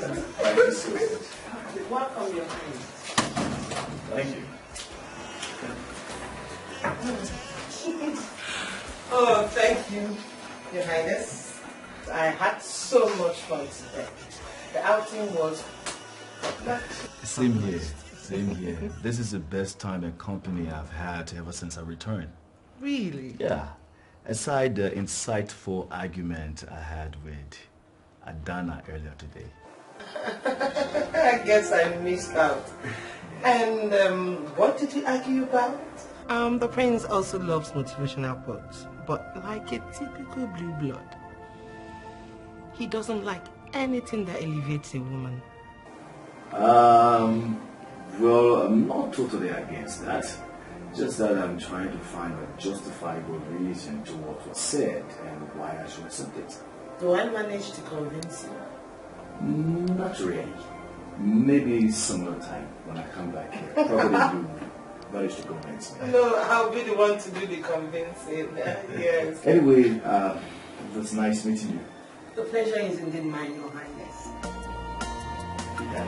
Thank you so much. Welcome, your friend. Thank you. Oh, thank you, Your Highness. I had so much fun today. The outing was... Same here. Same here. This is the best time and company I've had ever since I returned. Really? Yeah. Aside the insightful argument I had with Adana earlier today. I guess I missed out. And what did you argue about? The prince also loves motivational quotes, but like a typical blue blood. He doesn't like anything that elevates a woman. Well, I'm not totally against that. Just that I'm trying to find a justifiable reason to what was said and why I should accept it. Do I manage to convince you? Not really. Maybe some other time when I come back here. Probably you manage to convince me. No, I'll be the one to do the convincing. Yes. Anyway, it was nice meeting you. The pleasure is indeed mine, Your Highness. Yeah.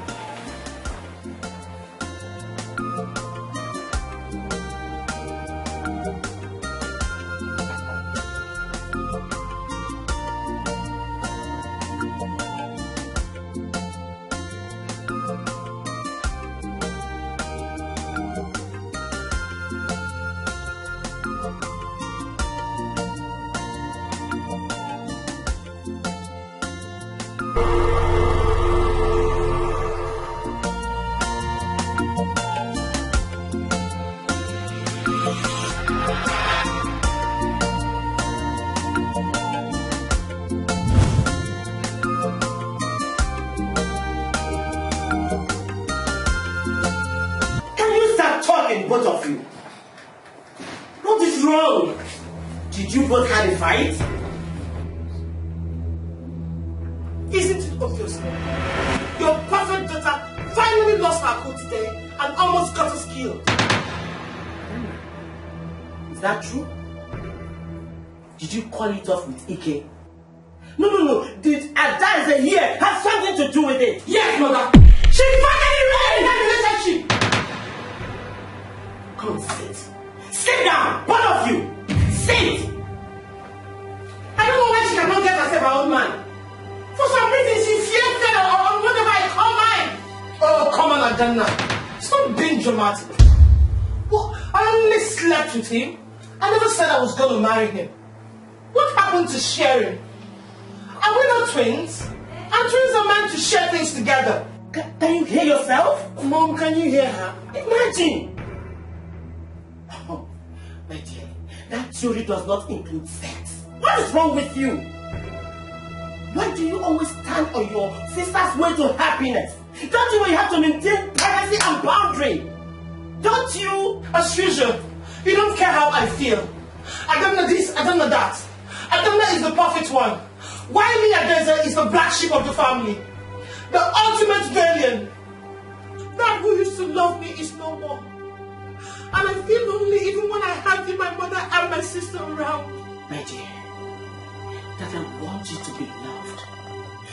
Both of you. What is wrong? Did you both have a fight? Isn't it obvious? Your perfect daughter finally lost her cool today and almost got us killed. Is that true? Did you call it off with Ike? No. Did Adaeze here have something to do with it? Yes, mother. She finally ran that relationship. Come sit. Sit down, both of you. Sit. I don't know why she cannot get herself her own man. For some reason, she feels that or whatever I call mine. Oh, come on, Adana. Stop being dramatic. Well, I only slept with him. I never said I was going to marry him. What happened to sharing? Are we not twins? And twins are meant to share things together. Can you hear yourself? Mom, can you hear her? Imagine. Oh, my dear, that theory does not include sex. What is wrong with you? Why do you always stand on your sister's way to happiness? Don't you have to maintain privacy and boundary? Don't you? As usual, you don't care how I feel. I don't know this, I don't know that. Adana is the perfect one. While me Adaeze is the black sheep of the family. The ultimate villain. That who used to love me is no more. And I feel lonely even when I have my mother and my sister around. My dear, that I want you to be loved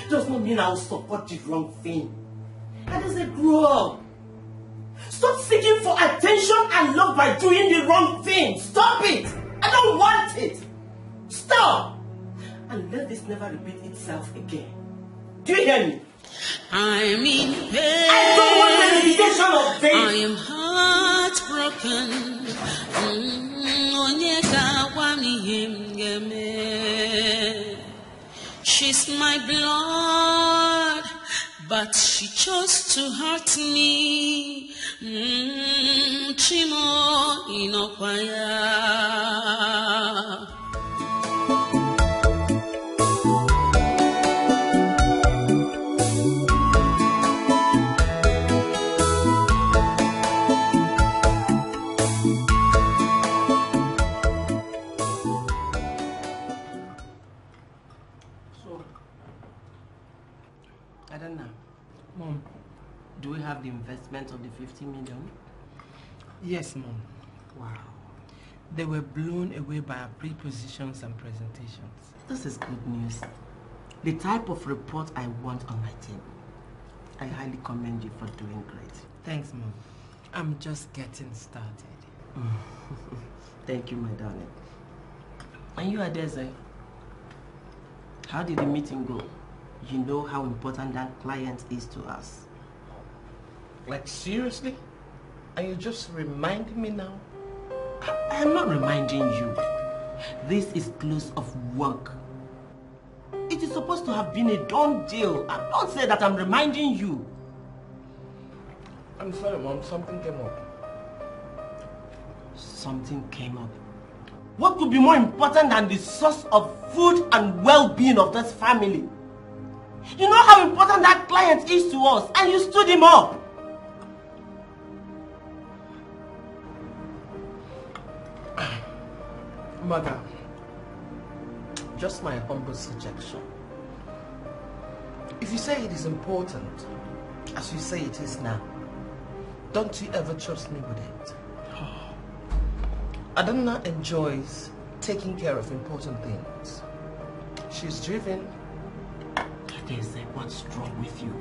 does not mean I will support the wrong thing. Adaeze, grow up. Stop seeking for attention and love by doing the wrong thing. Stop it. I don't want it. Stop. And let this never repeat itself again. Do you hear me? I'm in pain. I don't want the reputation of this. I am heartbroken. She's my blood, but she chose to hurt me. Chimo inokwaya. Mom, do we have the investment of the 50 million? Yes, Mom. Wow. They were blown away by our prepositions and presentations. This is good news. The type of report I want on my table. I highly commend you for doing great. Thanks, Mom. I'm just getting started. Thank you, my darling. And you, Adeze, how did the meeting go? You know how important that client is to us. Like, seriously? Are you just reminding me now? I am not reminding you. This is close of work. It is supposed to have been a done deal. And don't say that I'm reminding you. I'm sorry, Mom. Something came up. Something came up. What could be more important than the source of food and well-being of this family? You know how important that client is to us, and you stood him up. Mother, just my humble suggestion. If you say it is important, as you say it is now, don't you ever trust me with it. Adana enjoys taking care of important things. She's driven. What's wrong with you?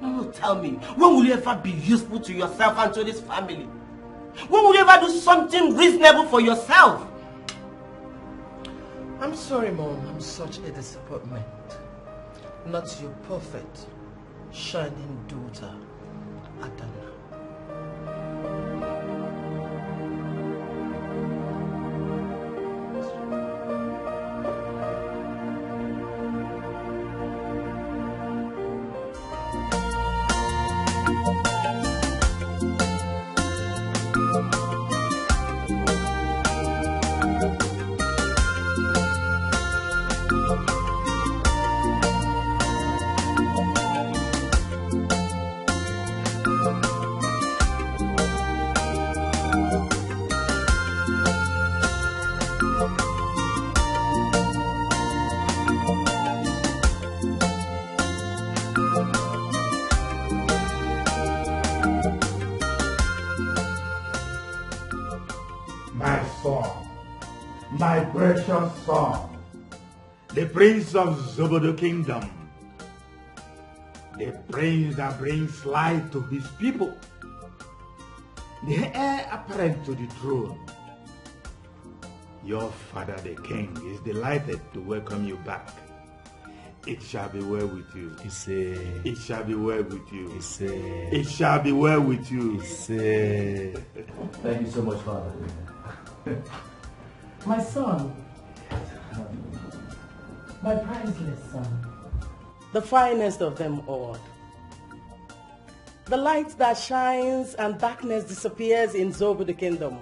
No, tell me, when will you ever be useful to yourself and to this family? When will you ever do something reasonable for yourself? I'm sorry, Mom. I'm such a disappointment. Not your perfect, shining daughter, Adana. My precious son, the prince of Zobodo Kingdom, the prince that brings light to his people, the heir apparent to the throne. Your father, the king, is delighted to welcome you back. It shall be well with you. It shall be well with you. It shall be well with you. Thank you so much, Father. My son, my priceless son, the finest of them all, the light that shines and darkness disappears in Zobodo Kingdom,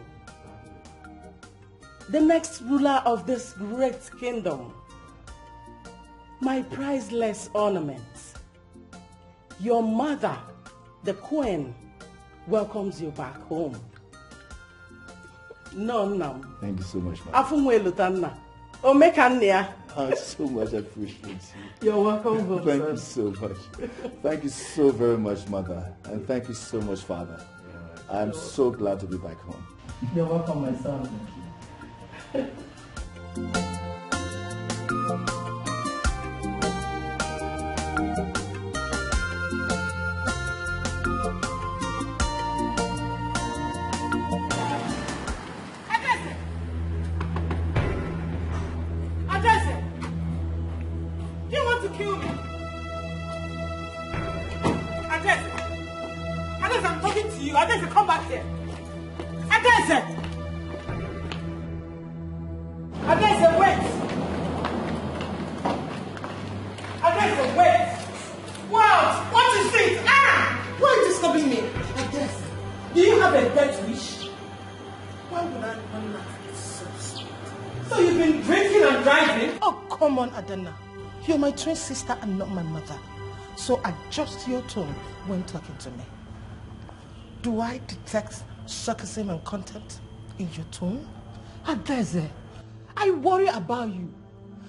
the next ruler of this great kingdom, my priceless ornaments. Your mother, the queen, welcomes you back home. No. Thank you so much, Mom. I so much appreciate you. You're welcome, home, Thank you so much. Thank you so very much, Mother. And thank you so much, Father. I'm so glad to be back home. You're welcome, my son. Come back here. Adese! Adese, wait! Adese, wait! What is this? Why are you disturbing me? Adese, do you have a death wish? Why would I want that so? So you've been drinking and driving? Oh, come on, Adana. You're my twin sister and not my mother. So adjust your tone when talking to me. Do I detect sarcasm and contempt in your tone? Adeze, I worry about you.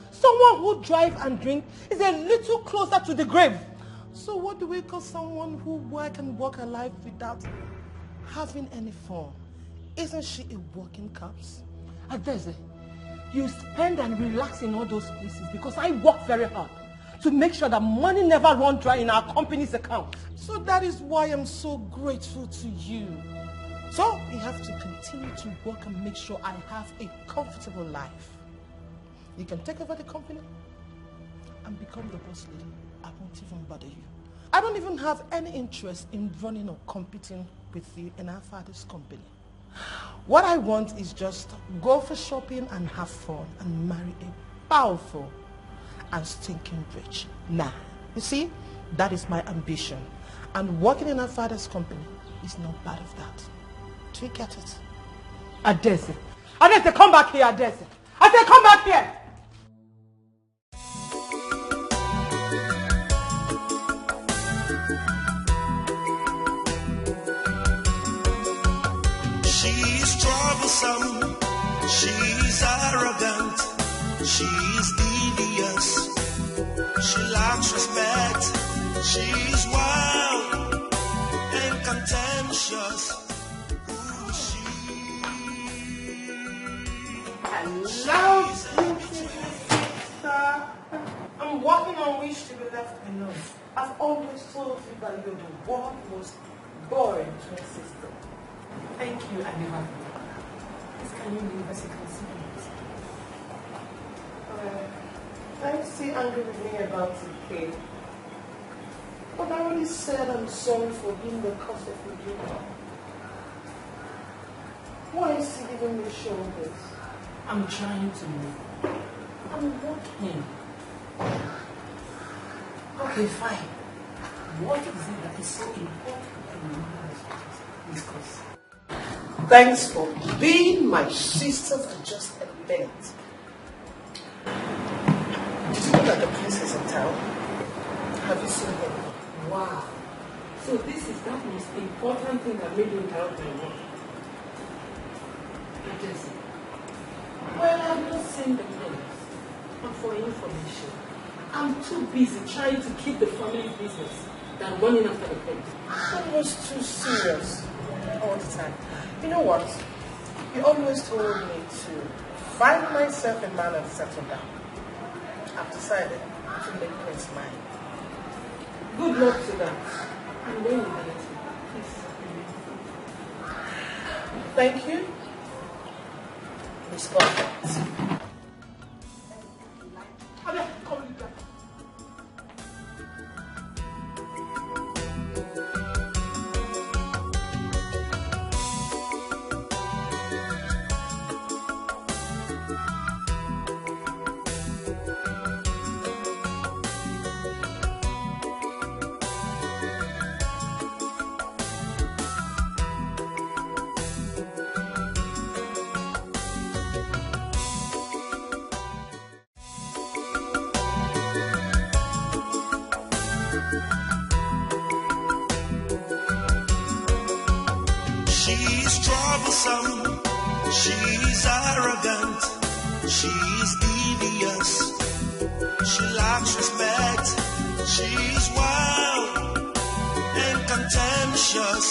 Someone who drives and drinks is a little closer to the grave. So what do we call someone who works and walks her life without having any fun? Isn't she a walking corpse? Adeze, you spend and relax in all those places because I work very hard. to make sure that money never runs dry in our company's account. So that is why I'm so grateful to you. So you have to continue to work and make sure I have a comfortable life. You can take over the company and become the boss lady. I won't even bother you. I don't even have any interest in running or competing with you in our father's company. What I want is just go for shopping and have fun and marry a powerful and stinking rich man. You see, that is my ambition. And working in our father's company is not part of that. Do you get it? Adese. Adese, come back here, Adese. I said come back here. She's troublesome, she's arrogant, she's devious, she lacks respect, she's wild and contentious. Who is she? Hello, beautiful sister. I'm working on wish to be left alone. I've always told you that you're the world's most boring twin sister. Thank you, I never will. Please, can you leave as you can see me? I'm still angry with me about the kid. But I already said I'm sorry for being the cause of your drama. Why is he giving me shoulders? I'm trying to move. I'm working. Okay, fine. What is it that is so important in your life? Discuss. Thanks for being my sister for just a minute. Did you know that the prince is in town? Have you seen him? Wow. So this is that most important thing that made you doubt my work. Well, I've not seen the prince. But for information, I'm too busy trying to keep the family business than running after the prince. That was too serious all the time. You know what? You always told me to find myself a man and settle down. I've decided to make Prince mine. Good luck to that. And when you get it, please. Thank you. Discontent. She's arrogant, she's devious, she lacks respect, she's wild and contentious.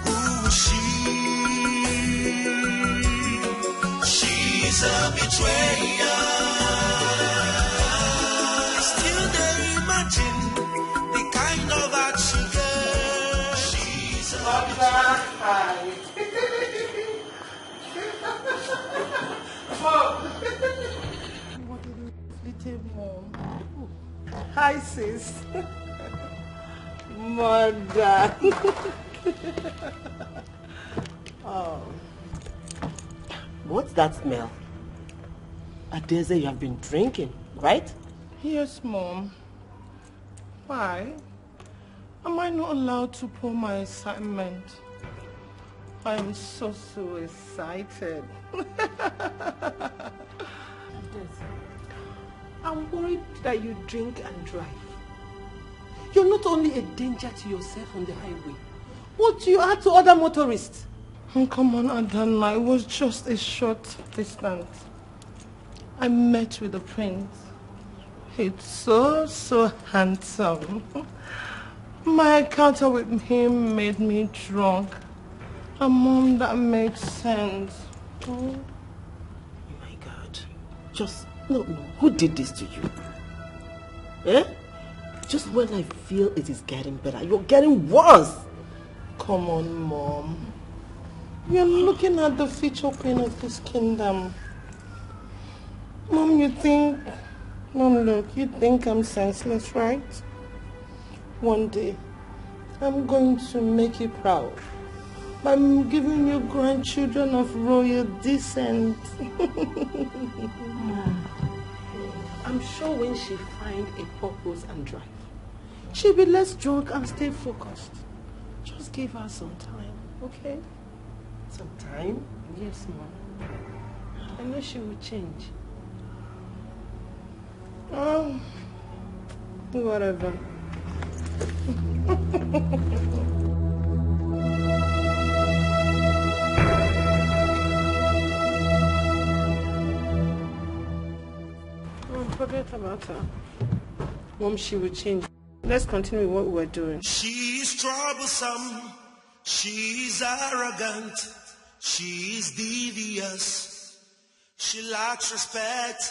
Who is she? She's a betrayer. Still they imagine the kind of act she gets. She's a betrayer. Hi, sis. Mother. Oh. What's that smell? Adese, you have been drinking, right? Yes, Mom. Why? Am I not allowed to pour my assignment? I am so excited. I'm worried that you drink and drive. You're not only a danger to yourself on the highway, but you are to other motorists. Oh, come on, Adana. It was just a short distance. I met with the prince. He's so handsome. My encounter with him made me drunk. And Mom, that made sense. Oh my God. Just, no. Who did this to you? Eh? Just when I feel it is getting better, you're getting worse. Come on, Mom. You're looking at the future queen of this kingdom. Mom, look, you think I'm senseless, right? One day, I'm going to make you proud. I'm giving you grandchildren of royal descent. I'm sure when she finds a purpose and drive, she'll be less drunk and stay focused. Just give her some time, okay? Some time? Yes, Mom. I know she will change. Oh, whatever. Forget about her. Mom, she will change. Let's continue what we're doing. She's troublesome. She's arrogant. She's devious. She lacks respect.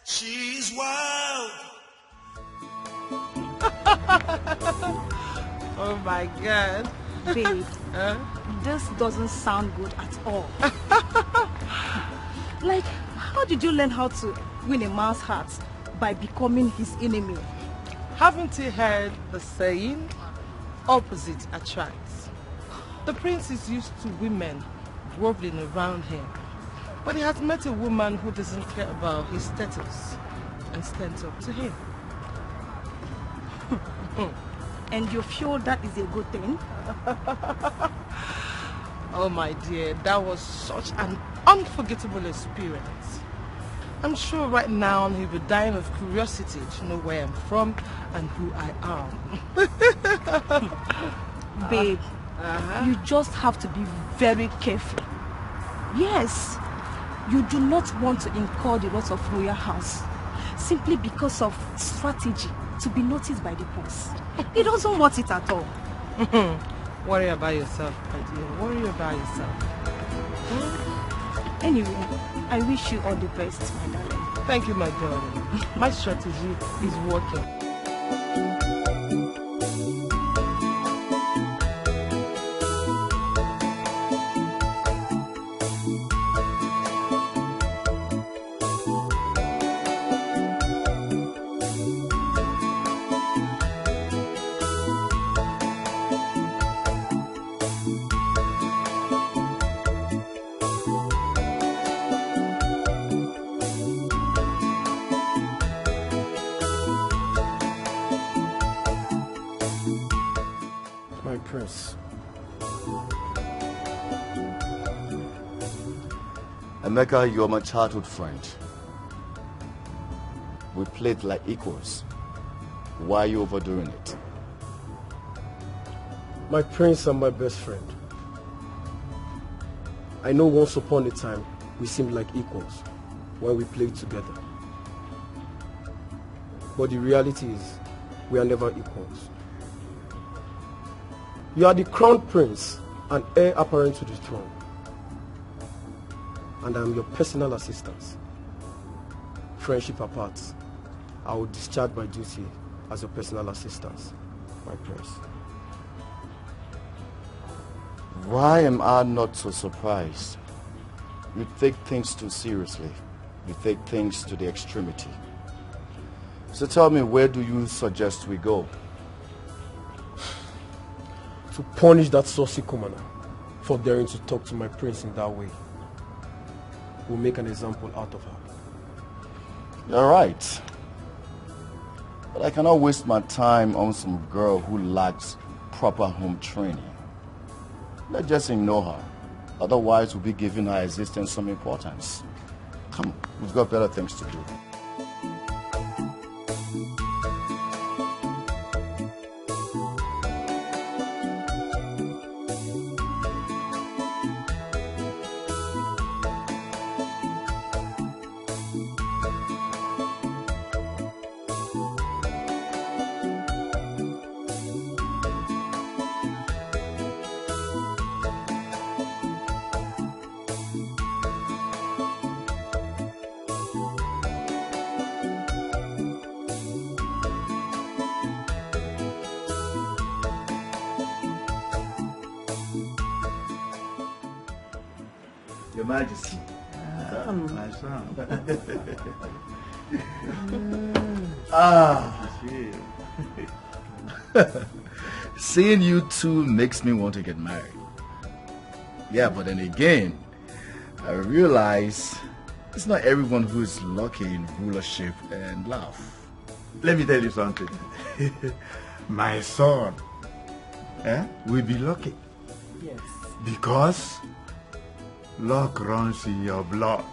She's wild. Oh my God. Babe, this doesn't sound good at all. Like, how did you learn how to win a man's heart by becoming his enemy? Haven't you heard the saying, opposite attracts? The prince is used to women groveling around him, but he has met a woman who doesn't care about his status and stands up to him. And you feel that is a good thing? Oh my dear, that was such an unforgettable experience. I'm sure right now he'll be dying of curiosity to know where I'm from and who I am. Babe, you just have to be very careful. Yes, you do not want to incur the wrath of royal house simply because of strategy to be noticed by the prince. He doesn't want it at all. Worry about yourself, my dear. Worry about yourself. Anyway, I wish you all the best, my darling. Thank you, my darling. My strategy is working. Emeka, you're my childhood friend. We played like equals. Why are you overdoing it? My prince and my best friend. I know once upon a time we seemed like equals when we played together. But the reality is we are never equals. You are the crown prince and heir apparent to the throne. And I am your personal assistant. Friendship apart, I will discharge my duty as your personal assistant, my prince. Why am I not so surprised? You take things too seriously. You take things to the extremity. So tell me, where do you suggest we go? To punish that saucy commoner for daring to talk to my prince in that way. We'll make an example out of her. You're right. But I cannot waste my time on some girl who lacks proper home training. Let's just ignore her. Otherwise, we'll be giving her existence some importance. Come on, we've got better things to do. Majesty. My son. Seeing you two makes me want to get married. Yeah, but then again, I realize it's not everyone who is lucky in rulership and love. Let me tell you something. My son will be lucky. Yes. Because luck runs in your blood.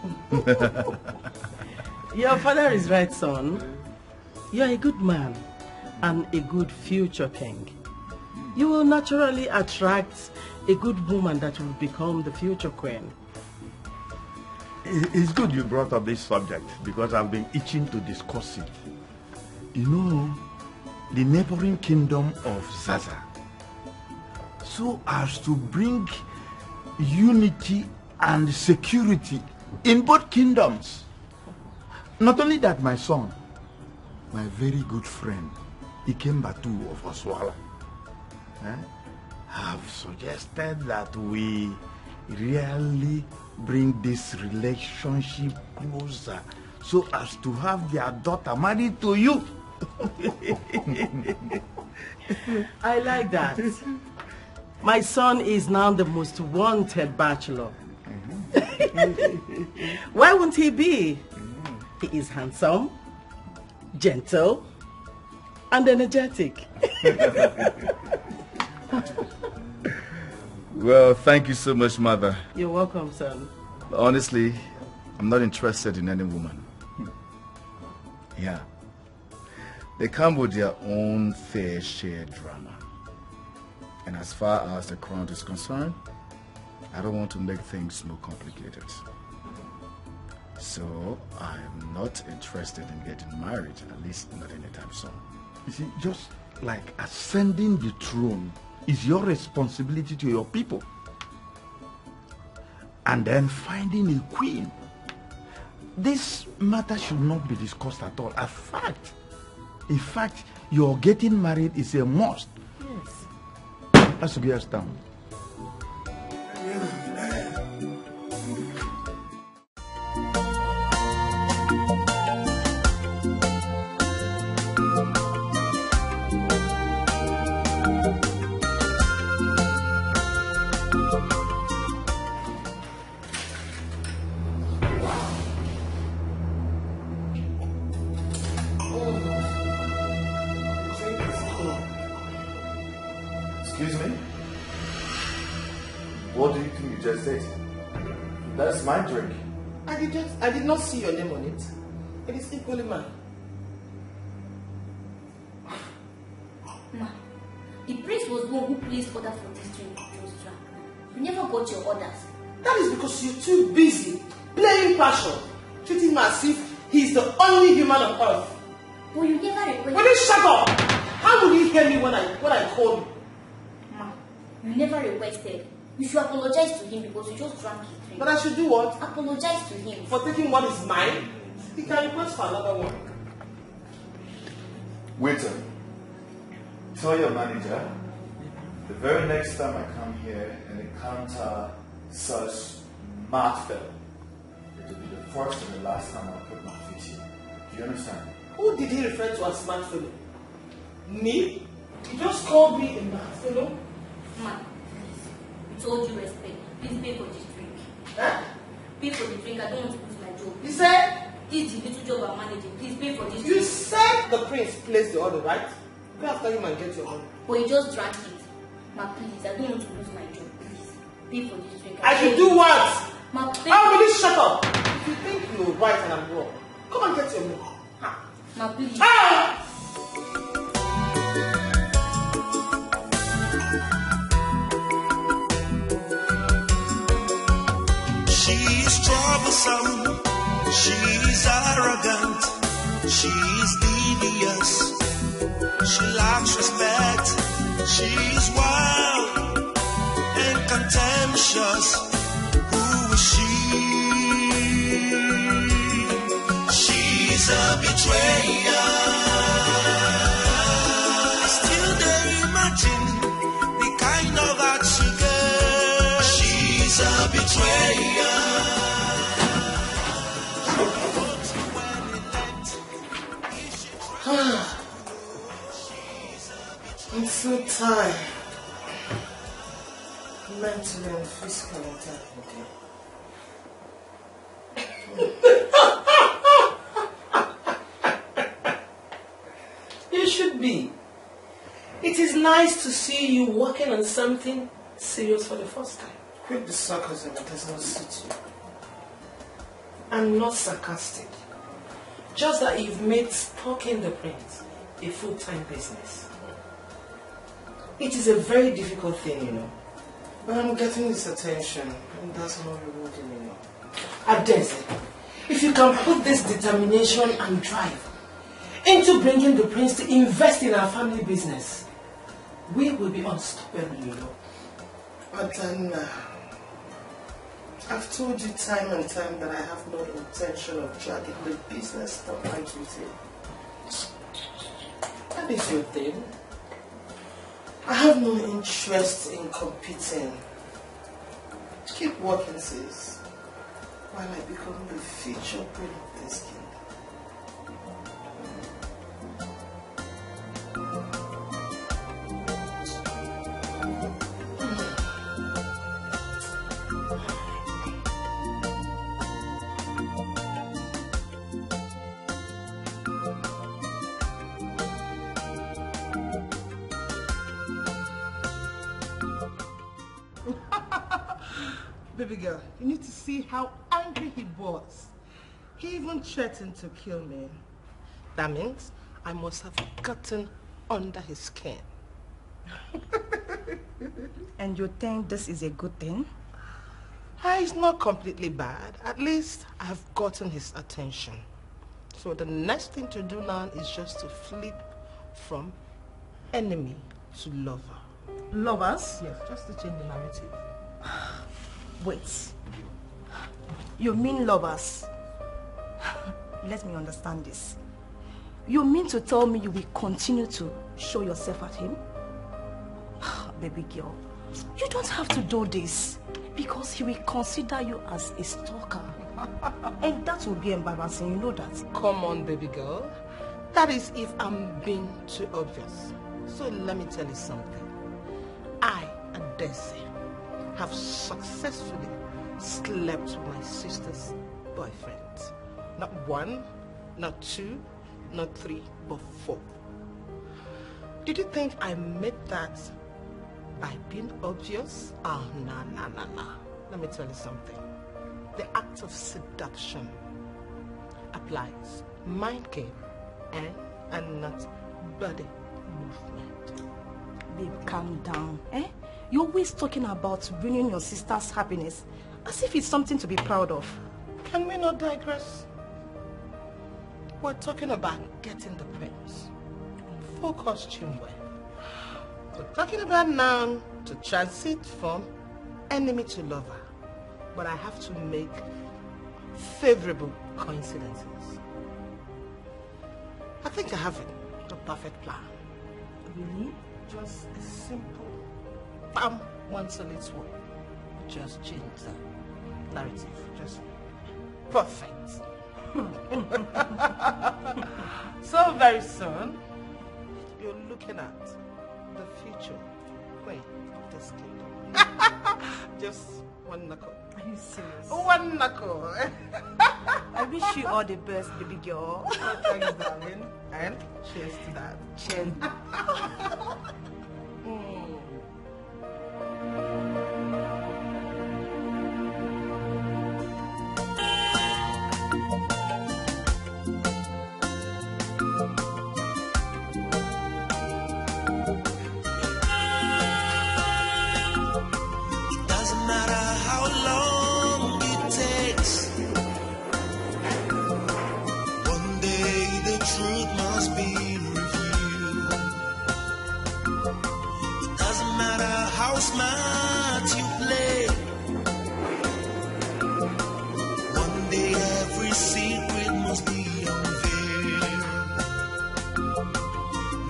Your father is right, son. You are a good man and a good future king. You will naturally attract a good woman that will become the future queen. It's good you brought up this subject because I've been itching to discuss it. You know, the neighboring kingdom of Zaza, so as to bring unity and security in both kingdoms. Not only that, my son, my very good friend, Ikembatu of Oswala, have suggested that we really bring this relationship closer so as to have their daughter married to you. I like that. My son is now the most wanted bachelor. Why won't he be? He is handsome, gentle, and energetic. Well, thank you so much, Mother. You're welcome, son. Honestly, I'm not interested in any woman. Yeah. They come with their own fair share drama. And as far as the crown is concerned, I don't want to make things more complicated. So, I'm not interested in getting married, at least not anytime soon. You see, just like ascending the throne is your responsibility to your people. And then finding a queen. This matter should not be discussed at all. In fact, your getting married is a must. Yes. Let's get us down. Excuse me? What do you think you just said? That's my drink. I did not see your name on it. It is equally mine. Ma, the prince was the one who placed order for this drink to just drunk. You never got your orders. That is because you're too busy playing passion, treating him as if he's the only human on earth. But you never requested. Will you shut up? How will you hear me when I call you? Ma, you never requested. You should apologize to him because you just drank his drink. But I should do what? Apologize to him. For taking what is mine? He can request for another one. Waiter, tell your manager the very next time I come here and encounter such mad fellow, it will be the first and the last time I'll put my feet here. Do you understand? Who did he refer to as smart fellow? Me? You just called me a mad fellow? Ma, please. With all due respect, please pay for this drink. Huh? Pay for the drink. I don't want to lose my job. You said? This is the little job I'm managing. Please pay for this You drink. said the prince placed the order, right? Go after him and get your money. But you just drank it. Ma, please. I don't want to lose my job. Please. Pay for this drink. I should do what? Ma, pay. How will you shut up? If you think you're right and I'm wrong, come and get your money. Ma, please. Ah! She's troublesome, she's arrogant, she's devious, she lacks respect, she's wild and contemptuous. Who is she? She's a betrayer. Still they imagine the kind of heart she gets. She's a betrayer. I'm so tired. Mentally and physically tired. You should be. It is nice to see you working on something serious for the first time. Quit the sarcasm that does not suit you. I'm not sarcastic. Just that you've made stalking the prince a full-time business. It is a very difficult thing, you know. But I'm getting his attention, and that's not rewarding enough. Adese, if you can put this determination and drive into bringing the prince to invest in our family business, we will be unstoppable, you know. But then, I've told you time and time that I have no intention of dragging the business spotlight with you. That is your thing. I have no interest in competing. Keep working, sis, while I become the future queen of this kingdom. Baby girl, you need to see how angry he was. He even threatened to kill me. That means I must have gotten under his skin. And you think this is a good thing? It's not completely bad. At least I've gotten his attention. So the next thing to do now is just to flip from enemy to lover. Lovers? Yes, just to change the narrative. Wait. You mean lovers? Let me understand this. You mean to tell me you will continue to show yourself at him? Baby girl, you don't have to do this because he will consider you as a stalker. And that will be embarrassing, you know that. Come on, baby girl. That is if I'm being too obvious. So let me tell you something. I, Adese, have successfully slept with my sister's boyfriend. Not one, not two, not three, but 4. Did you think I made that by being obvious? Oh, no. Let me tell you something. The act of seduction applies mind game and not body movement. Babe, calm down, eh? You're always talking about ruining your sister's happiness as if it's something to be proud of. Can we not digress? We're talking about getting the prince. Focus, Chinwe. We're talking about now to transit from enemy to lover. But I have to make favorable coincidences. I think I have it, the perfect plan. Really? Just a simple bam, one solid sword. Just change the narrative. Just perfect. So very soon, you're looking at the future queen of this kingdom. Just one knuckle. Are you serious? One knuckle. I wish you all the best, baby girl. Oh, thanks, darling. And cheers to that. Cheers. Smart you play. One day every secret must be unveiled.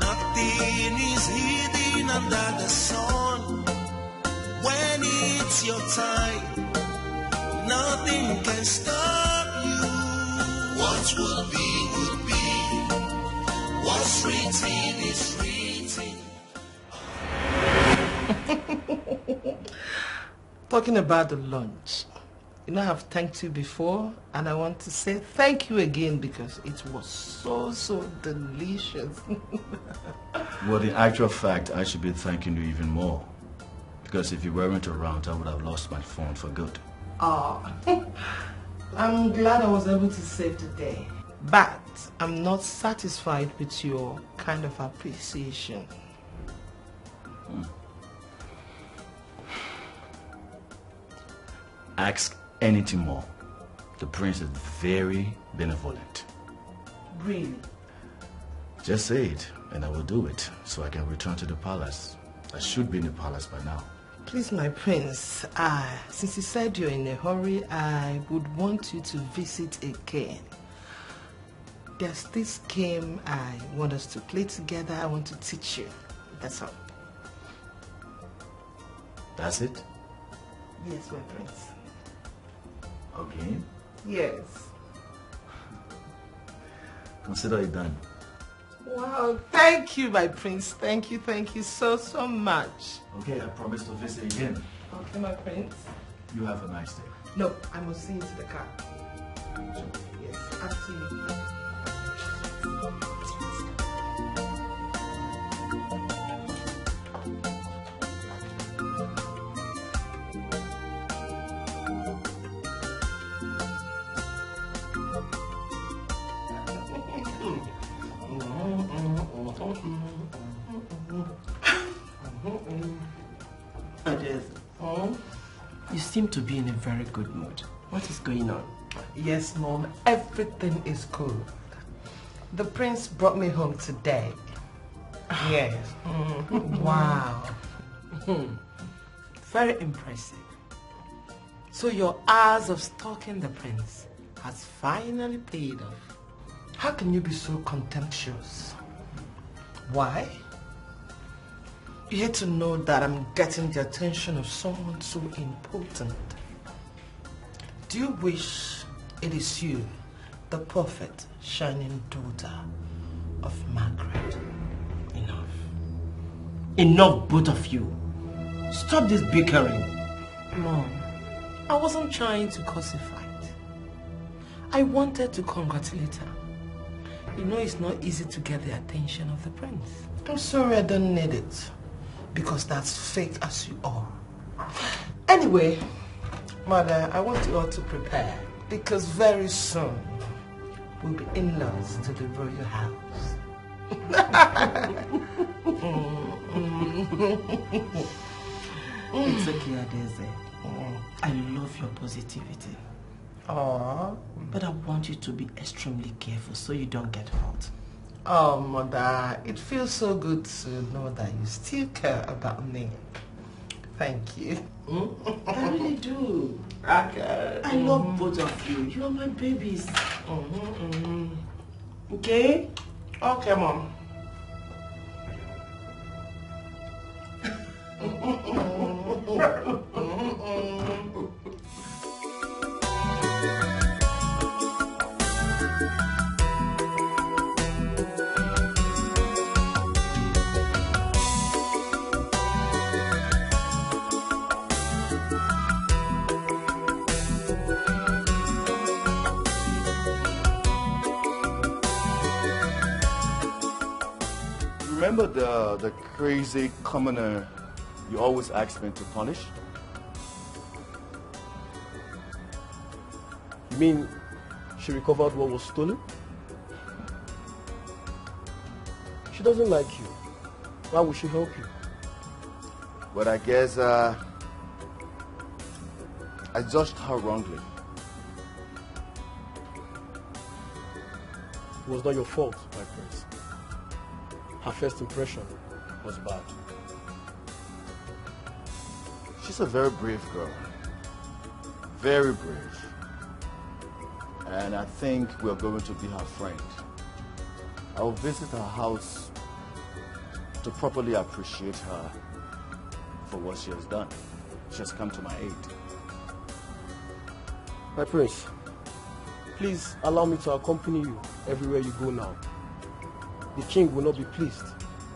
Nothing is hidden under the sun. When it's your time, nothing can stop you. What will be, will be. What's written is written. Talking about the lunch, you know I've thanked you before, and I want to say thank you again because it was so delicious. Well, in actual fact, I should be thanking you even more. Because if you weren't around, I would have lost my phone for good. Oh, I'm glad I was able to save the day. But I'm not satisfied with your kind of appreciation. Ask anything more. The prince is very benevolent. Really? Just say it, and I will do it, so I can return to the palace. I should be in the palace by now. Please, my prince, since you said you're in a hurry, I would want you to visit again. There's this game I want us to play together. I want to teach you. That's all. That's it? Yes, my prince. Okay. Yes. Consider it done. Wow, thank you, my prince. Thank you so much. Okay, I promise to visit again. Okay, my prince. You have a nice day. No, I must see you to the car. Yes, after you. You seem to be in a very good mood. What is going on? Yes, Mom, everything is good. The prince brought me home today. Yes. Wow. Very impressive. So your hours of stalking the prince has finally paid off. How can you be so contemptuous? Why? You hate to know that I'm getting the attention of someone so important. Do you wish it is you, the perfect, shining daughter of Margaret? Enough. Enough, both of you. Stop this bickering. Mom, I wasn't trying to cause a fight. I wanted to congratulate her. You know it's not easy to get the attention of the prince. I'm sorry I don't need it. Because that's fake as you are. Anyway, Mother, I want you all to prepare. Because very soon, we'll be in-laws to the royal house. It's okay, Adeze. I love your positivity. Aww. But I want you to be extremely careful so you don't get hurt. Oh, Mother, it feels so good to know that you still care about me. Thank you. I really do. Okay. I love both of you. You are my babies. Okay? Okay, Mom. Remember the crazy commoner you always asked me to punish? You mean she recovered what was stolen? She doesn't like you. Why would she help you? But I guess I judged her wrongly. It was not your fault, my prince. Her first impression was bad. She's a very brave girl. Very brave. And I think we're going to be her friend. I will visit her house to properly appreciate her for what she has done. She has come to my aid. My prince, please allow me to accompany you everywhere you go now. The king will not be pleased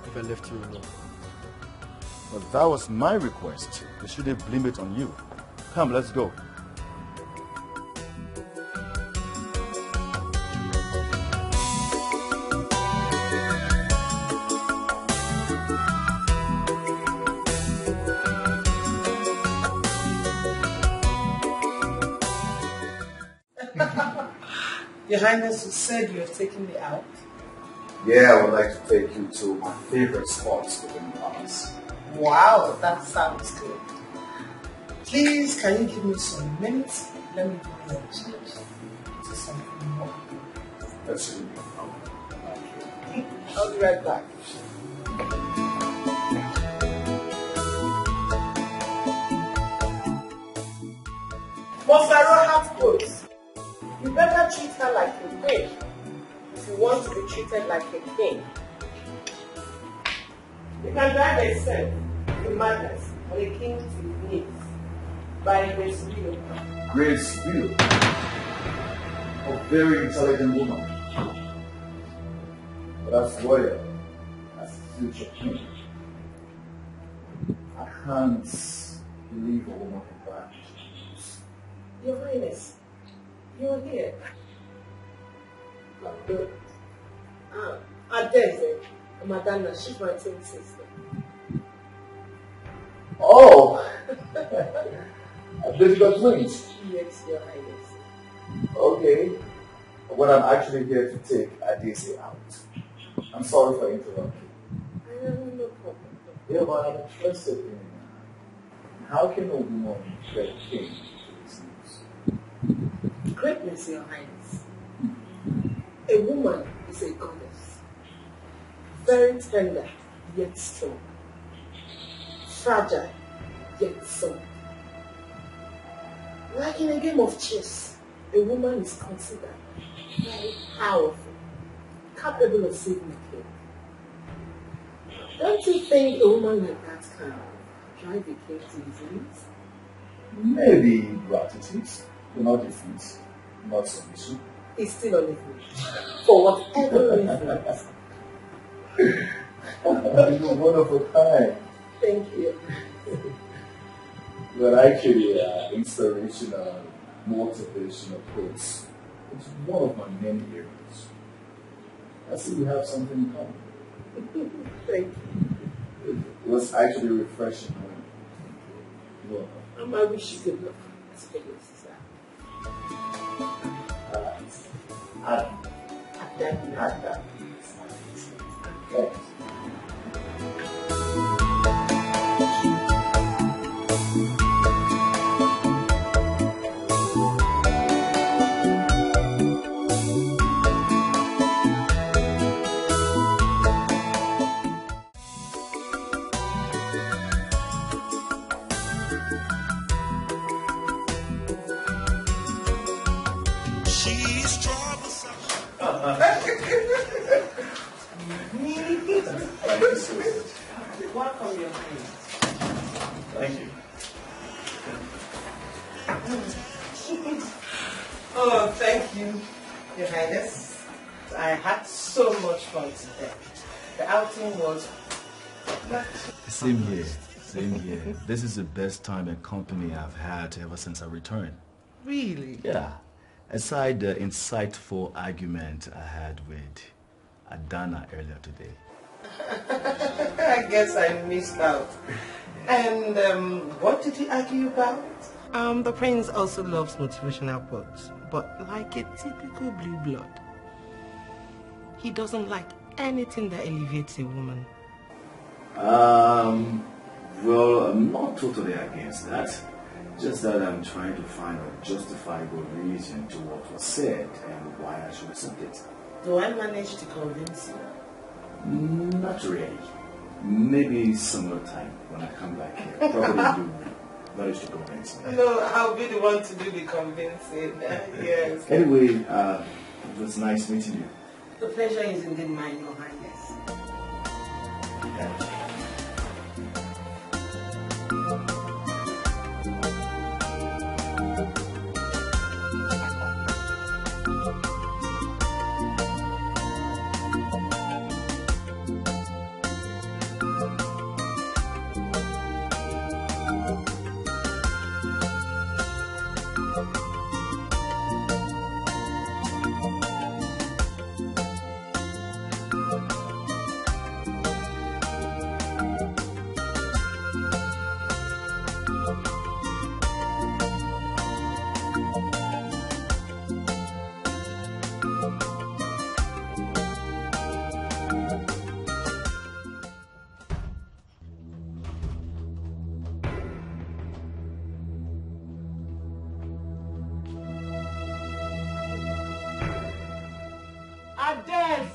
if I left you alone. But that was my request. They shouldn't blame it on you. Come, let's go. Your Highness, you said you have taken me out. Yeah, I would like to take you to my favorite spots within the palace. Wow, that sounds good. Please, can you give me some minutes? Let me give you a change to something more. That's really good. Okay. I'll be right back. Mofaro has goods. You better treat her like a queen if you want to be treated like a king. You can drive a son to madness on a king to his knees by Grace Will. Grace Will, a very intelligent woman, but as royal as future king. I can't believe a woman can buy. Your Highness, you're here. Adeze, Madonna, she's my twin sister. Oh! They've got twins? Yes, Your Highness. Okay. But I'm actually here to take Adeze out. I'm sorry for interrupting. No problem. Yeah, but I'm interested in how can a woman get a king to his knees? Greatness, Your Highness. A woman is a goddess. Very tender, yet strong. Fragile, yet soft. Like in a game of chess, a woman is considered very powerful, capable of saving the king. Don't you think a woman like that can drive a king to his knees? Maybe gratitude, but not defeat, not submission. He's still on his knees. For whatever reasons. You're one of a kind. Thank you. You're actually inspirational, motivational quotes. It's one of my main heroes. I see we have something in common. Thank you. It was actually refreshing. Well, I wish you could look as famous as that. Thanks. She's troublesome. Thank you so much. Welcome, Your Highness. Thank you. Oh, thank you, Your Highness. I had so much fun today. The outing was... Same here. Same here. This is the best time and company I've had ever since I returned. Really? Yeah. Aside the insightful argument I had with Adana earlier today. I guess I missed out. And what did you argue about? The prince also loves motivational quotes, but like a typical blue blood. He doesn't like anything that elevates a woman. Well, I'm not totally against that. Just that I'm trying to find a justifiable reason to what was said and why I should accept it. Do I manage to convince you? Not really. Maybe some other time when I come back here. Probably you manage to convince me. No, I'll be the one to do the convincing. Yes. Anyway, it was nice meeting you. The pleasure is indeed mine, Your Highness. Yeah.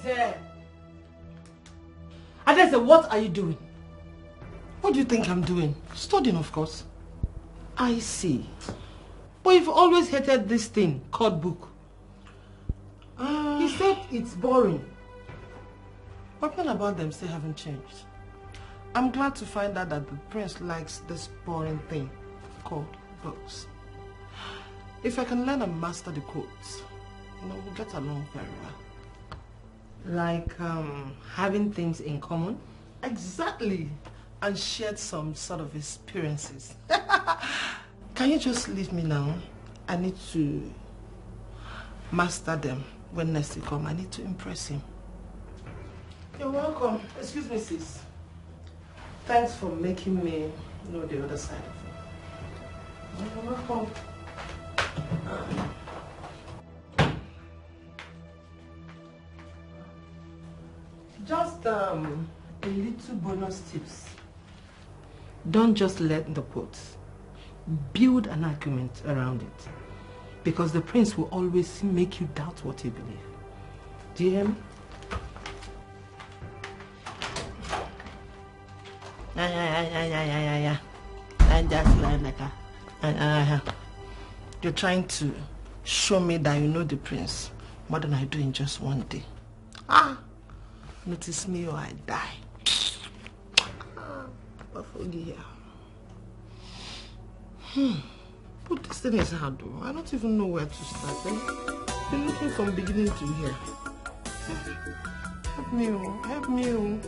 here. Adese, what are you doing? What do you think I'm doing? Studying, of course. I see. But you've always hated this thing called book. He said it's boring. What about them still haven't changed? I'm glad to find out that the prince likes this boring thing called books. If I can learn and master the codes, we'll get along very well. Like having things in common? Exactly. And shared some sort of experiences. Can you just leave me now? I need to master them. When next you come, I need to impress him. You're welcome. Excuse me, sis. Thanks for making me know the other side of it. You're welcome. Just a little bonus tips. Don't just let the quotes. Build an argument around it. Because the prince will always make you doubt what you believe. Do you hear me? And just like you're trying to show me that you know the prince more than I do in just one day. Notice me or I die. But forgive. But this thing is hard though. I don't even know where to start. You're looking from beginning to here. Help me, oh. Help me, oh.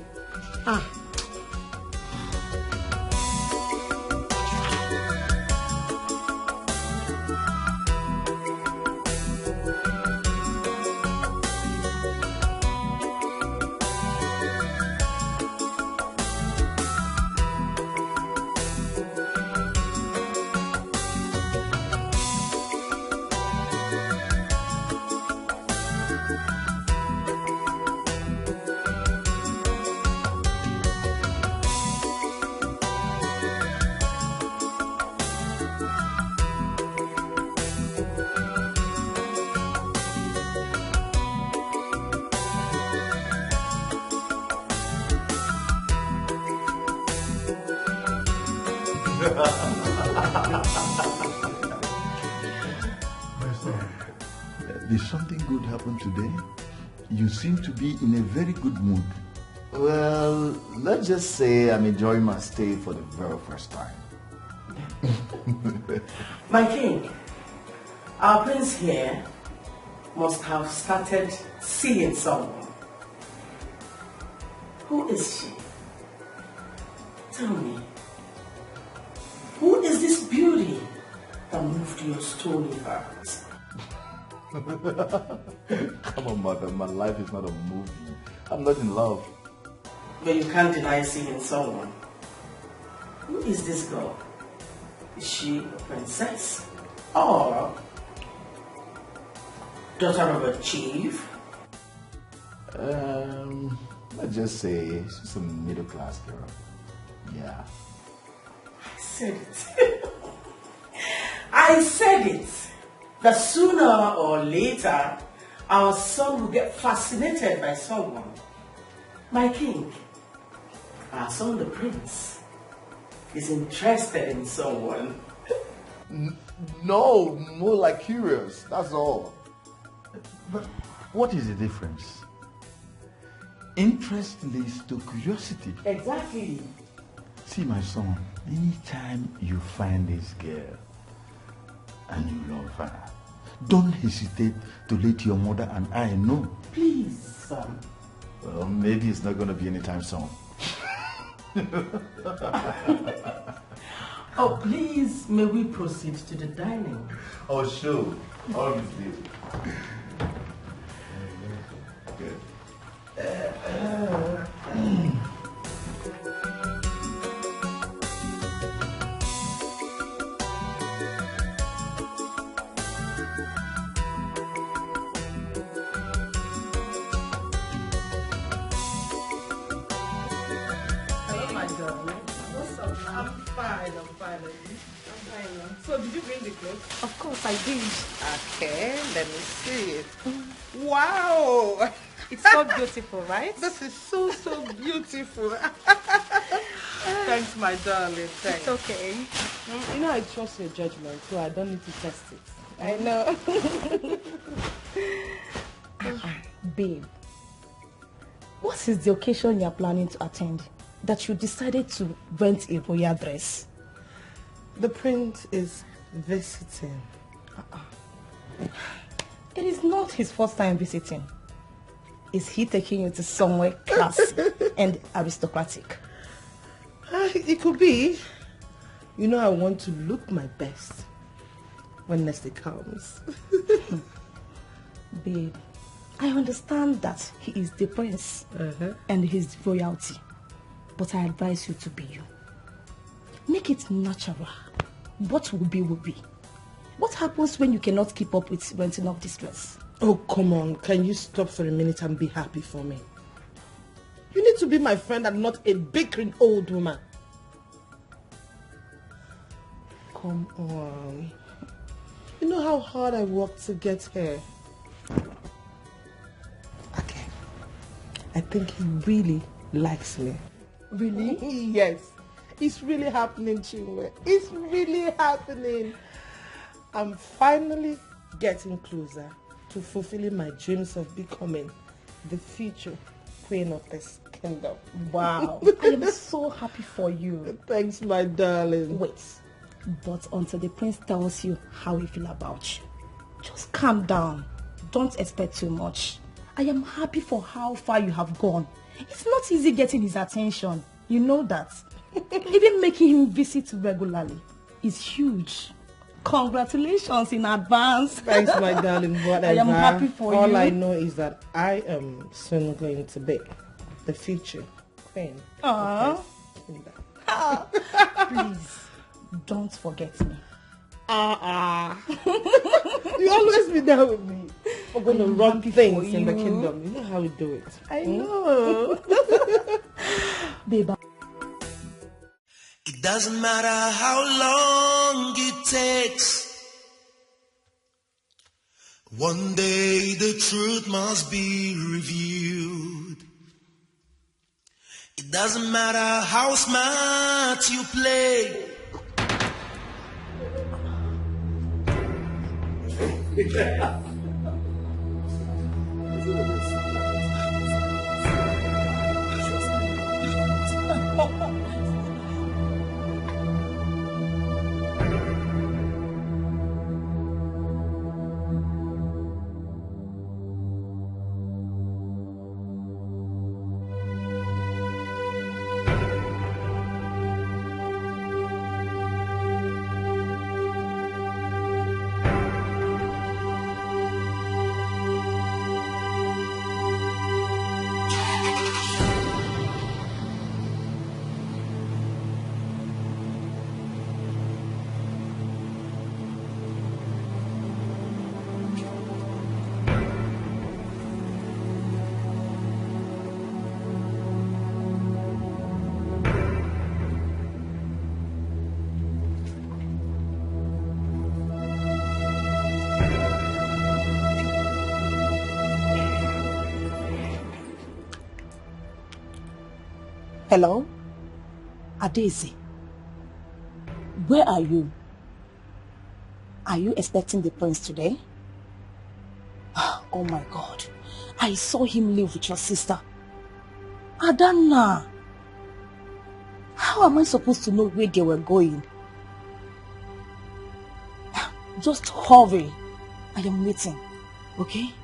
Did something good happen today? You seem to be in a very good mood. Well, let's just say I'm enjoying my stay for the very first time. My king, our prince here must have started seeing someone. Who is she? Tell me. Who is this beauty that moved your stony heart? Come on, mother. My life is not a movie. I'm not in love. But you can't deny seeing someone. Who is this girl? Is she a princess? Or daughter of a chief? Let's just say she's a middle-class girl. Yeah. I said it. I said it. That sooner or later, our son will get fascinated by someone. My king, our son the prince, is interested in someone. No, more like curious, that's all. But what is the difference? Interest leads to curiosity. Exactly. See, my son, anytime you find this girl and you love her, don't hesitate to let your mother and I know. Please, son. Well, maybe it's not going to be anytime soon. Oh, please, may we proceed to the dining? Oh, sure. Obviously. Good. So did you bring the clothes? Of course I did. Okay, let me see it. Wow! It's so beautiful, right? This is so beautiful. Thanks, my darling. Thanks. It's okay. You know I trust your judgment, so I don't need to test it. I know. Babe, what is the occasion you're planning to attend that you decided to rent a royal dress? The prince is visiting. It is not his first time visiting. Is he taking you to somewhere classy and aristocratic? It could be. You know I want to look my best when Nestle comes. Babe, I understand that he is the prince and his royalty, but I advise you to be you. Make it natural. What will be, will be. What happens when you cannot keep up with renting of this dress? Oh, come on. Can you stop for a minute and be happy for me? You need to be my friend and not a bickering old woman. Come on. You know how hard I worked to get here. Okay. I think he really likes me. Really? Yes. It's really happening, Chinwe. It's really happening. I'm finally getting closer to fulfilling my dreams of becoming the future queen of this kingdom. Wow. I am so happy for you. Thanks, my darling. Wait. But until the prince tells you how he feels about you, just calm down. Don't expect too much. I am happy for how far you have gone. It's not easy getting his attention. You know that. Even making him visit regularly is huge. Congratulations in advance. Thanks, my darling. Whatever. I am happy for you. All I know is that I am soon going to be the future queen. Aww. Please, don't forget me. You always be there with me. We're going to run things in the kingdom. You know how we do it. I know. Babe. It doesn't matter how long it takes. One day the truth must be revealed. It doesn't matter how smart you play. Hello? Adesi. Where are you? Are you expecting the prince today? Oh my God. I saw him live with your sister. Adana. How am I supposed to know where they were going? Just hurry. I am waiting. Okay?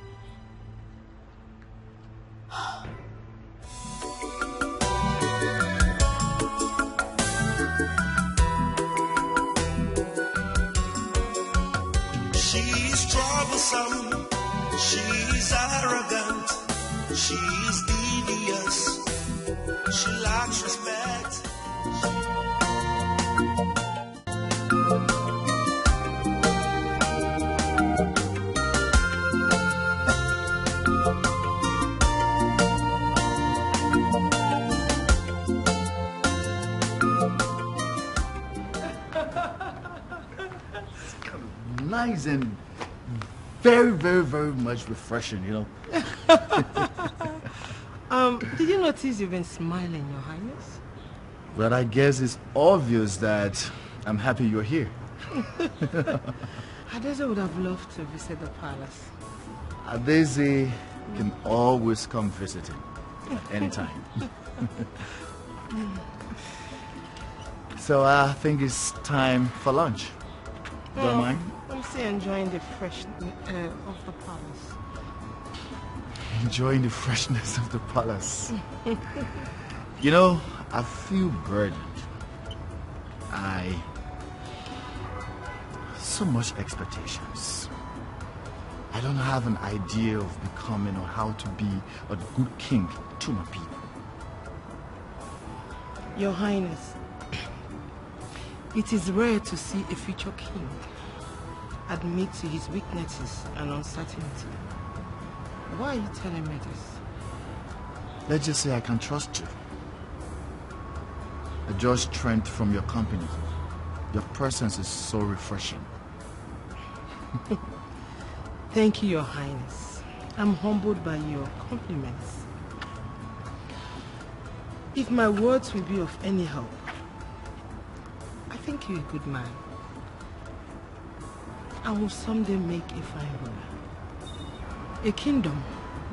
She's troublesome, she's arrogant, she's devious, she lacks respect. Nice and very, very, very much refreshing, you know. Did you notice you've been smiling, Your Highness? Well, I guess it's obvious that I'm happy you're here. Adeze would have loved to visit the palace. Adeze can always come visiting at any time. So I think it's time for lunch. Don't mind? I'm still enjoying the fresh air of the palace. Enjoying the freshness of the palace. You know, I feel burdened. So much expectations. I don't have an idea of becoming or how to be a good king to my people. Your Highness, it is rare to see a future king admit to his weaknesses and uncertainty. Why are you telling me this? Let's just say I can trust you. I draw strength from your company. Your presence is so refreshing. Thank you, Your Highness. I'm humbled by your compliments. If my words will be of any help, I think you're a good man. I will someday make a fine ruler. A kingdom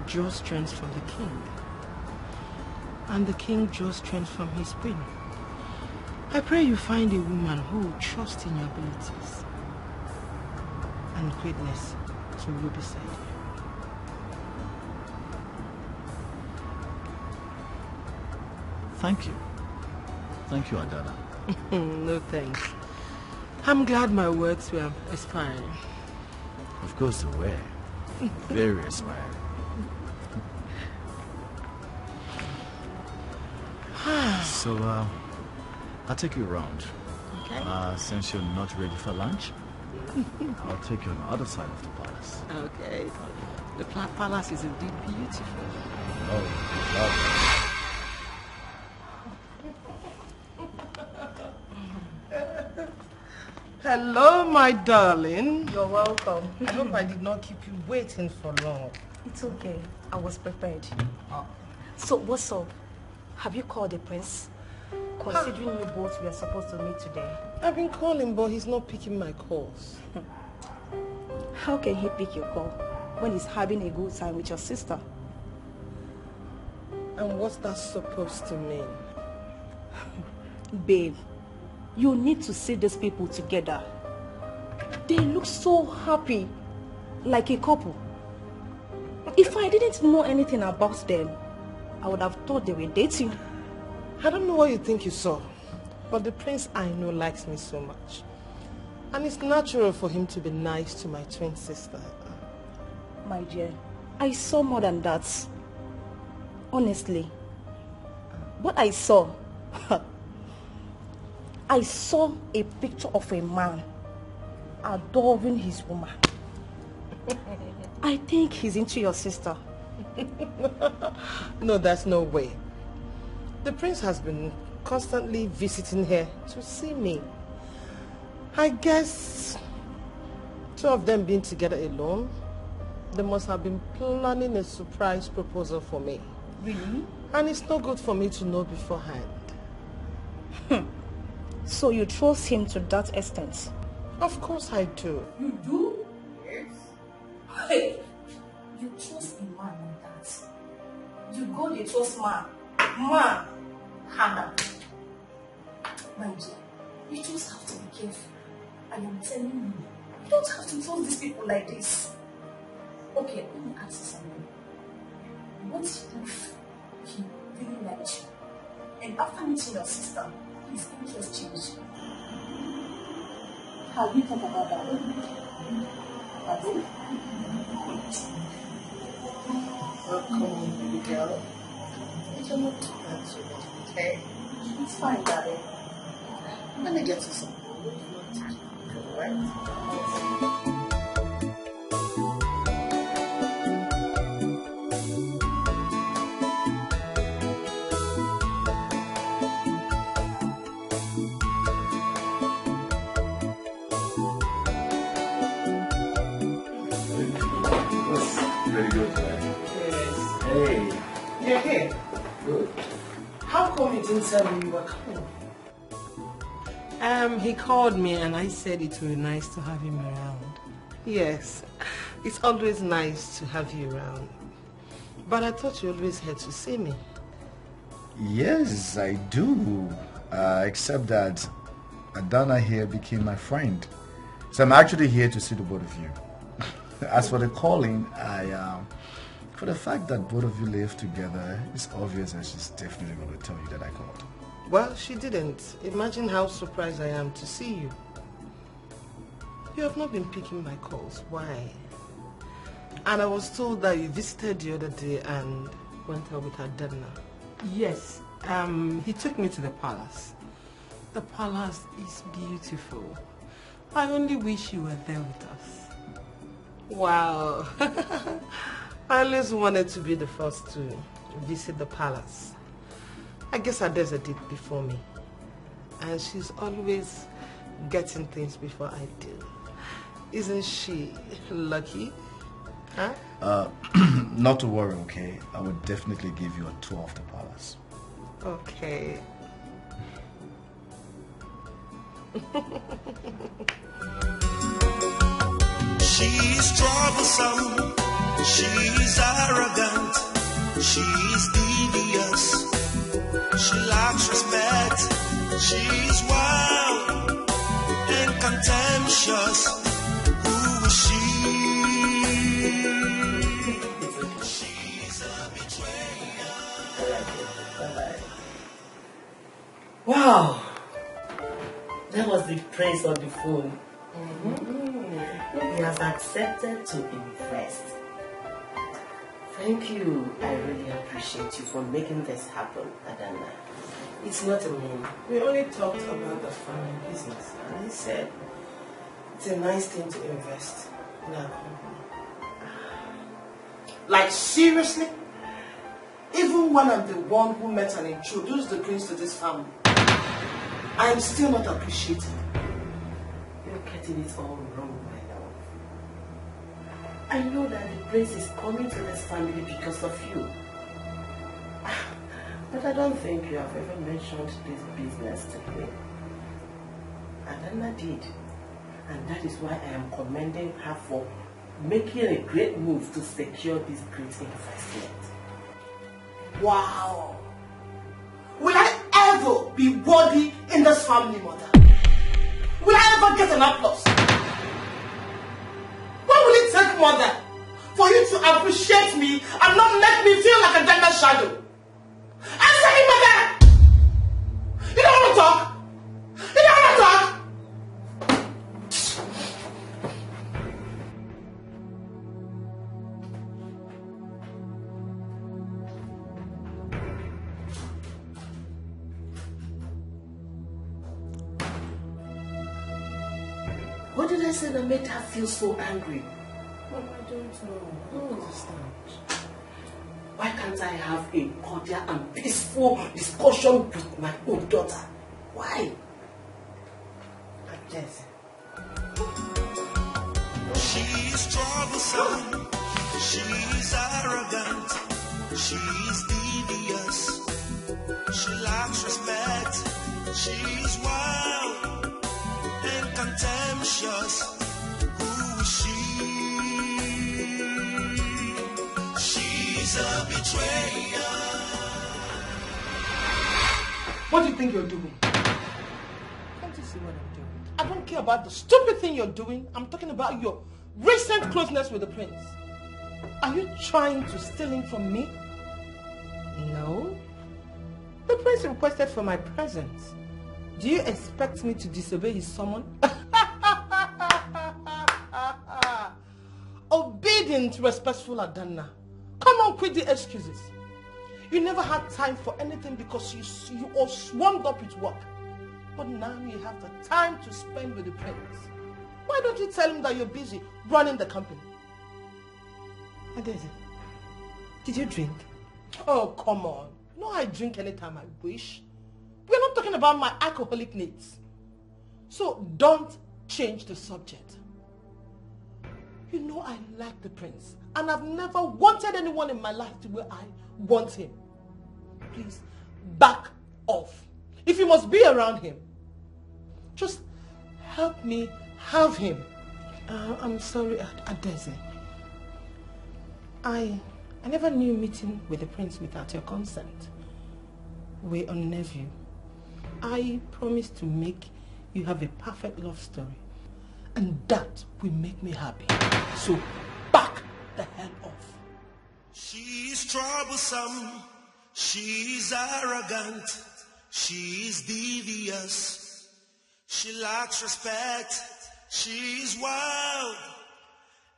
draws strength from the king, and the king draws strength from his queen. I pray you find a woman who will trust in your abilities and greatness to rule beside you. Thank you. Thank you, Adana. No thanks. I'm glad my words were inspiring. Of course they were. Very inspiring. So, I'll take you around. Okay. Since you're not ready for lunch, I'll take you on the other side of the palace. Okay. The palace is indeed beautiful. Oh, lovely. Hello, my darling. You're welcome. I hope I did not keep you waiting for long. It's okay. I was prepared. So, what's up? Have you called the prince? Considering you both were supposed to meet today. I've been calling, but he's not picking my calls. How can he pick your call when he's having a good time with your sister? And what's that supposed to mean? Babe, you need to see these people together. They look so happy, like a couple. If I didn't know anything about them, I would have thought they were dating. I don't know what you think you saw, but the prince I know likes me so much. And it's natural for him to be nice to my twin sister. My dear, I saw more than that. Honestly. What I saw, I saw a picture of a man adoring his woman. I think he's into your sister. No, there's no way. The prince has been constantly visiting her to see me. I guess two of them being together alone, they must have been planning a surprise proposal for me. Really? And it's not good for me to know beforehand. So you trust him to that extent? Of course I do. You do? Yes. Hey, you trust a man like that? You go to trust man. Man, Hannah. My dear, you just have to be careful. I am telling you, you don't have to trust these people like this. Okay, let me ask you something. What if he really liked you? And after meeting your sister, his interest changed? Have you thought about that? Oh, come on, baby girl. You're not too bad so much, okay? It's fine, darling. Let me get you some food. Right? Very good, man. Yes. Hey. You're here. How come he didn't tell me you were coming? He called me and I said it would be nice to have him around. Yes, it's always nice to have you around. But I thought you always had to see me. Yes, I do. Except that Adana here became my friend. So I'm actually here to see the both of you. As for the calling, for the fact that both of you live together, it's obvious that she's definitely going to tell you that I called. Well, she didn't. Imagine how surprised I am to see you. You have not been picking my calls. Why? And I was told that you visited the other day and went out with Adana. Yes, he took me to the palace. The palace is beautiful. I only wish you were there with us. Wow. I always wanted to be the first to visit the palace. I guess Adesa did before me. And she's always getting things before I do. Isn't she lucky? Huh? Not to worry, okay? I would definitely give you a tour of the palace. Okay. She's troublesome, she's arrogant, she's devious, she lacks respect, she's wild and contemptuous. Who is she? She's a betrayer. Wow! That was the praise on the phone. He has accepted to invest. Thank you. I really appreciate you for making this happen, Adana. It's not a name. We only talked about the family business, and he said it's a nice thing to invest in our company. Like, seriously? Even when I'm the one who met and introduced the prince to this family, I am still not appreciated. You're getting it all wrong, my love. I know that the prince is coming to this family because of you. But I don't think you have ever mentioned this business to me. Adana did. And that is why I am commending her for making a great move to secure this great investment. Wow! Will I ever be worthy in this family, mother? Will I ever get an applause? What will it take, mother, for you to appreciate me and not make me feel like a gender shadow? Answer me, mother! You don't want to talk? You don't want to talk? What did I say that made her feel so angry? Well, I don't know. I don't understand. Why can't I have a cordial and peaceful discussion with my own daughter? Why? Yes. She's troublesome, she's arrogant, she's devious, she lacks respect, she's wild and contemptuous. Who is she? She's a betrayer. What do you think you're doing? Can't you see what I'm doing? I don't care about the stupid thing you're doing. I'm talking about your recent closeness with the prince. Are you trying to steal him from me? No. The prince requested for my presence. Do you expect me to disobey his summon? Obedient, respectful Adana. Come on, quit the excuses. You never had time for anything because you all swarmed up with work. But now you have the time to spend with the prince. Why don't you tell him that you're busy running the company? Adeze, did you drink? Oh, come on. No, I drink anytime I wish. We're not talking about my alcoholic needs. So don't change the subject. You know I like the prince, and I've never wanted anyone in my life the way I want him. Please, back off. If you must be around him, just help me have him. I'm sorry, Adeze. I never knew meeting with the prince without your consent. We're on nephew. I promise to make you have a perfect love story. And that will make me happy. So back the hell off. She's troublesome. She's arrogant. She's devious. She lacks respect. She's wild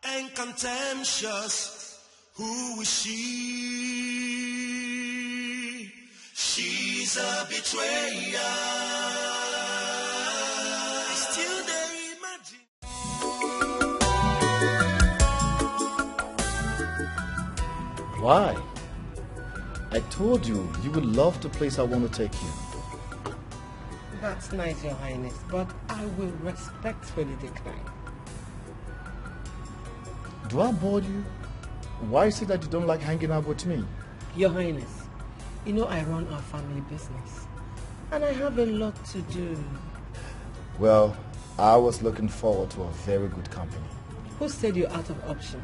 and contemptuous. Who is she? She's a betrayer. Still they imagine. Why? I told you, you would love the place I want to take you. That's nice, Your Highness, but I will respectfully decline. Do I bore you? Why is it that you don't like hanging out with me? Your Highness, you know I run our family business, and I have a lot to do. Well, I was looking forward to a very good company. Who said you're out of options?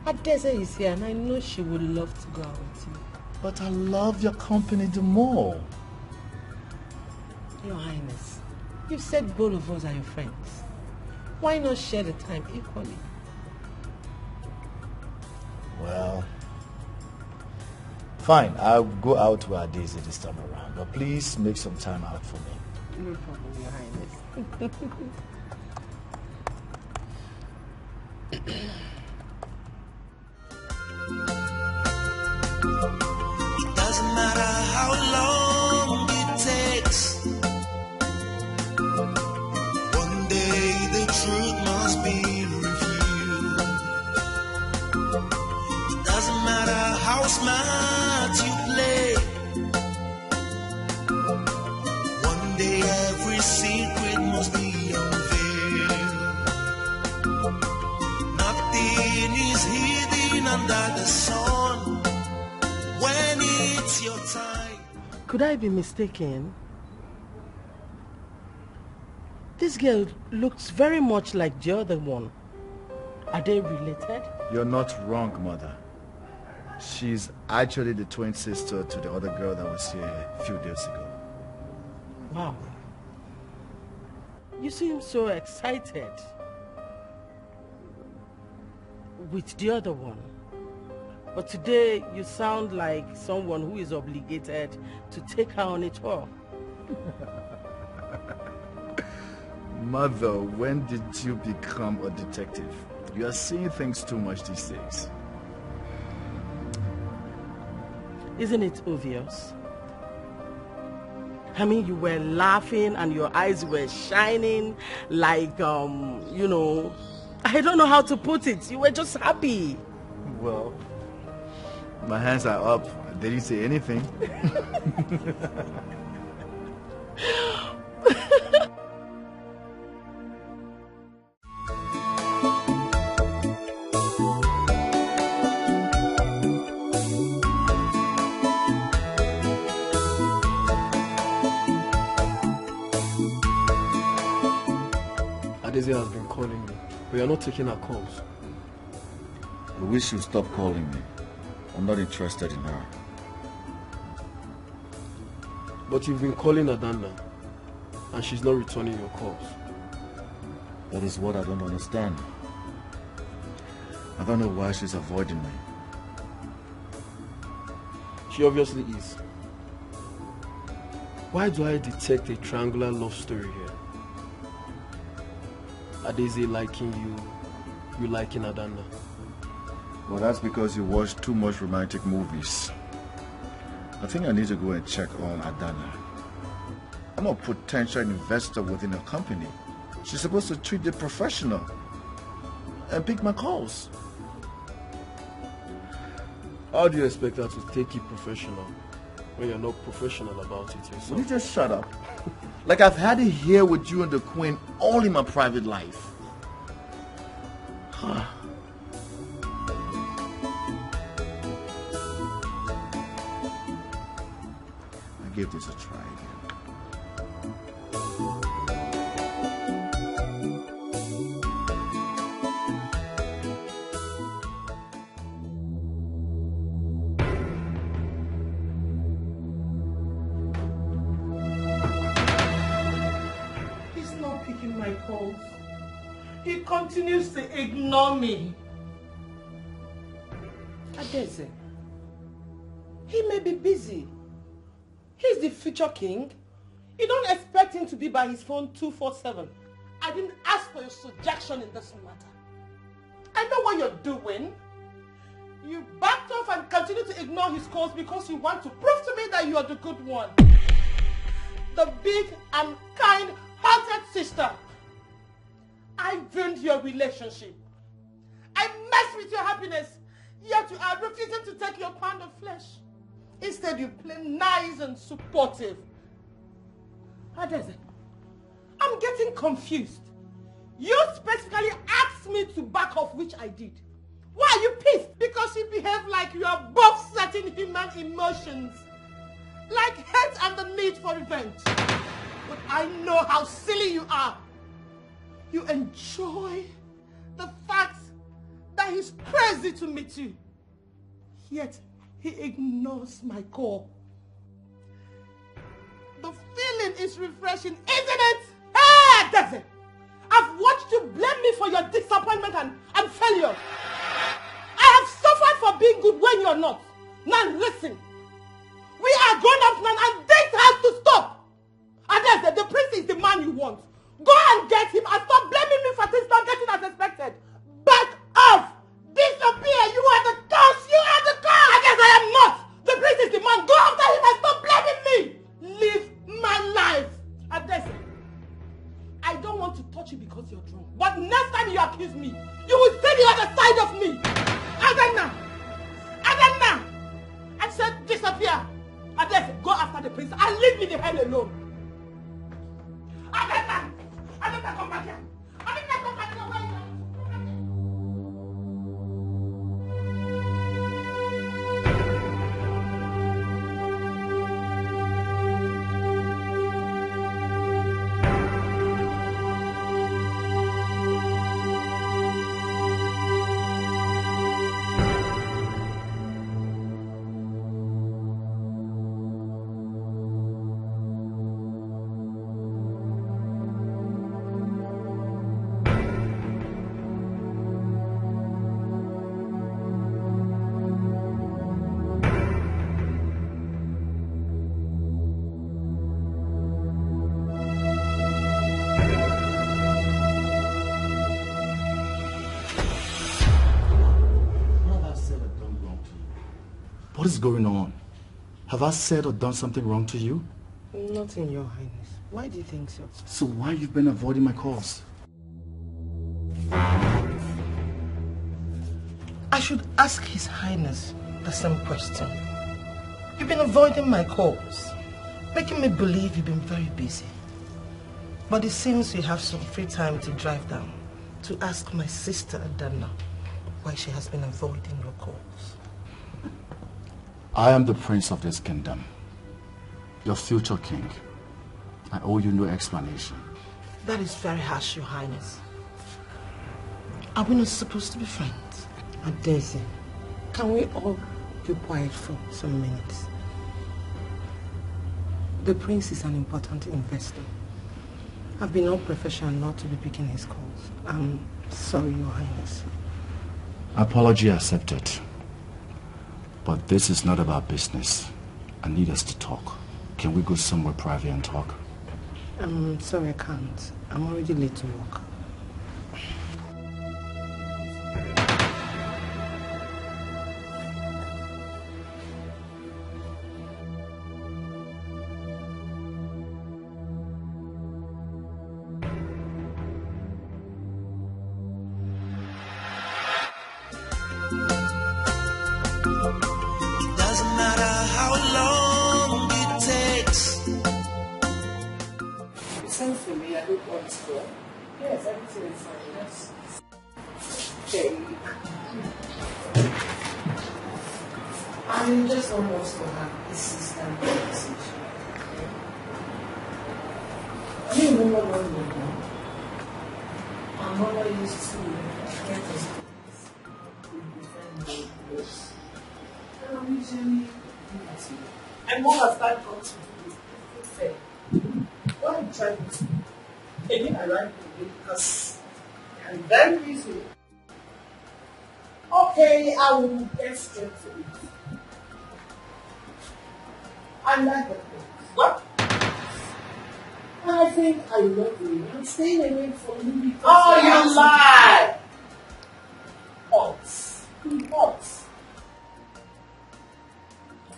Adeze is here, and I know she would love to go out with you. But I love your company the more. Your Highness, you said both of us are your friends. Why not share the time equally? Well, fine. I'll go out with Adeze this time around. But please make some time out for me. No problem, Your Highness. It doesn't matter how long it takes. One day the truth must be revealed. It doesn't matter how smart you play. One day every secret must be unveiled. Nothing is hidden under the sun. When it's your time. Could I be mistaken? This girl looks very much like the other one. Are they related? You're not wrong, Mother. She's actually the twin sister to the other girl that was here a few days ago. Wow. You seem so excited with the other one. But today you sound like someone who is obligated to take her on a tour. Mother, when did you become a detective? You are seeing things too much these days. Isn't it obvious? I mean, you were laughing and your eyes were shining like, you know, I don't know how to put it. You were just happy. Well, my hands are up. Did you say anything? Adeze has been calling me, but you're not taking her calls. I wish you'd stop calling me. I'm not interested in her. But you've been calling Adana, and she's not returning your calls. That is what I don't understand. I don't know why she's avoiding me. She obviously is. Why do I detect a triangular love story here? Adeze liking you, you liking Adana. Well, that's because you watch too much romantic movies. I think I need to go and check on Adana. I'm a potential investor within a company. She's supposed to treat the professional and pick my calls. How do you expect her to take it professional when you're not professional about it yourself? Will you just shut up? Like I've had it here with you and the Queen all in my private life. I gave this a try. continues to ignore me. Adeze, he may be busy. He's the future king. You don't expect him to be by his phone 24/7. I didn't ask for your suggestion in this matter. I know what you're doing. You backed off and continue to ignore his calls because you want to prove to me that you are the good one. The big and kind-hearted sister. I ruined your relationship. I messed with your happiness, yet you are refusing to take your pound of flesh. Instead, you play nice and supportive. Adeze, I'm getting confused. You specifically asked me to back off, which I did. Why are you pissed? Because you behave like you are both certain human emotions. Like hate and the need for revenge. But I know how silly you are. You enjoy the fact that he's crazy to meet you. Yet he ignores my call. The feeling is refreshing, isn't it? Hey, Desi! I've watched you blame me for your disappointment and failure. I have suffered for being good when you're not. Now listen. We are grown-ups now and this has to stop. And the prince is the man you want. Go and get him and stop blaming me for things not getting as expected. Back off! Disappear! You are the cause! You are the cause! I guess I am not! The prince is the man! Go after him and stop blaming me! Live my life! Adese, I don't want to touch you because you're drunk. But next time you accuse me, you will see the other side of me! Adana! Adana! I said disappear! Adese, go after the prince and leave me the hell alone! Adana! Adana, come back here! Adana, come back here! Where are you? What is going on? Have I said or done something wrong to you? Nothing, Your Highness. Why do you think so? So why have you been avoiding my calls? I should ask His Highness the same question. You've been avoiding my calls, making me believe you've been very busy. But it seems you have some free time to drive down to ask my sister Adana why she has been avoiding your calls. I am the prince of this kingdom, your future king. I owe you no explanation. That is very harsh, Your Highness. Are we not supposed to be friends? Adese, can we all be quiet for some minutes? The prince is an important investor. I've been unprofessional not to be picking his calls. I'm sorry, Your Highness. Apology accepted. But this is not about business. I need us to talk. Can we go somewhere private and talk? I'm sorry, I can't. I'm already late to work. I just want us to have a system conversation. I don't remember what we were doing. Our mother used to get us to be close. And we usually do that. And mom has started got to do it fair. What I'm trying to do, again, I like it because I'm very busy. Okay, I will get straight to it. I like the things. What? I think I love you. I'm staying away from you because... Oh, you lie! Odds. Odds.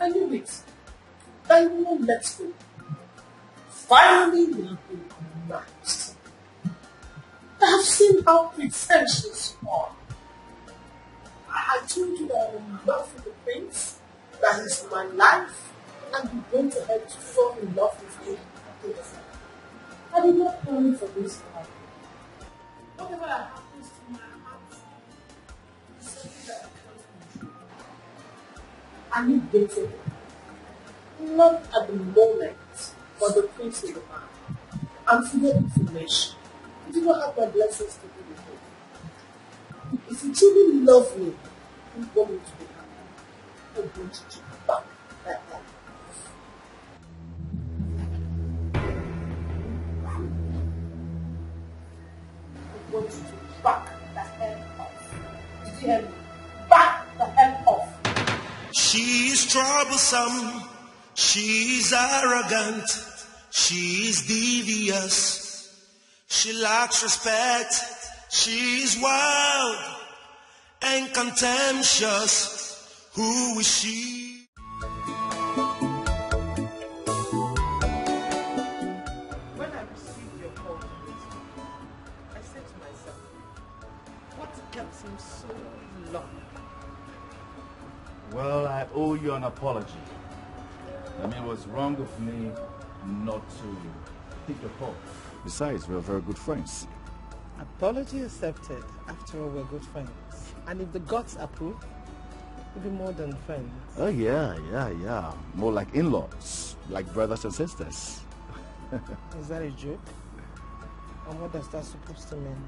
I knew it. I won't let go. Finally, we have been matched. I have seen how pretentious you are. I told you that I'm in love with the prince, that is my life, and you went ahead to fall in love with me. I did not plan for this to happen. Whatever happens to my heart is something that I can't control. And you dated him. Not at the moment, but the prince is the man. And for your information, you do not have my blessings to be with you. If you truly love me, you want me to be happy. I'm going to take you back like that. I'm going to back the hell off. Did you hear me? Back the hell off. She's troublesome. She's arrogant. She's devious. She lacks respect. She's wild and contemptuous. Who is she? When I received your call to meet you, I said to myself, what kept him so long? Well, I owe you an apology. I mean, it was wrong of me not to pick your call. Besides, we're very good friends. Apology accepted. After all, we're good friends. And if the gods approve, we'll be more than friends. Oh, yeah. More like in-laws, like brothers and sisters. Is that a joke? And what does that supposed to mean?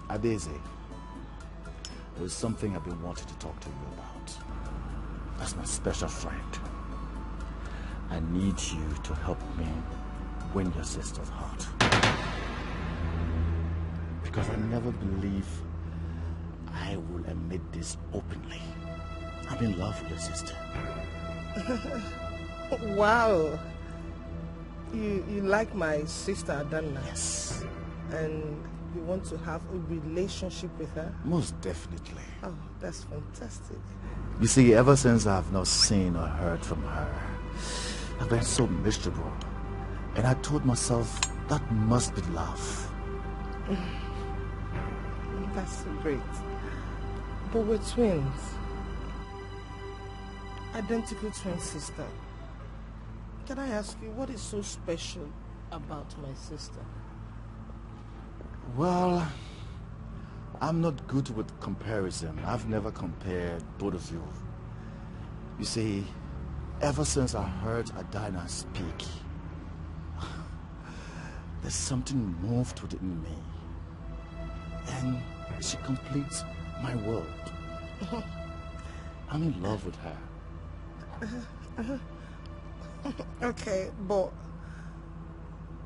Adeze, there's something I've been wanting to talk to you about. As my special friend, I need you to help me win your sister's heart. Because I never believe I will admit this openly. I'm in love with your sister. Wow. You like my sister Adana? Yes. And you want to have a relationship with her? Most definitely. Oh, that's fantastic. You see, ever since I've not seen or heard from her, I've been so miserable. And I told myself, that must be love. That's so great. But we're twins. Identical twin sister. Can I ask you, what is so special about my sister? Well, I'm not good with comparison. I've never compared both of you. You see, ever since I heard Adana speak, there's something moved within me. And she completes my world. I'm in love with her. Okay, but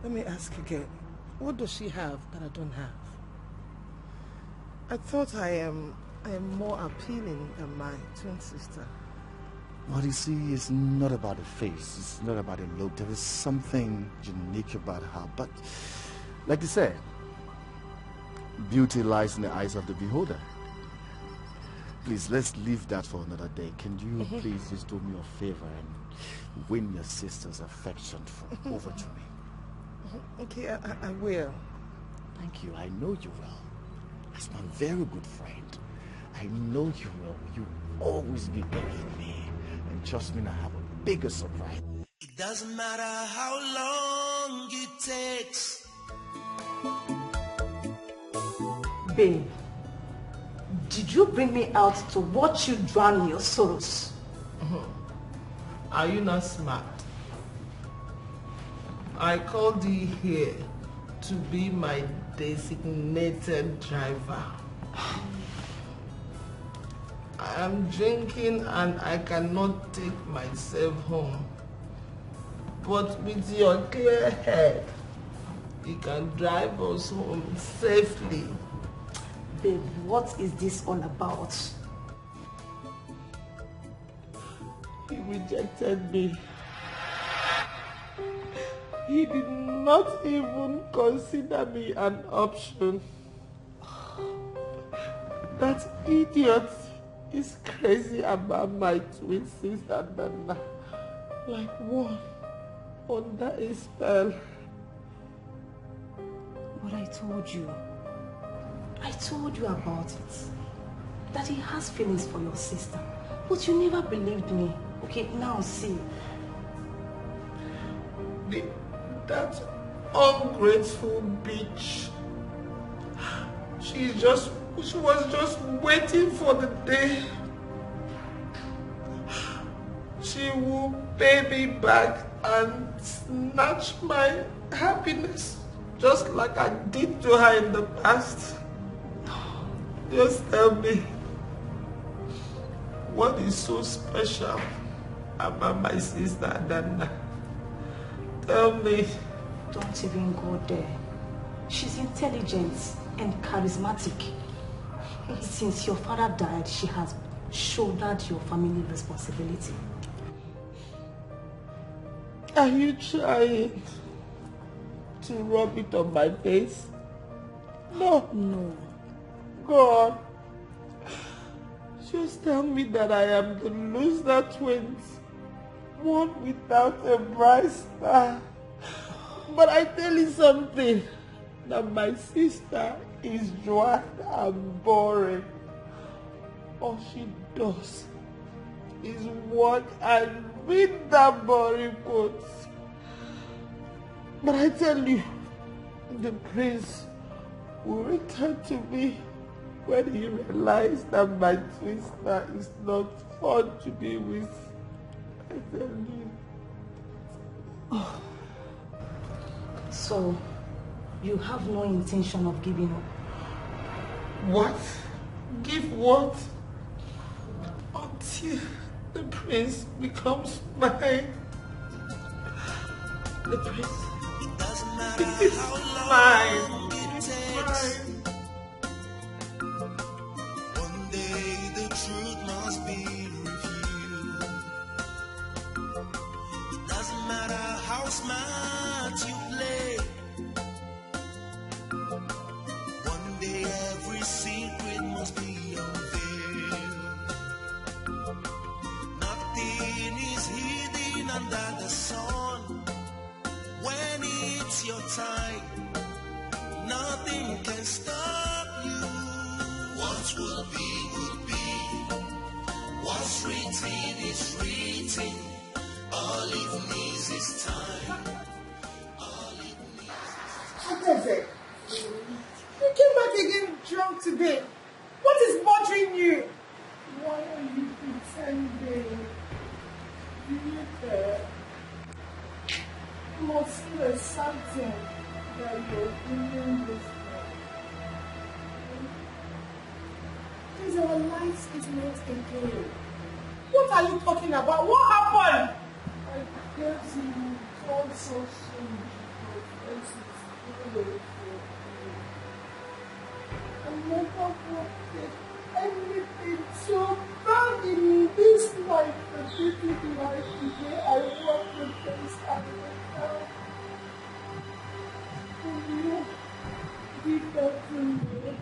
let me ask again. What does she have that I don't have? I thought I am more appealing than my twin sister. What you see is not about the face, it's not about the look. There is something unique about her. But like you said, beauty lies in the eyes of the beholder. Please, let's leave that for another day. Can you please just do me a favor and win your sister's affection over to me? Okay, I will. Thank you. I know you will. As my very good friend, I know you will. You always be there with me. And trust me, I have a bigger surprise. It doesn't matter how long it takes. Babe, did you bring me out to watch you drown your sorrows? Are you not smart? I called you here to be my designated driver. I am drinking and I cannot take myself home. But with your clear head, he can drive us home safely. Babe, what is this all about? He rejected me. He did not even consider me an option. That idiot is crazy about my twin sister Nana. Like one under a spell. But I told you about it. That he has feelings for your sister. But you never believed me. Okay, now see. That ungrateful bitch. She was just waiting for the day she will pay me back and snatch my happiness just like I did to her in the past. Just tell me, what is so special about my sister Dana? Tell me. Don't even go there. She's intelligent and charismatic. Since your father died, she has shouldered your family responsibility. Are you trying to rub it on my face? No. No. Go on. Just tell me that I am the loser twins. One without a bright star. But I tell you something. That my sister is dry and boring. All she does is work and read that boring quotes. But I tell you, the prince will return to me when he realizes that my sister is not fun to be with. I tell you. Oh. So, you have no intention of giving up? What? Give what? Until the prince becomes mine. The prince is mine. One day the truth must be revealed. It doesn't matter how smart you play. One day every secret must be unveiled. Nothing is hidden under the sun. When it's your time, nothing can stop you. What will be. What's written is written. All it needs is time. All it needs is time. You came back again drunk today. What is bothering you? Why are you pretending? Do you care? Must there's something that you're doing this for? Because our lives is not a game. What are you talking about? What happened? I guess you told so soon because it's too late for you. I never wanted anything so bad in this life, particularly life today. I want the things I want. And you did that to me.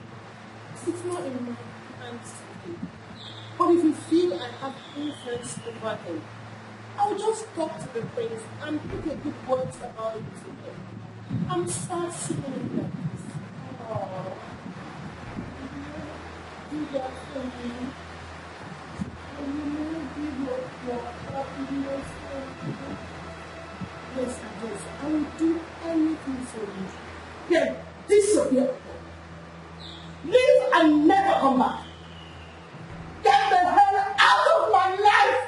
It's not in my hands today. But if you feel I have influence over him, I'll just talk to the prince and put a good words about it to him. I'm sad seeing him like this. Oh, do that for me. And you never give up your happiness for me. Yes, I will do anything for you. Then disappear. Leave and never come back. Get the hell out of my life.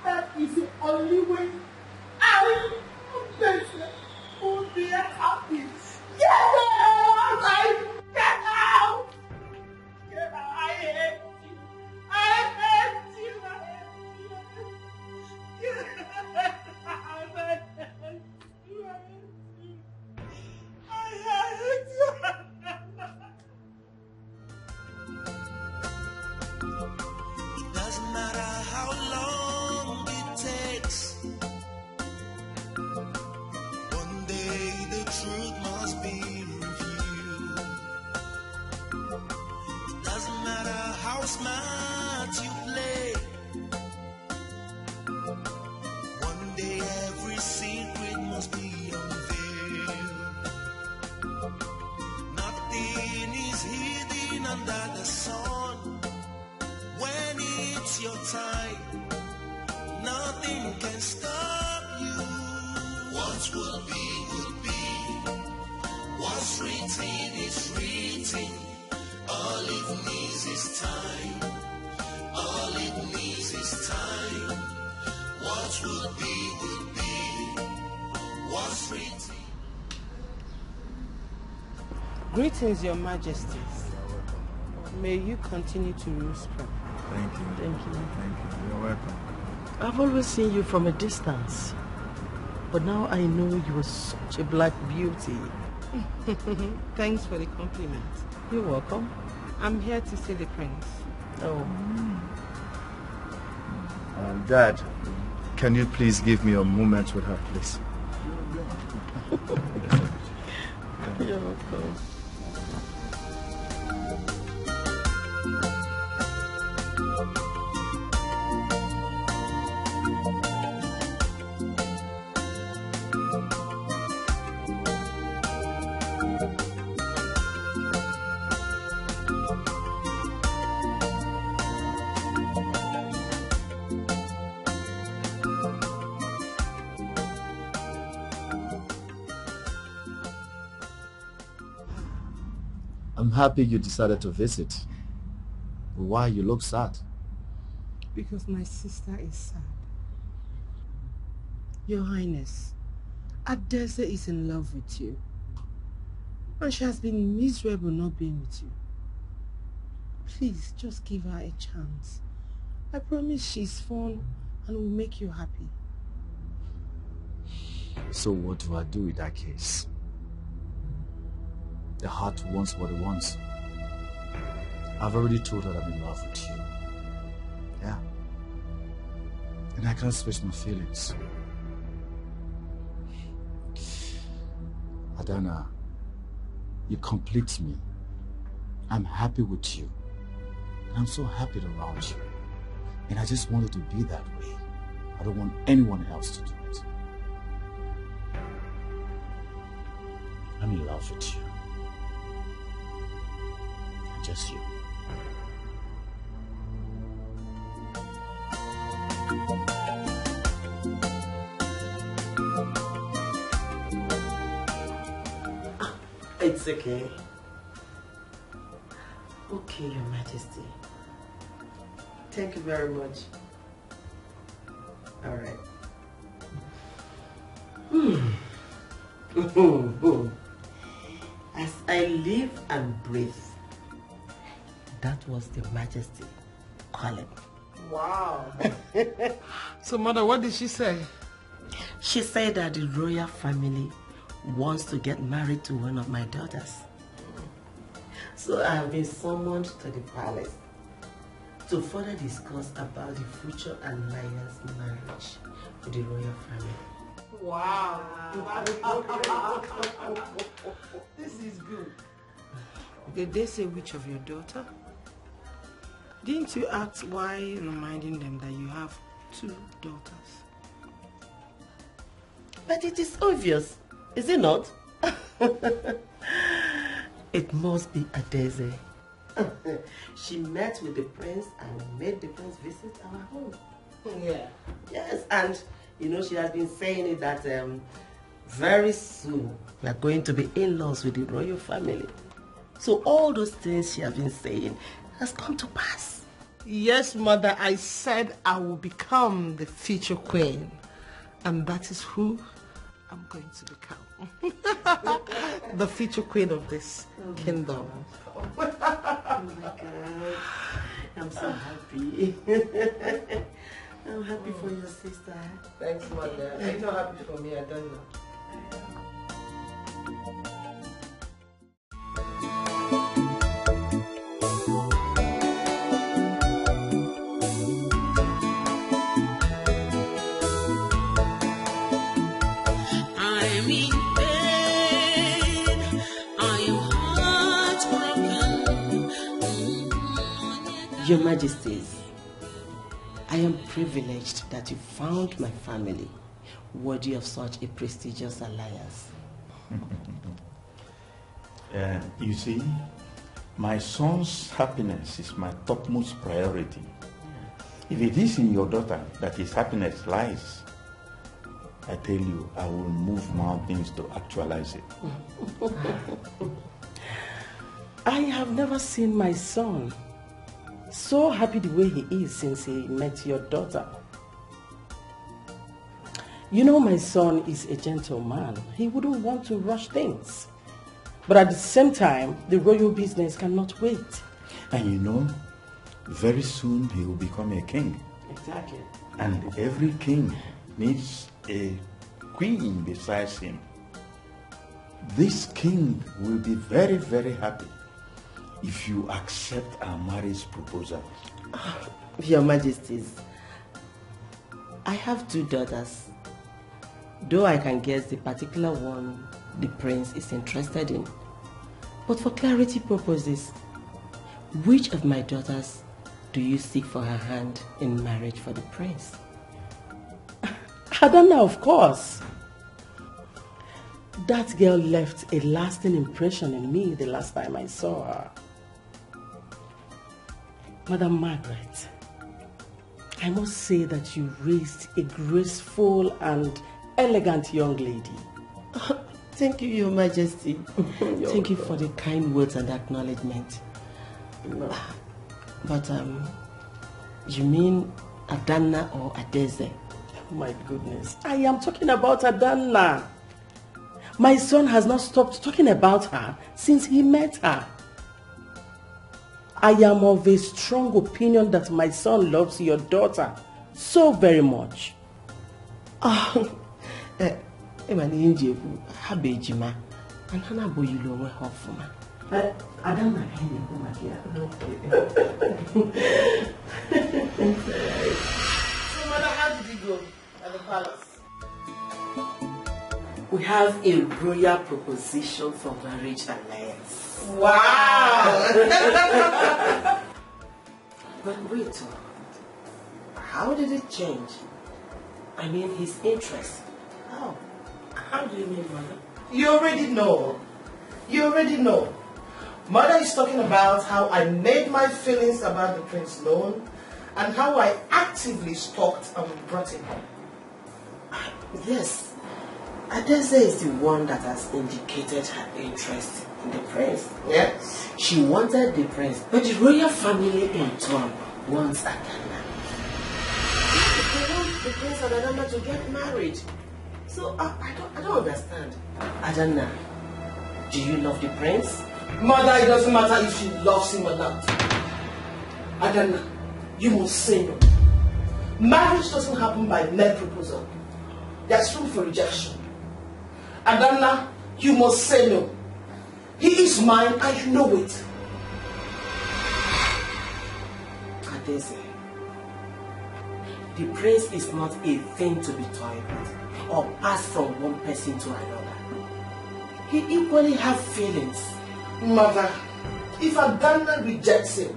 That is the only way I will be happy. Get the hell out! Get out! Get out! I hate you. I hate you. I hate you. Get out! I hate you. I hate you. What would be, what's written. Greetings, Your Majesties. May you continue to rule spread. Thank you. Thank you. Thank you. You're welcome. I've always seen you from a distance, but now I know you are such a black beauty. Thanks for the compliment. You're welcome. I'm here to see the prince. Oh. Dad, can you please give me a moment with her, please? You're welcome. I'm happy you decided to visit. Why you look sad? Because my sister is sad. Your Highness, Adese is in love with you. And she has been miserable not being with you. Please, just give her a chance. I promise she's fun and will make you happy. So what do I do in that case? The heart wants what it wants. I've already told her I'm in love with you. Yeah. And I can't express my feelings. Adana, you complete me. I'm happy with you. And I'm so happy around you. And I just want it to be that way. I don't want anyone else to do it. I'm in love with you. Just you. It's okay. Okay, Your Majesty. Thank you very much. All right. As I live and breathe, that was the Majesty calling. Wow. So, Mother, what did she say? She said that the royal family wants to get married to one of my daughters. So I have been summoned to the palace to further discuss about the future alliance marriage with the royal family. Wow. This is good. Did they say which of your daughter? Didn't you ask why, reminding them that you have 2 daughters? But it is obvious, is it not? It must be Adese. She met with the prince and made the prince visit our home. Yeah. Yes, and you know she has been saying it that very soon we are going to be in-laws with the royal family. So all those things she has been saying has come to pass. Yes, Mother, I said I will become the future queen. And that is who I'm going to become. The future queen of this kingdom. Oh my God. I'm so happy. I'm happy for your sister. Thanks, Mother. Are you not happy for me? I don't know. Your Majesties, I am privileged that you found my family worthy of such a prestigious alliance. You see, my son's happiness is my topmost priority. If it is in your daughter that his happiness lies, I tell you, I will move mountains to actualize it. I have never seen my son so happy the way he is since he met your daughter. You know my son is a gentleman. He wouldn't want to rush things. But at the same time, the royal business cannot wait. And you know, very soon he will become a king. Exactly. And every king needs a queen besides him. This king will be very, very happy if you accept our marriage proposal. Your Majesties, I have 2 daughters. Though I can guess the particular one the prince is interested in. But for clarity purposes, which of my daughters do you seek for her hand in marriage for the prince? Adanna, of course. That girl left a lasting impression in me the last time I saw her. Madam Margaret, I must say that you raised a graceful and elegant young lady. Thank you, Your Majesty. Thank you for the kind words and acknowledgement. No. But, you mean Adanna or Adeze? Oh my goodness. I am talking about Adanna. My son has not stopped talking about her since he met her. I am of a strong opinion that my son loves your daughter so very much. Habejima, and Hana Boyulo were Hoffuma. Adanna, So, Mother, how did you go at the palace? We have a royal proposition for marriage alliance. Wow! But wait, how did it change? I mean, his interest. How? How do you mean, Mother? You already know. You already know. Mother is talking about how I made my feelings about the prince known and how I actively stalked and brought him home. Yes, Adeze is the one that has indicated her interest in the prince. Yes. She wanted the prince, but the royal family in turn wants Adanna. They want the prince and Adanna to get married. So I don't understand. Adanna, do you love the prince? Mother, it doesn't matter if she loves him or not. Adanna, you must say no. Marriage doesn't happen by mere proposal. There's room for rejection. Adanna, you must say no. He is mine and you know it. Adeze, the prince is not a thing to be toyed with or passed from one person to another. He equally has feelings. Mother, if Adanna rejects him,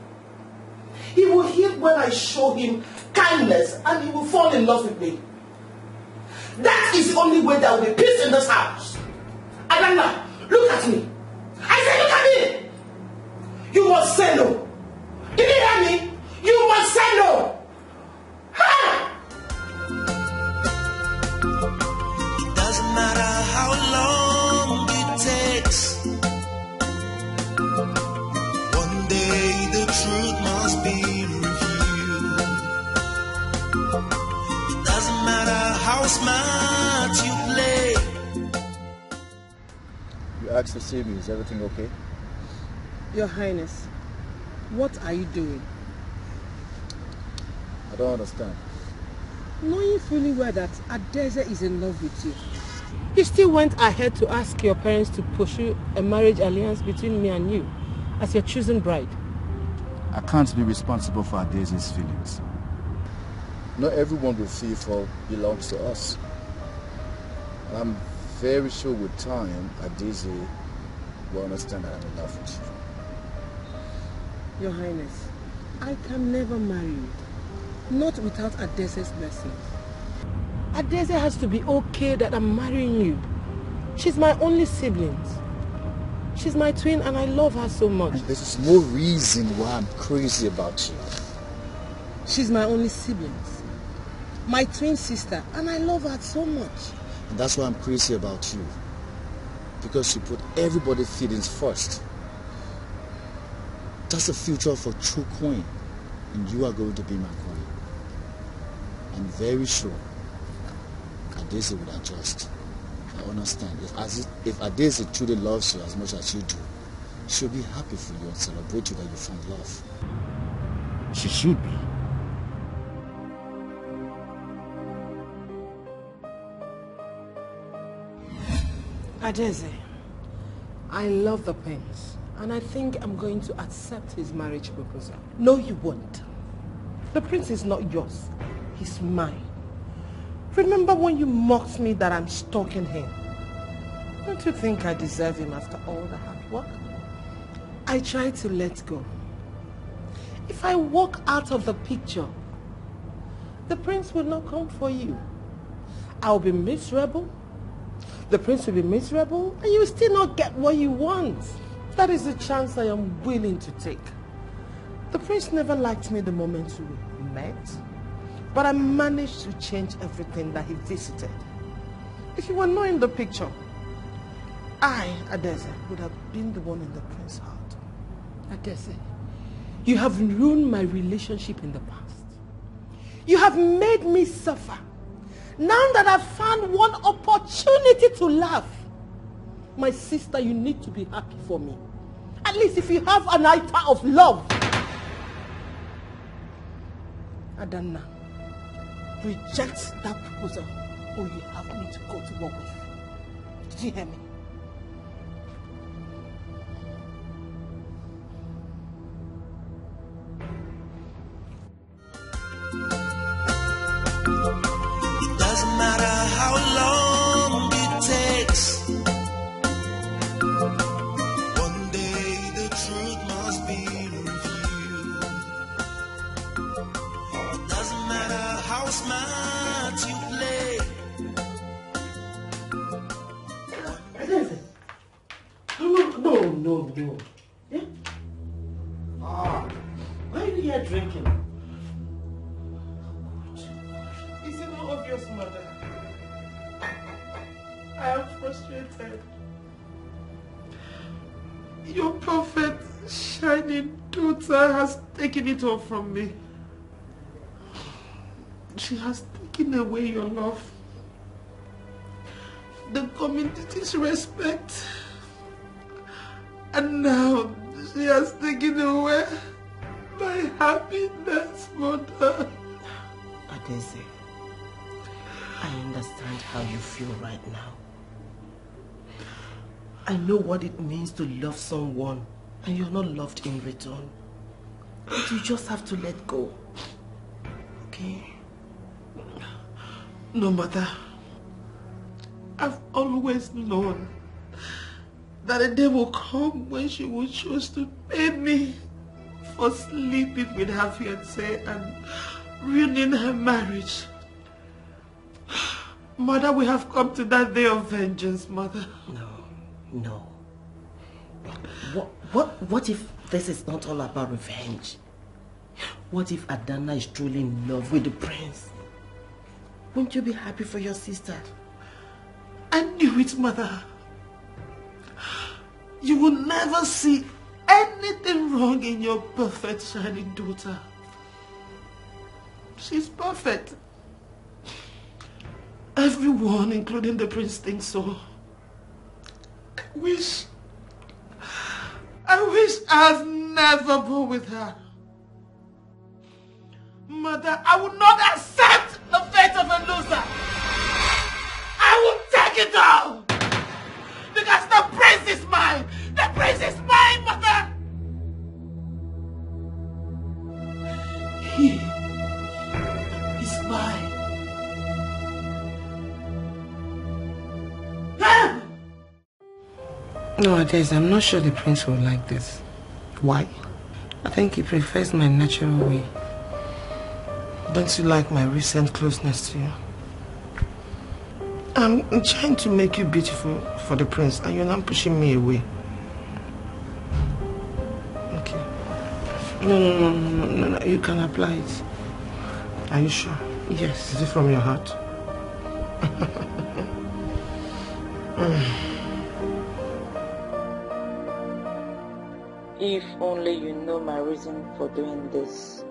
he will hear when I show him kindness and he will fall in love with me. That is the only way there will be peace in this house. Adanna, look at me. I said look at me. You must say no. Did you hear me? You must say no. Ha! It doesn't matter how long it takes. One day the truth must be revealed. It doesn't matter how smart you play. You asked to see me. Is everything okay? Your Highness, what are you doing? I don't understand. Knowing fully well that Adeze is in love with you, you still went ahead to ask your parents to pursue a marriage alliance between me and you as your chosen bride. I can't be responsible for Adeze's feelings. Not everyone we feel for belongs to us. And I'm very sure with time, Adeze will understand that I'm in love with you. Your Highness, I can never marry you. Not without Adeze's blessing. Adeze has to be okay that I'm marrying you. She's my only sibling. She's my twin and I love her so much. And there's no reason why I'm crazy about you. She's my only sibling. My twin sister and I love her so much. And that's why I'm crazy about you. Because you put everybody's feelings first. That's the future of a true queen. And you are going to be my queen. I'm very sure Adese would adjust. I understand. If Adese truly loves you as much as you do, she'll be happy for you and celebrate you that you found love. She should be. Adese, I love the prince, and I think I'm going to accept his marriage proposal. No, you won't. The prince is not yours. He's mine. Remember when you mocked me that I'm stalking him? Don't you think I deserve him after all the hard work? I try to let go. If I walk out of the picture, the prince will not come for you. I'll be miserable. The prince will be miserable, and you will still not get what you want. That is the chance I am willing to take. The prince never liked me the moment we met, but I managed to change everything that he visited. If you were not in the picture, I, Adese, would have been the one in the prince's heart. Adese, you have ruined my relationship in the past. You have made me suffer. Now that I've found one opportunity to laugh, my sister, you need to be happy for me. At least if you have an iota of love. Adanna, reject that proposal or you have me to go to war with. Did you hear me? Doesn't matter how long it takes. One day the truth must be revealed. It doesn't matter how smart you play. No. Yeah? Why are you here drinking? Is it not obvious, mother? I am frustrated. Your perfect, shining daughter has taken it all from me. She has taken away your love, the community's respect, and now she has taken away my happiness, mother. Adese, I understand how you feel right now. I know what it means to love someone and you're not loved in return. But you just have to let go. Okay? No, mother. I've always known that a day will come when she will choose to pay me for sleeping with her fiancé and ruining her marriage. Mother, we have come to that day of vengeance, mother. No. What if this is not all about revenge? What if Adanna is truly in love with the prince? Won't you be happy for your sister? I knew it, mother. You will never see anything wrong in your perfect, shining daughter. She's perfect. Everyone, including the prince, thinks so. I wish I had never been with her. Mother, I will not accept the fate of a loser. I will take it all. Because the prince is mine. The prince is mine, mother. He is mine. Nowadays, I'm not sure the prince will like this. Why? I think he prefers my natural way. Don't you like my recent closeness to you? I'm trying to make you beautiful for the prince and you're not pushing me away. Okay. No. You can apply it. Are you sure? Yes. Is it from your heart? If only you know my reason for doing this.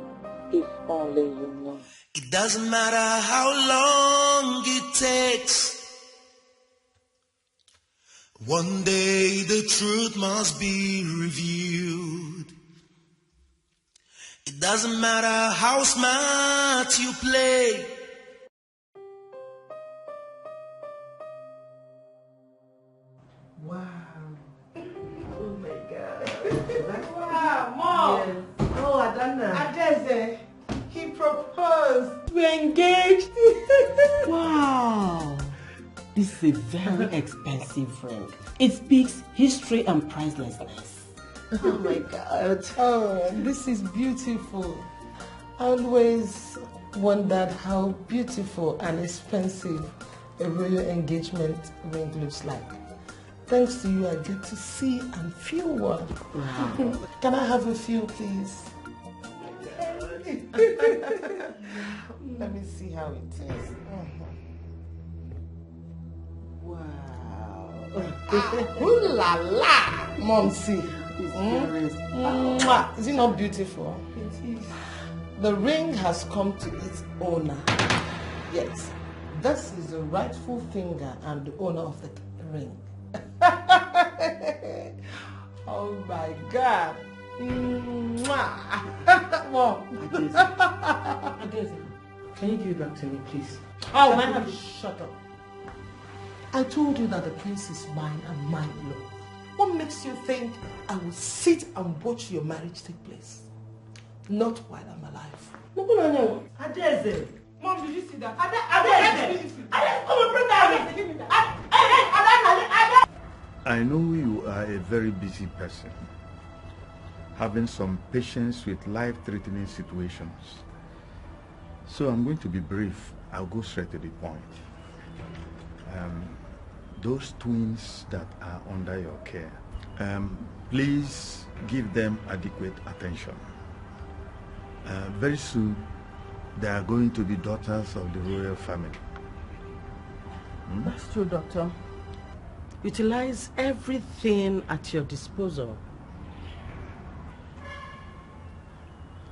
If only you know. It doesn't matter how long it takes. takes. One day the truth must be revealed. It doesn't matter how smart you play. Wow. Oh my God. Wow, Mom. Yes. Oh, Adana. Adeze. He proposed. We're engaged. Wow. This is a very expensive ring. It speaks history and pricelessness. Oh my God. Oh, this is beautiful. I always wondered how beautiful and expensive a royal engagement ring looks like. Thanks to you, I get to see and feel one. Wow. Can I have a few, please? Let me see how it is. Wow. Ooh la la! Mom, see. Is it not beautiful? It is. The ring has come to its owner. Yes. This is the rightful finger and the owner of the ring. Oh my God. Mom. Adeze, can you give it back to me, please? Oh, man, shut up. I told you that the prince is mine and mine alone. What makes you think I will sit and watch your marriage take place? Not while I'm alive. No. Adeze. Mom, did you see that? Adeze, come and bring that. Give me that. I know you are a very busy person, having some patience with life-threatening situations. So I'm going to be brief. I'll go straight to the point. Those twins that are under your care, please give them adequate attention. Very soon, they are going to be daughters of the royal family. That's true, Doctor. Utilize everything at your disposal.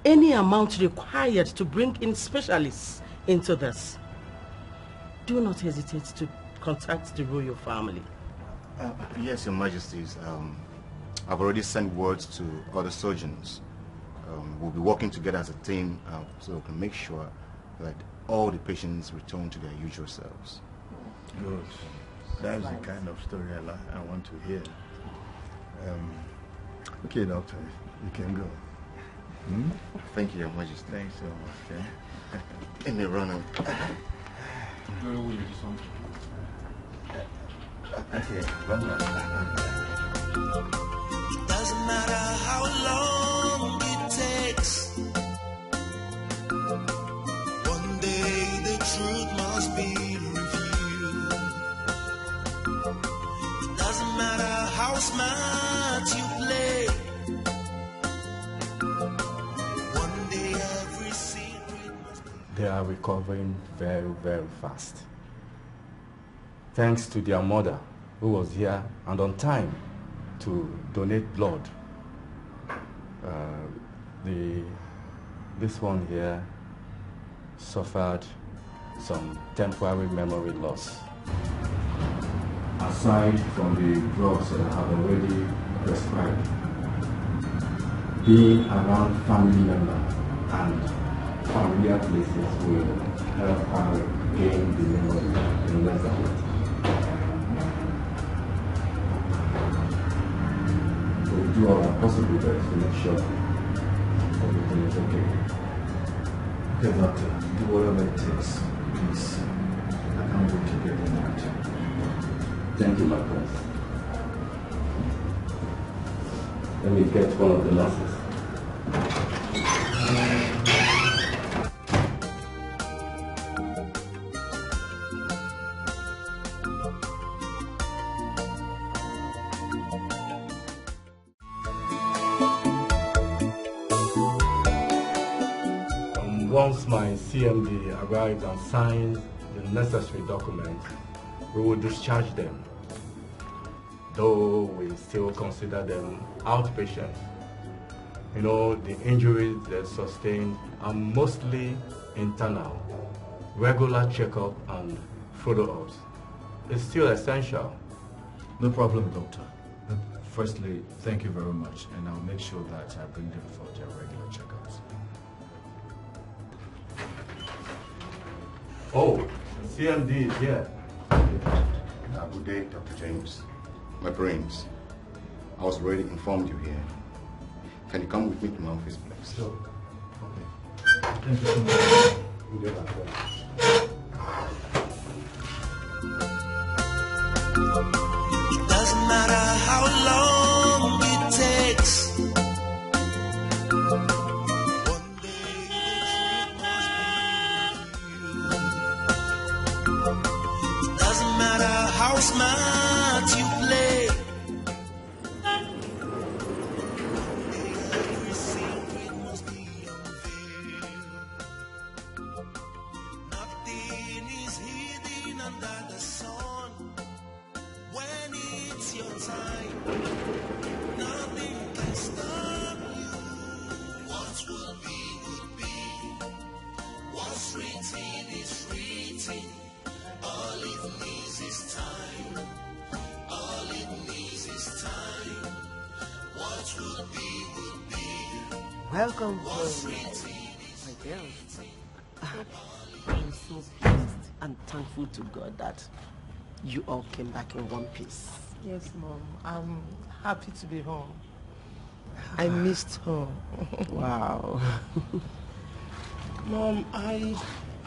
Any amount required to bring in specialists into this. Do not hesitate to contact the royal family. Yes, Your Majesties. I've already sent words to other surgeons. We'll be working together as a team so we can make sure that all the patients return to their usual selves. Good. That's the kind of story I want to hear. Okay, doctor, you can go. Thank you, Your Majesty. Thanks so much. In the run out. Okay, run on. It doesn't matter how long it takes. One day the truth must be revealed. It doesn't matter how smart you play. One day every secret must be... They are recovering very, very fast. Thanks to their mother, who was here and on time to donate blood. This one here suffered some temporary memory loss. Aside from the drugs that I have already prescribed, being around family members and familiar places will help her gain the memory in less than it. We'll do all our possible best to make sure everything is okay. Okay, doctor, do whatever it takes, please. I can't wait to get them out. Thank you, my friend. Let me get one of the nurses. Once my CMD arrives and signs the necessary documents, we will discharge them, though we still consider them outpatients. You know, the injuries they sustained are mostly internal. Regular checkup and follow-ups. It's still essential. No problem, doctor. Firstly, thank you very much, and I'll make sure that I bring them for their regular checkups. Oh, CMD is here. Good day, Dr. James. My brains. I was already informed you here. Can you come with me to my office, please? Sure. Okay. Thank you so much. Good day, doctor. It doesn't matter how long it takes. One day the truth must be revealed. It doesn't matter how smart you play. Every secret must be unveiled. Nothing is hidden under the sun. When it's your time, nothing can stop you. What will be. What's written is written. All it needs is time. All it needs is time. What will be. Welcome home, my girl. I'm so pleased and thankful to God that you all came back in one piece. Yes, Mom. I'm happy to be home. I missed home. Wow. Mom, I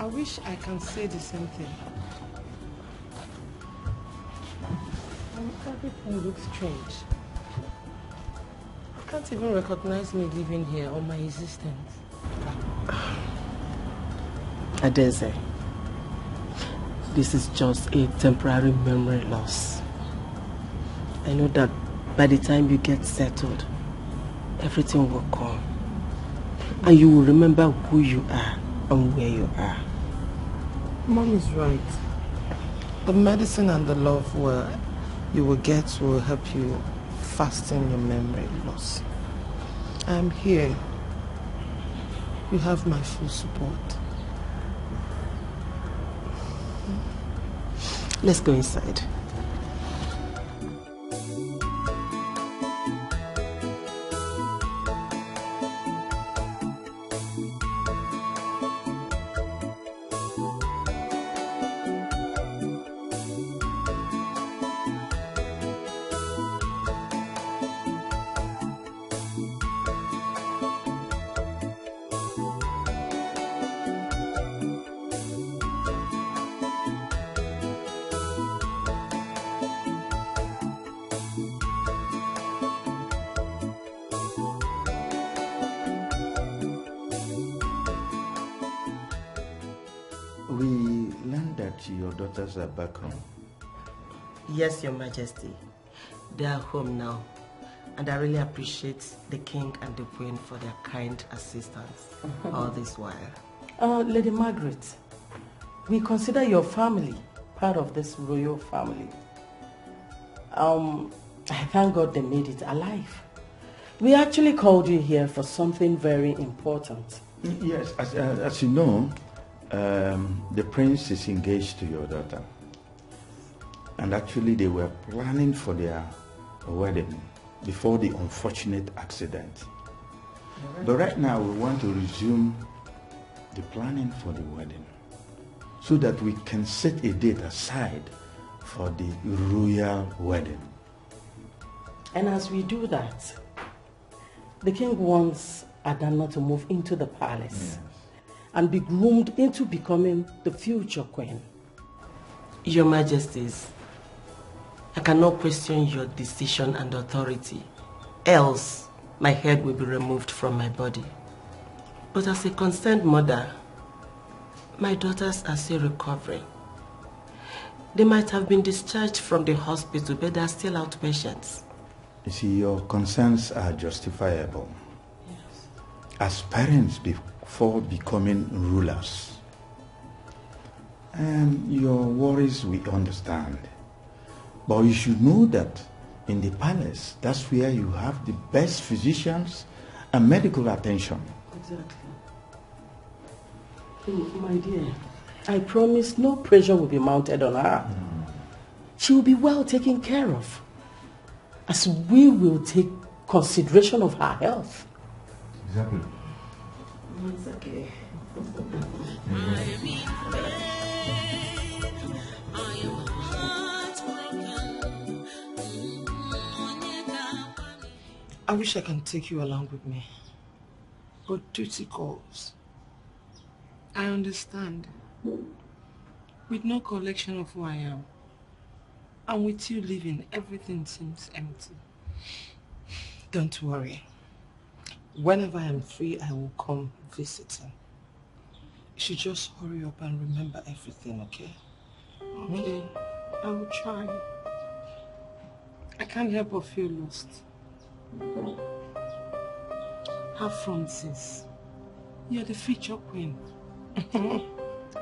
wish I can say the same thing. Everything looks strange. I can't even recognize me living here or my existence. Adeze, this is just a temporary memory loss. I know that by the time you get settled, everything will come. And you will remember who you are and where you are. Mom is right. The medicine and the love you will get will help you fasten your memory loss. I'm here. You have my full support. Let's go inside. Your daughters are back home. Yes, Your Majesty. They are home now. And I really appreciate the King and the Queen for their kind assistance all this while. Lady Margaret, we consider your family part of this royal family. I thank God they made it alive. We actually called you here for something very important. Yes, as you know, the prince is engaged to your daughter, and actually they were planning for their wedding before the unfortunate accident. But right now we want to resume the planning for the wedding so that we can set a date aside for the royal wedding. And as we do that, the king wants Adana to move into the palace. Yes. And be groomed into becoming the future queen. Your Majesties, I cannot question your decision and authority, else my head will be removed from my body. But as a concerned mother, my daughters are still recovering. They might have been discharged from the hospital, but they are still outpatients. You see, your concerns are justifiable. Yes. As parents before becoming rulers. And your worries we understand. But you should know that in the palace, that's where you have the best physicians and medical attention. Exactly. Oh, my dear, I promise no pressure will be mounted on her. She will be well taken care of, as we will take consideration of her health. Exactly. It's okay. I wish I can take you along with me, but duty calls. I understand. With no collection of who I am, and with you leaving, everything seems empty. Don't worry. Whenever I'm free, I will come visiting. You should just hurry up and remember everything, okay? Okay, I will try. I can't help but feel lost. Have fun, sis. You're the future queen.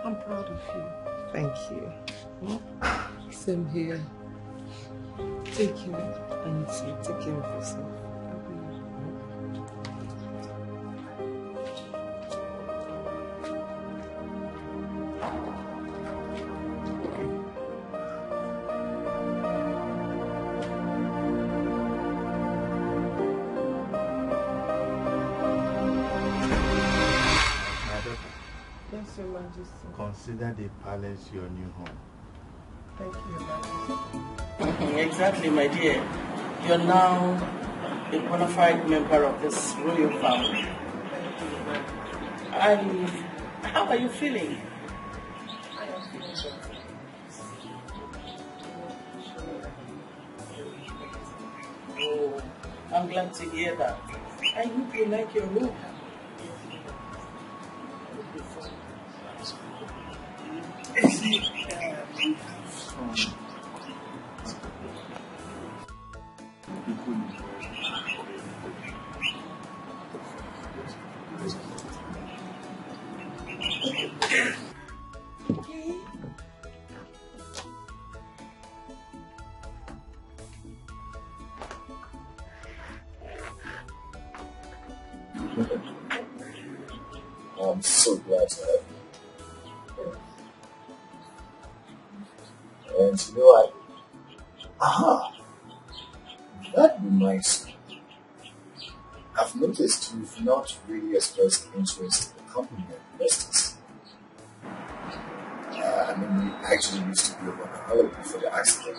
I'm proud of you. Thank you. Same here. Take care. And you take care of yourself. Consider the palace your new home. Thank you, Maurice. Exactly, my dear. You're now a bona fide member of this royal family. And how are you feeling? I am feeling better. Oh, I'm glad to hear that. I hope you like your room. I'm so glad to have you. And you know what? That reminds me. I've noticed you've not really expressed interest in the company and investors. I mean, we actually used to be on a holiday before the accident.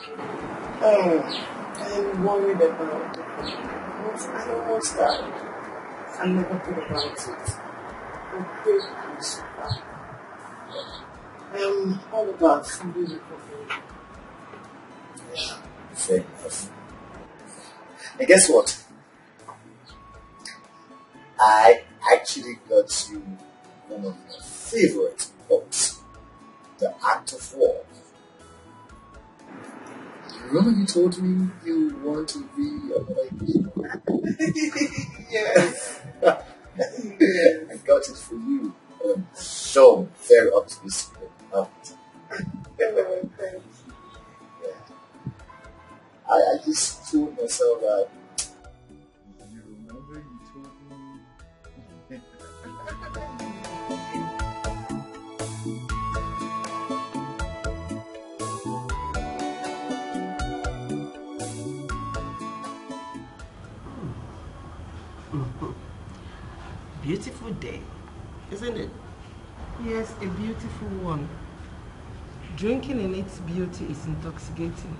I'm worried about it. I don't want that. I never thought about it. I'm all about something recovery. Yeah, fair enough. And guess what? I actually got you one of your favorite books, The Act of War. Remember you told me you want to be a Nollywood? Yes. I got it for you. I'm so very optimistic about it. I just told myself that you remember you told me. Beautiful day, isn't it? Yes, a beautiful one. Drinking in its beauty is intoxicating.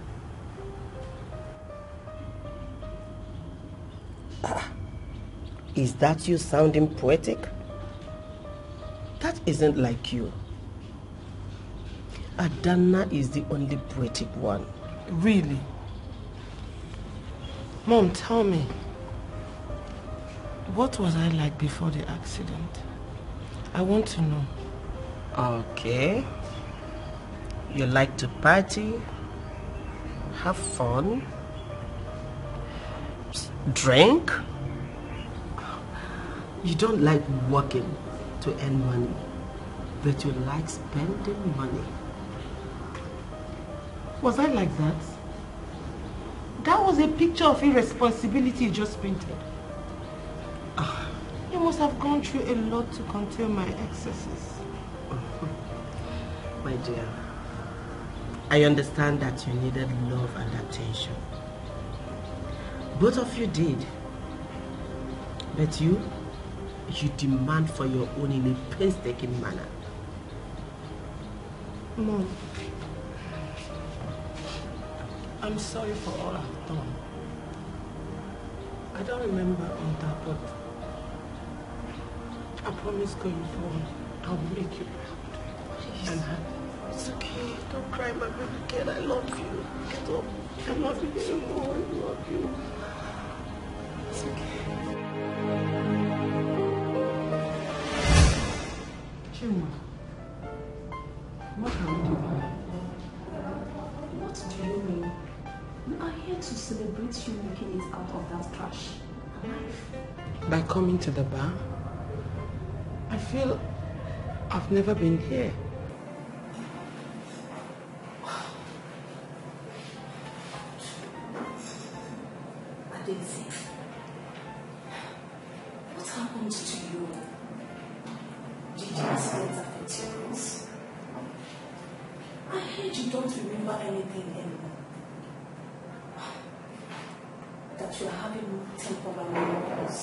Is that you sounding poetic? That isn't like you. Adana is the only poetic one. Really? Mom, tell me, what was I like before the accident? I want to know. Okay. You like to party, have fun, drink. You don't like working to earn money, but you like spending money. Was I like that? That was a picture of irresponsibility you just painted. You must have gone through a lot to contain my excesses. my dear. I understand that you needed love and attention. Both of you did. But you demand for your own in a painstaking manner. Mom, I'm sorry for all I've done. I don't remember all that, but I promise going forward, I'll make you proud. Please. And happy. It's okay. Don't cry, my baby kid. I love you. Get up. I love you so much. I love you. It's okay. Chima, what are we doing? What do you mean? We are here to celebrate you making it out of that trash. By coming to the bar, I feel I've never been here. Daisy, what happened to you? Did the accident affect your brains? I heard you don't remember anything anymore. That you are having temporary memories.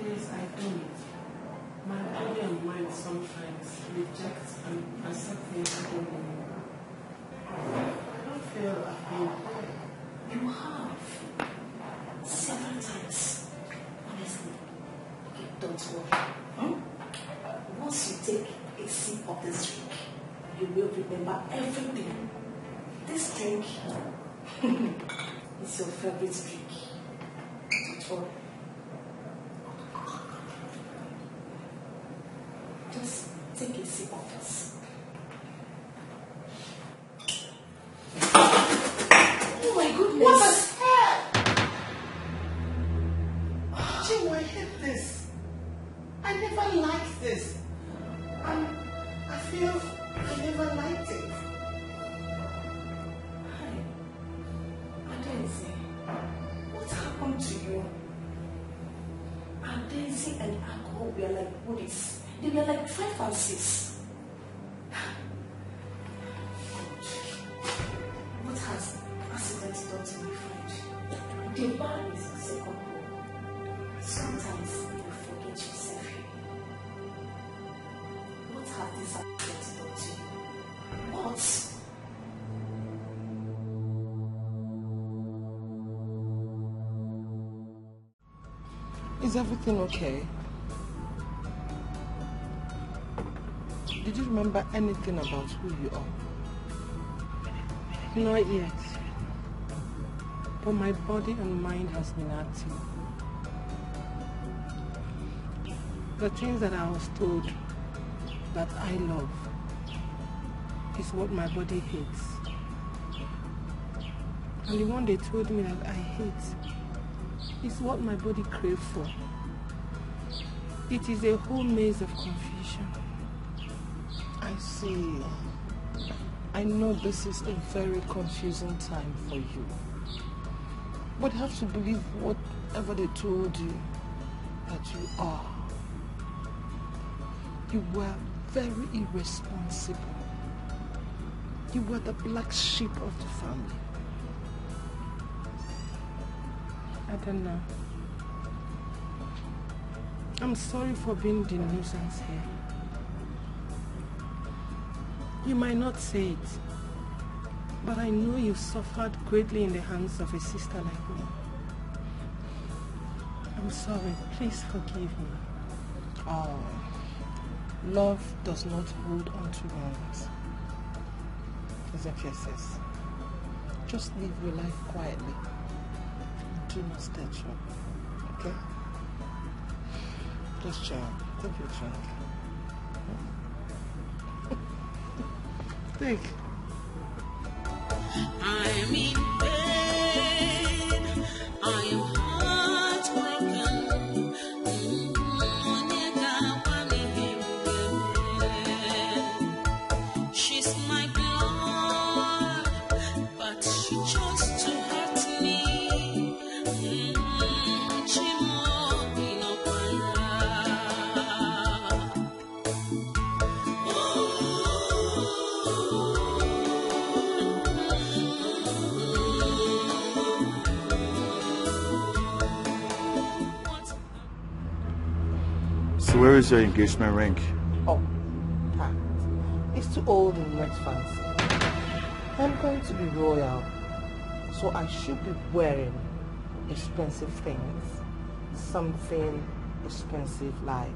Yes, I don't. My body and mind sometimes reject and accept things I don't remember. I don't feel I've been there. You have. Several times. Honestly. Okay, don't worry. Once you take a sip of this drink, you will remember everything. This drink is your favorite drink. Don't worry. Just take a sip of this. Oh my goodness! What the hell? Jim, I hate this. I never liked this. And I feel I never liked it. Hi. Daisy, what happened to you? And Daisy and alcohol were like buddies. They were like 5 and 6. What has accident done to my friend? The bar is a second home. Sometimes you forget yourself here. What have these accidents done to you? What? Is everything okay? Did you remember anything about who you are? Not yet. But my body and mind has been active. The things that I was told that I love is what my body hates. And the one they told me that I hate is what my body craves for. It is a whole maze of confusion. I see. I know this is a very confusing time for you. But you have to believe whatever they told you that you are. You were very irresponsible. You were the black sheep of the family. I don't know. I'm sorry for being the nuisance here. You might not say it, but I know you suffered greatly in the hands of a sister like me. I'm sorry. Please forgive me. Oh, love does not hold on to wrongs. Ezekiel says, just live your life quietly. Do not stir trouble, okay? Just chill. Take your drink. Take. I'm in pain. I am heartbroken. She's my blood, but she chose to hurt me. Oh, where is your engagement ring? Oh, it's too old and not fancy. I'm going to be royal, so I should be wearing expensive things. Something expensive like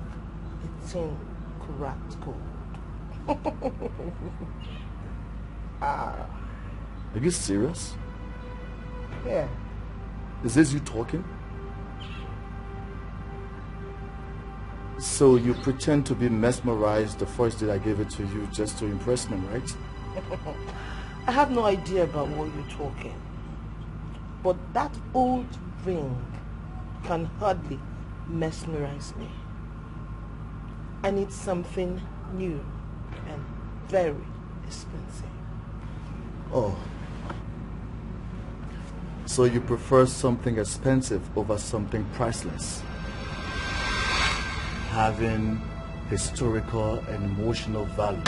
18 karat gold. Are you serious? Yeah. Is this you talking? So you pretend to be mesmerized the first day I gave it to you just to impress me, right? I have no idea about what you're talking. But that old ring can hardly mesmerize me. I need something new and very expensive. Oh. So you prefer something expensive over something priceless? Having historical and emotional value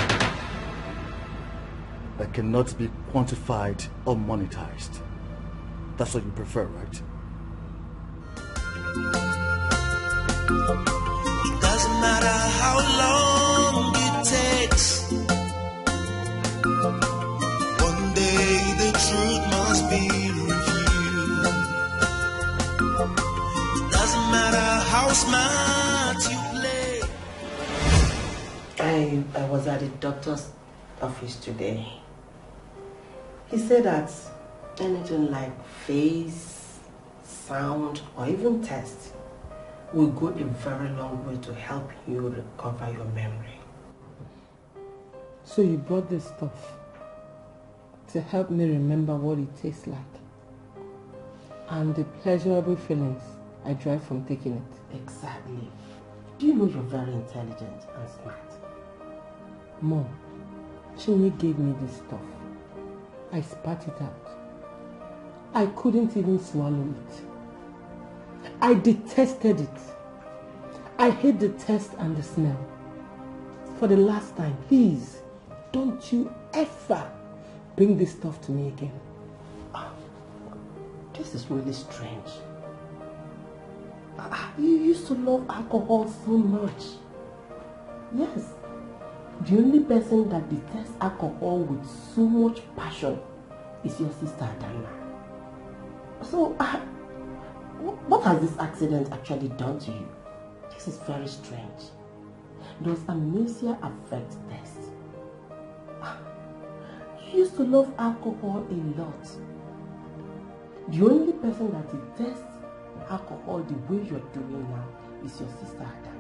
that cannot be quantified or monetized. That's what you prefer, right? It doesn't matter how long it takes. One day the truth must be revealed. It doesn't matter how smart you play. I was at the doctor's office today. He said that anything like face, sound, or even test will go a very long way to help you recover your memory. So you brought this stuff to help me remember what it tastes like and the pleasurable feelings I derive from taking it. Exactly. Do you know you're very intelligent and smart? Mom, Chinenye gave me this stuff. I spat it out. I couldn't even swallow it. I detested it. I hate the taste and the smell. For the last time, please, don't you ever bring this stuff to me again. This is really strange. You used to love alcohol so much. Yes. The only person that detests alcohol with so much passion is your sister Adana. So, what has this accident actually done to you? This is very strange. Does amnesia affect taste? You used to love alcohol a lot. The only person that detests alcohol the way you're doing now is your sister Adana.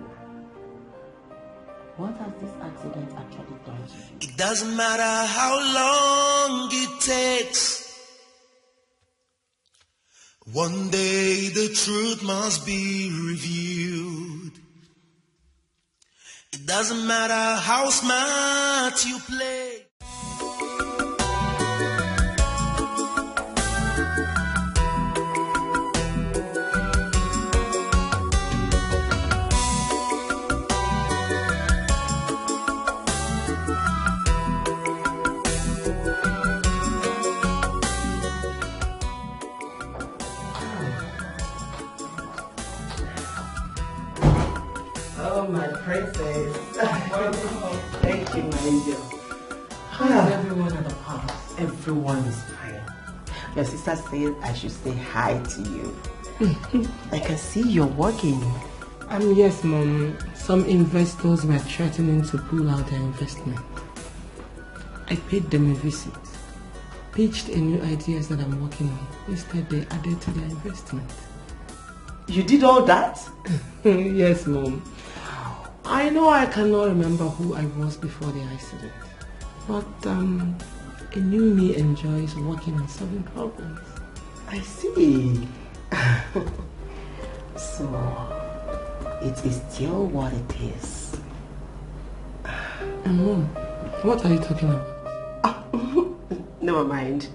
What has this accident actually done to you? It doesn't matter how long it takes. One day the truth must be revealed. It doesn't matter how smart you play. My princess. Thank you, my angel. How is everyone at the palace? Everyone is fine. Your sister said I should say hi to you. I can see you're working. Yes, Mom. Some investors were threatening to pull out their investment. I paid them a visit, pitched a new ideas that I'm working on. Instead, they added to their investment. You did all that? Yes, Mom. I know I cannot remember who I was before the accident, but a new me enjoys working on solving problems. I see. So, it is still what it is. Mom, what are you talking about? Never mind.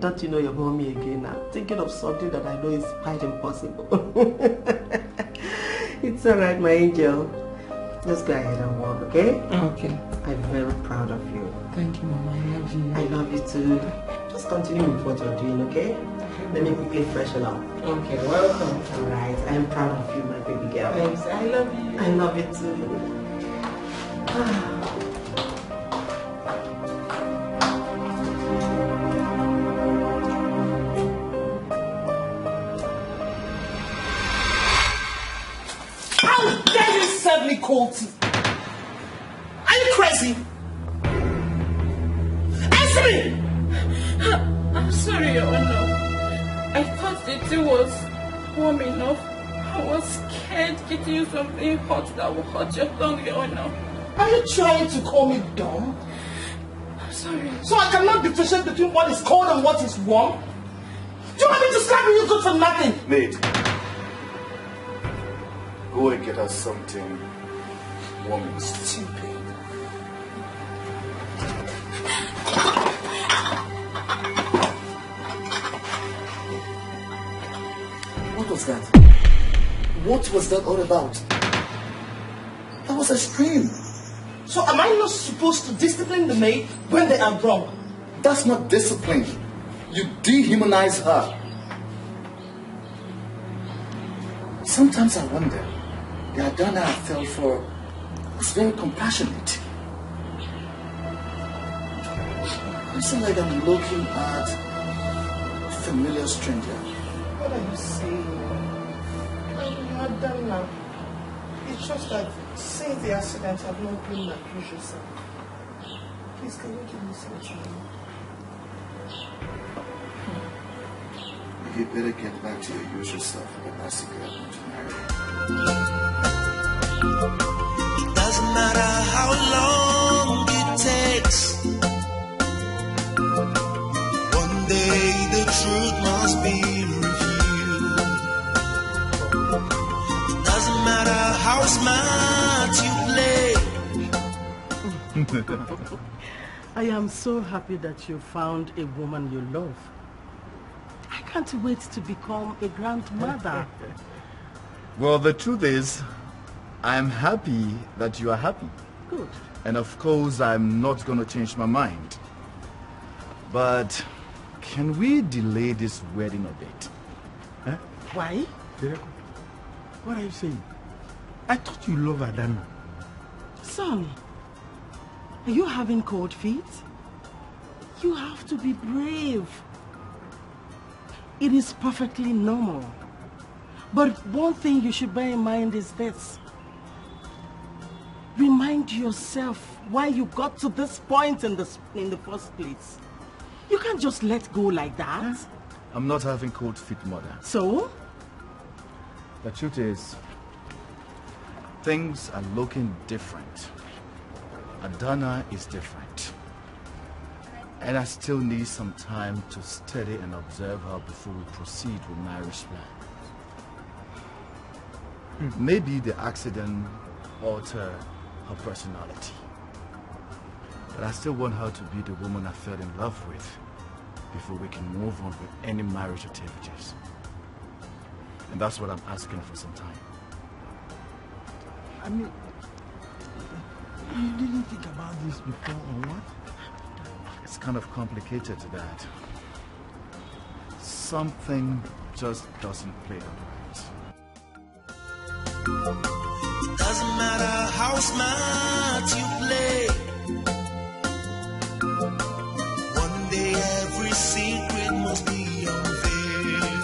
Don't you know you're mommy again now? Thinking of something that I know is quite impossible. It's alright, my angel. Let's go ahead and walk, okay? Okay. I'm very proud of you. Thank you, Mama. I love you. I love you too. Just continue with what you're doing, okay? Let me quickly freshen up. Okay, welcome. Alright, I am proud of you, my baby girl. Thanks, I love you. I love you too. How dare you serve me cold tea? Are you crazy? Answer me! I'm sorry, Your Honor. I thought the tea was warm enough. I was scared getting you something hot that will hurt your tongue, Your Honor. Are you trying to call me dumb? I'm sorry. So I cannot differentiate between what is cold and what is warm? Do you want me to slap you good for nothing? Maid, go and get us something warm. Stupid. What was that? What was that all about? That was a scream. So am I not supposed to discipline the maid when they are wrong? That's not discipline. You dehumanize her. Sometimes I wonder, the Adana I fell for was very compassionate. It's like I'm looking at a familiar stranger. What are you saying? I'm done now. It's just that since the accident, I've not been my usual self. Please, can you give me some time? You better get back to your usual self and that's the girl I want to marry. It doesn't matter how long it takes. One day the truth must be revealed. It doesn't matter how smart you play. I am so happy that you found a woman you love. I can't wait to become a grandmother. Well, the truth is, I'm happy that you are happy. Good. And of course, I'm not going to change my mind. But can we delay this wedding a bit? Huh? Why? What are you saying? I thought you love Adana. Son, are you having cold feet? You have to be brave. It is perfectly normal. But one thing you should bear in mind is this. Remind yourself why you got to this point in the first place. You can't just let go like that. I'm not having cold feet, Mother. So? The truth is, things are looking different. Adana is different. And I still need some time to study and observe her before we proceed with marriage plans. Maybe the accident altered her personality. But I still want her to be the woman I fell in love with before we can move on with any marriage activities. And that's what I'm asking for some time. I mean, you didn't think about this before or what? It's kind of complicated, Dad. Something just doesn't play out right. Doesn't matter how smart you play. One day every secret must be unveiled.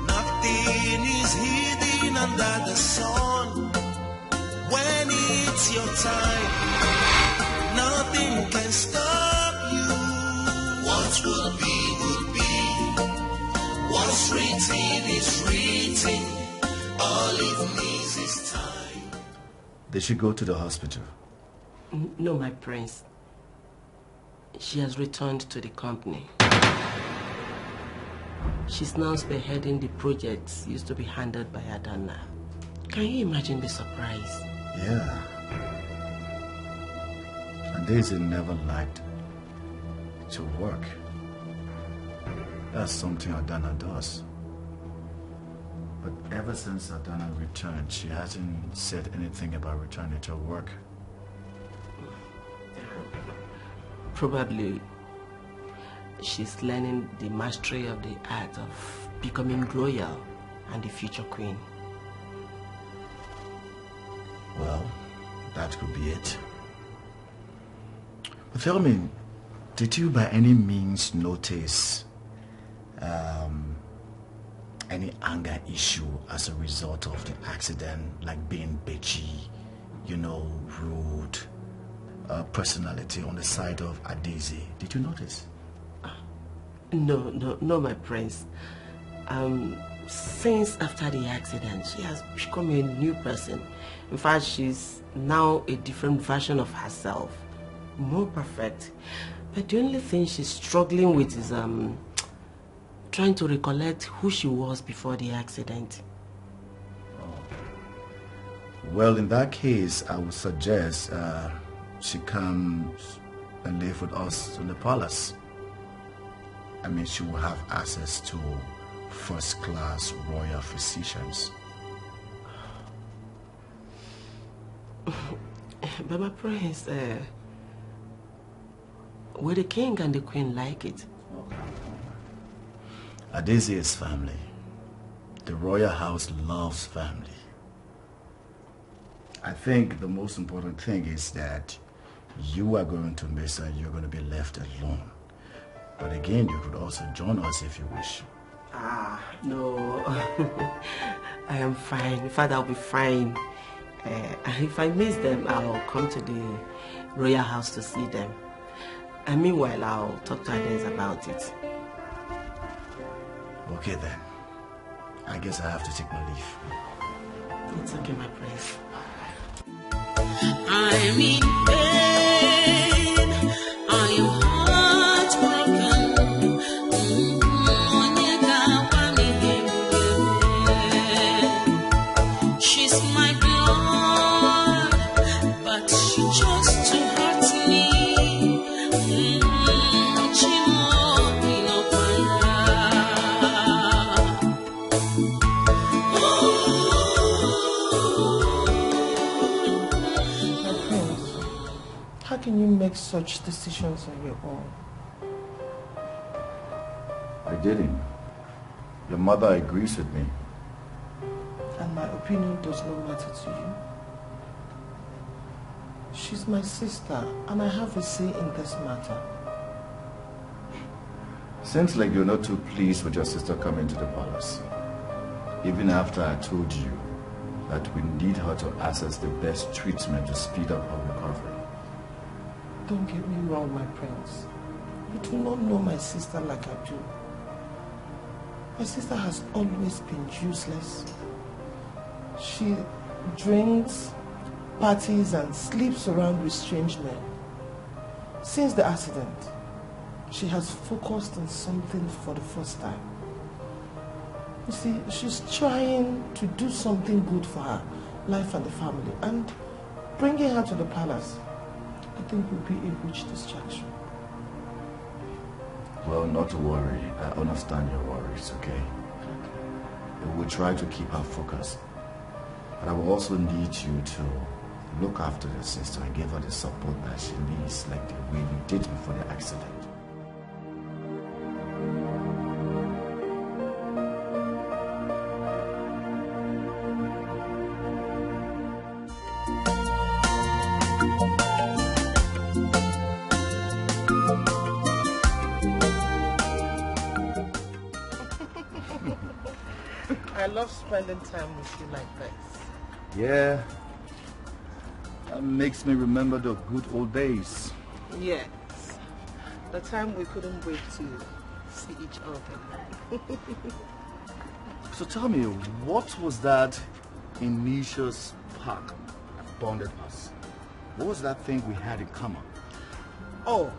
Nothing is hidden under the sun. When it's your time, nothing can stop you. What will be, will be. What's written is written. All it needs is time. Did she go to the hospital? No, my prince. She has returned to the company. She's now spearheading the projects used to be handled by Adana. Can you imagine the surprise? Yeah. And Daisy never liked to work. That's something Adana does. But ever since Adana returned, she hasn't said anything about returning to work. Probably she's learning the mastery of the art of becoming royal and the future queen. Well, that could be it. But tell me, did you by any means notice any anger issue as a result of the accident, like being bitchy, you know, rude, personality on the side of Adeze? Did you notice? No, my prince. Since after the accident, she has become a new person. In fact, she's now a different version of herself, more perfect. But the only thing she's struggling with is trying to recollect who she was before the accident. Well, in that case, I would suggest she comes and live with us in the palace. I mean, she will have access to first-class royal physicians. But my prince, will the king and the queen like it? Adeze is family. The royal house loves family. I think the most important thing is that you are going to miss her, you're going to be left alone. But again, you could also join us if you wish. No. I am fine. In fact, I'll be fine. If I miss them, I'll come to the royal house to see them. And meanwhile, I'll talk to Adeze about it. Okay then. I guess I have to take my leave. It's okay, my prince. I'm in pain. I am heartbroken. She's my blood, but she chose to hurt me. How can you make such decisions on your own? I didn't. Your mother agrees with me. And my opinion does not matter to you? She's my sister, and I have a say in this matter. Seems like you're not too pleased with your sister coming to the palace. Even after I told you that we need her to access the best treatment to speed up her recovery. Don't get me wrong, my prince. You do not know my sister like I do. My sister has always been useless. She drinks, parties, and sleeps around with strange men. Since the accident, she has focused on something for the first time. You see, she's trying to do something good for her life and the family, and bringing her to the palace, I think, would be a huge distraction. Well, not to worry. I understand your worries, okay? We will try to keep her focused. But I will also need you to look after your sister and give her the support that she needs, like the way you did before the accident. I love spending time with you like this. Yeah. That makes me remember the good old days. Yes. The time we couldn't wait to see each other. So tell me, what was that initial spark that bonded us? What was that thing we had in common? Oh,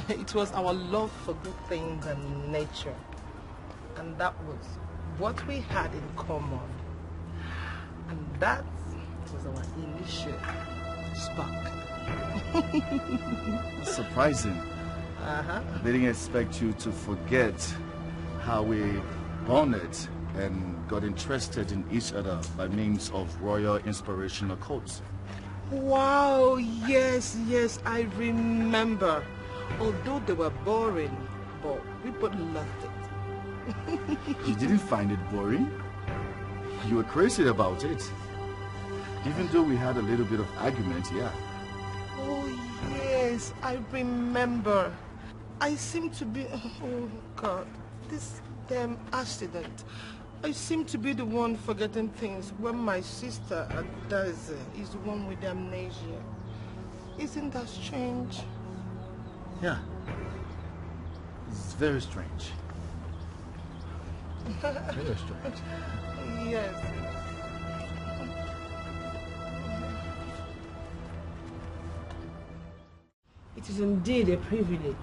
it was our love for good things and nature. And that was what we had in common. And that was our initial spark. Surprising. I didn't expect you to forget how we bonded and got interested in each other by means of royal inspirational quotes. Wow, yes, I remember. Although they were boring, but we both loved it. You didn't find it boring? You were crazy about it. Even though we had a little bit of argument, yeah. Oh yes, I remember. I seem to be, oh God, this damn accident. I seem to be the one forgetting things when my sister Adaze is the one with amnesia. Isn't that strange? Yeah. It's very strange. Very strange. Yes. It is indeed a privilege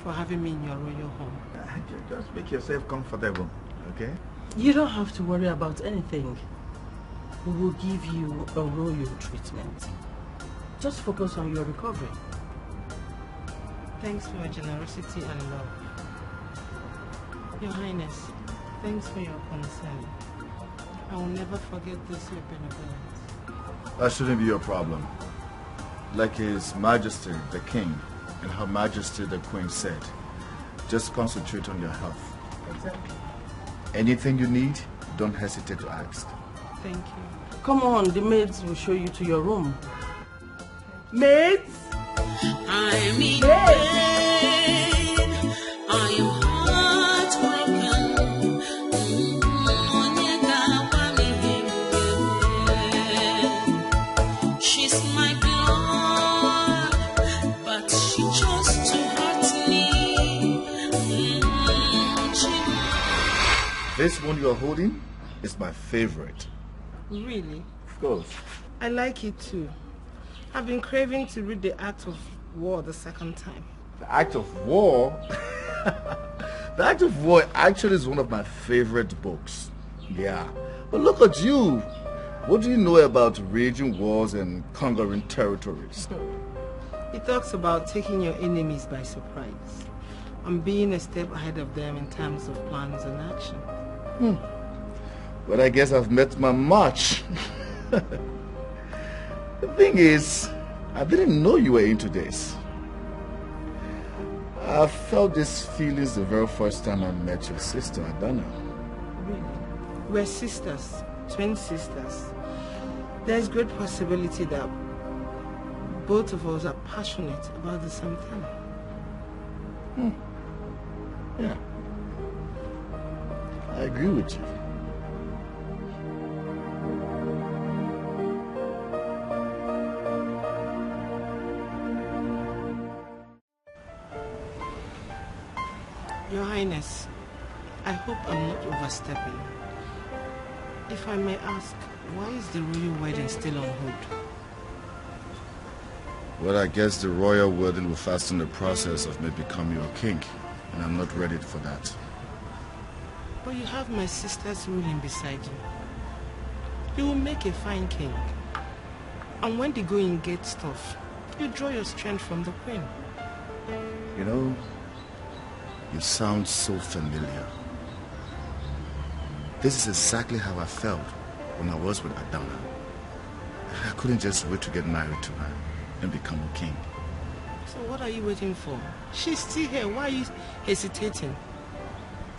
for having me in your royal home. Just make yourself comfortable, okay? You don't have to worry about anything. We will give you a royal treatment. Just focus on your recovery. Thanks for your generosity and love. Your Highness, thanks for your concern. I will never forget this your benevolence. That shouldn't be your problem. Like His Majesty the King and Her Majesty the Queen said, just concentrate on your health. Exactly. Anything you need, don't hesitate to ask. Thank you. Come on, the maids will show you to your room. Maids? I'm in pain. I am heartbroken. She's my blood, but she chose to hurt me. This one you are holding is my favorite. Really? Of course. I like it too. I've been craving to read The Act of War the second time. The Act of War? The Act of War actually is one of my favorite books. Yeah. But look at you. What do you know about raging wars and conquering territories? It talks about taking your enemies by surprise and being a step ahead of them in terms of plans and action. But I guess I've met my match. The thing is, I didn't know you were into this. I felt these feelings the very first time I met your sister, Adana. Really? We're sisters, twin sisters. There's great possibility that both of us are passionate about the same thing. Yeah. I agree with you. Your Highness, I hope I'm not overstepping. If I may ask, why is the royal wedding still on hold? Well, I guess the royal wedding will fasten the process of me becoming your king, and I'm not ready for that. But you have my sister's ruling beside you. You will make a fine king. And when the going gets tough, you draw your strength from the queen. You know, you sound so familiar. This is exactly how I felt when I was with Adana. I couldn't just wait to get married to her and become a king. So what are you waiting for? She's still here. Why are you hesitating?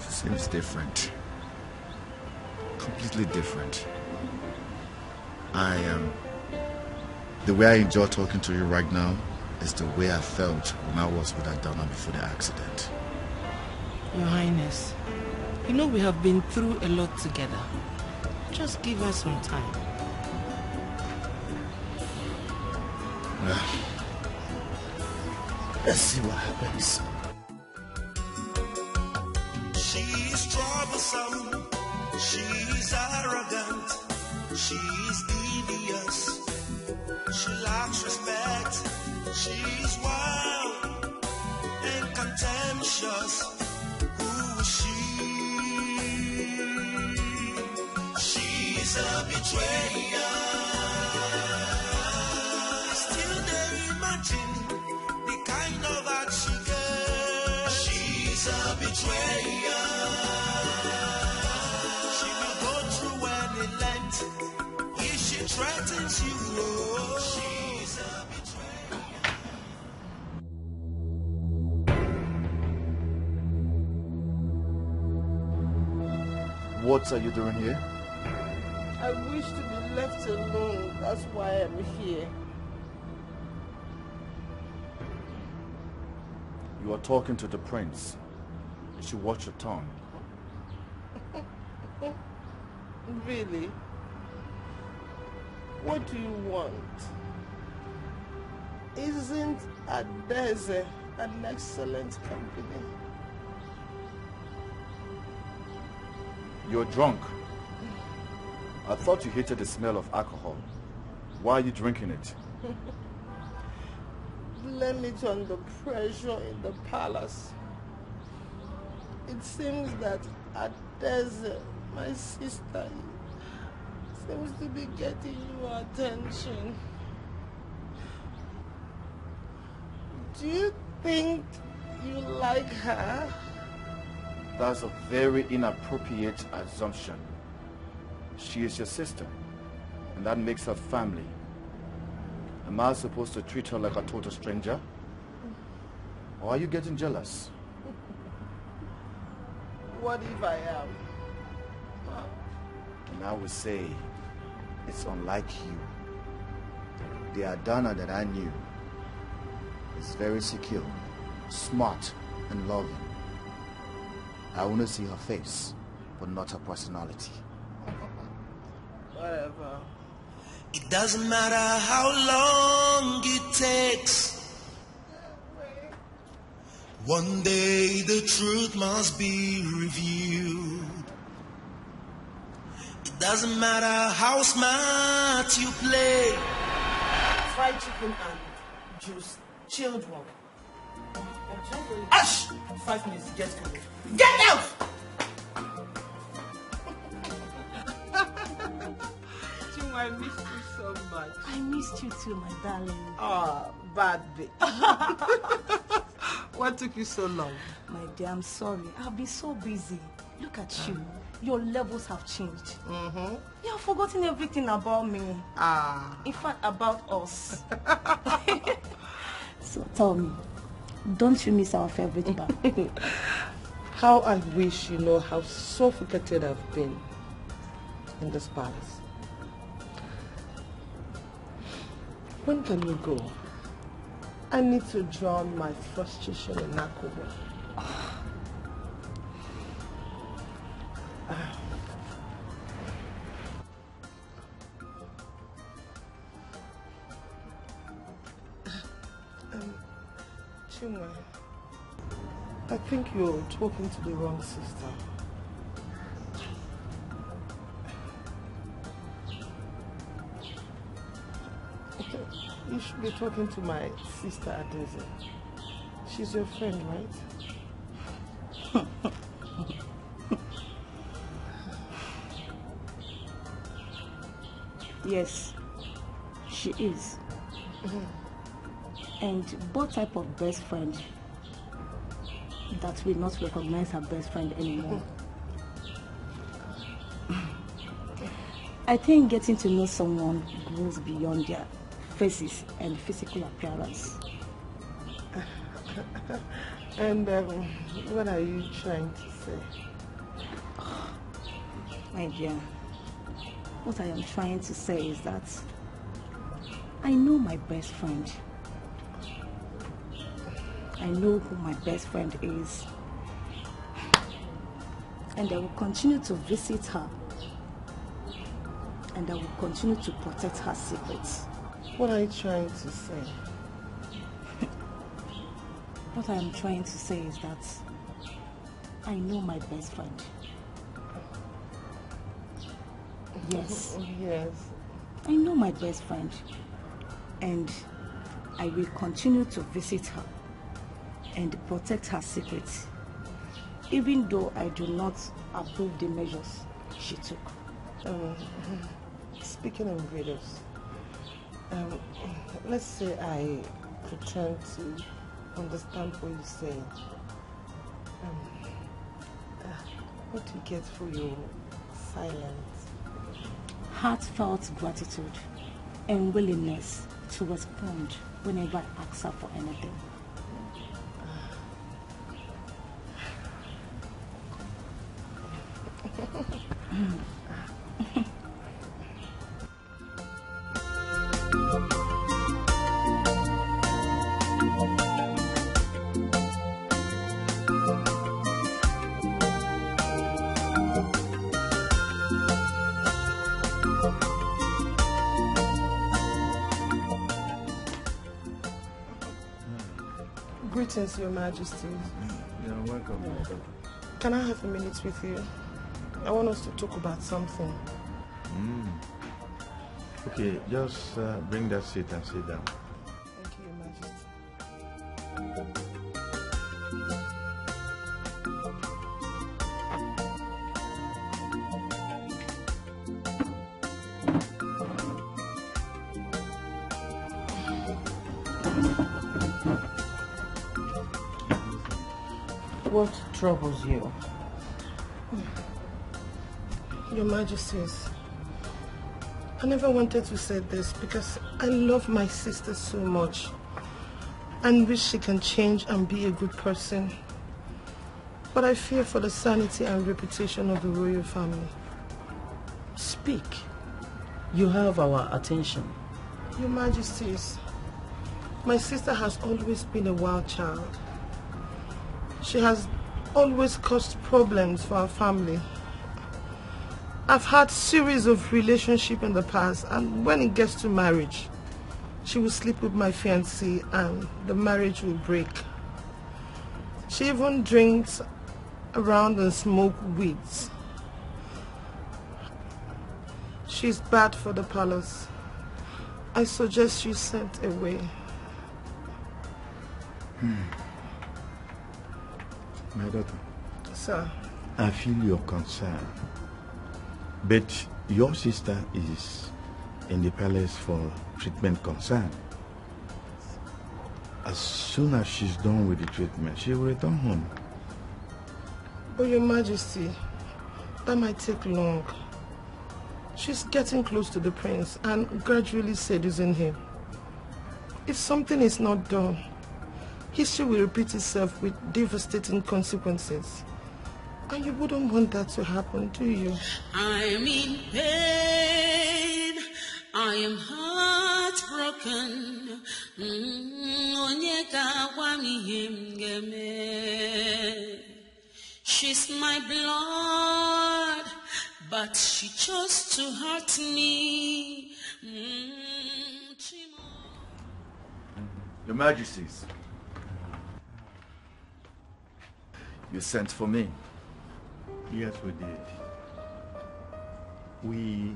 She seems different. Completely different. The way I enjoy talking to you right now is the way I felt when I was with Adana before the accident. Your Highness, you know we have been through a lot together. Just give us some time. Well, let's see what happens. She's troublesome, she's arrogant, she's devious, she lacks respect, she's wild and contemptuous. Who is she? She's a betrayer. Still they imagine the kind of act she gets. She's a betrayer. She will go through any length if she threatens you. She's a betrayer. What are you doing here? I wish to be left alone. That's why I'm here. You are talking to the prince. You should watch your tongue. Really? What do you want? Isn't Adeze an excellent company? You're drunk. I thought you hated the smell of alcohol. Why are you drinking it? Blame it on the pressure in the palace. It seems that Adeze, my sister, seems to be getting your attention. Do you think you like her? That's a very inappropriate assumption. She is your sister, and that makes her family. Am I supposed to treat her like a total stranger? Or are you getting jealous? What if I am? And I would say, it's unlike you. The Adana that I knew is very secure, smart, and loving. I want to see her face, but not her personality. Whatever. It doesn't matter how long it takes. One day the truth must be revealed. It doesn't matter how smart you play. Fried chicken and juice, chilled one. Ash! 5 minutes, get coming. Get out! I missed you so much. I missed you too, my darling. Oh, bad bitch. What took you so long? My dear, I'm sorry. I've been so busy. Look at you. Your levels have changed. You have forgotten everything about me. In fact, about us. So tell me, don't you miss our favorite bar? How I wish you know how suffocated I've been in this palace. When can we go? I need to drown my frustration in alcohol. Chinwe, I think you're talking to the wrong sister. You should be talking to my sister Adeze. She's your friend, right? Yes, she is. And both type of best friend that will not recognize her best friend anymore. I think getting to know someone goes beyond their faces and physical appearance. And what are you trying to say? My dear, what I am trying to say is that I know my best friend. I know who my best friend is. And I will continue to visit her. And I will continue to protect her secrets. What are you trying to say? What I am trying to say is that I know my best friend. Yes. Yes. I know my best friend. And I will continue to visit her and protect her secrets, even though I do not approve the measures she took. Speaking of videos, let's say I pretend to understand what you're saying. What do you get for your silence? Heartfelt gratitude and willingness to respond whenever I ask her for anything. Greetings, Your Majesty. You're welcome. Can I have a minute with you? I want us to talk about something. Okay, just bring that seat and sit down. Thank you, Your Majesty. What troubles you? Your Majesties, I never wanted to say this because I love my sister so much and wish she can change and be a good person. But I fear for the sanity and reputation of the royal family. Speak. You have our attention. Your Majesties, my sister has always been a wild child. She has always caused problems for our family. I've had series of relationships in the past, and when it gets to marriage, she will sleep with my fiancé and the marriage will break. She even drinks around and smokes weeds. She's bad for the palace. I suggest she's sent away. My daughter. Sir. I feel your concern. But your sister is in the palace for treatment concern. As soon as she's done with the treatment, she will return home. Oh, Your Majesty, that might take long. She's getting close to the prince and gradually seducing him. If something is not done, history will repeat itself with devastating consequences. And you wouldn't want that to happen, do you? I'm in pain. I am heartbroken. She's my blood, but she chose to hurt me. Your Majesties, you sent for me. Yes, we did. We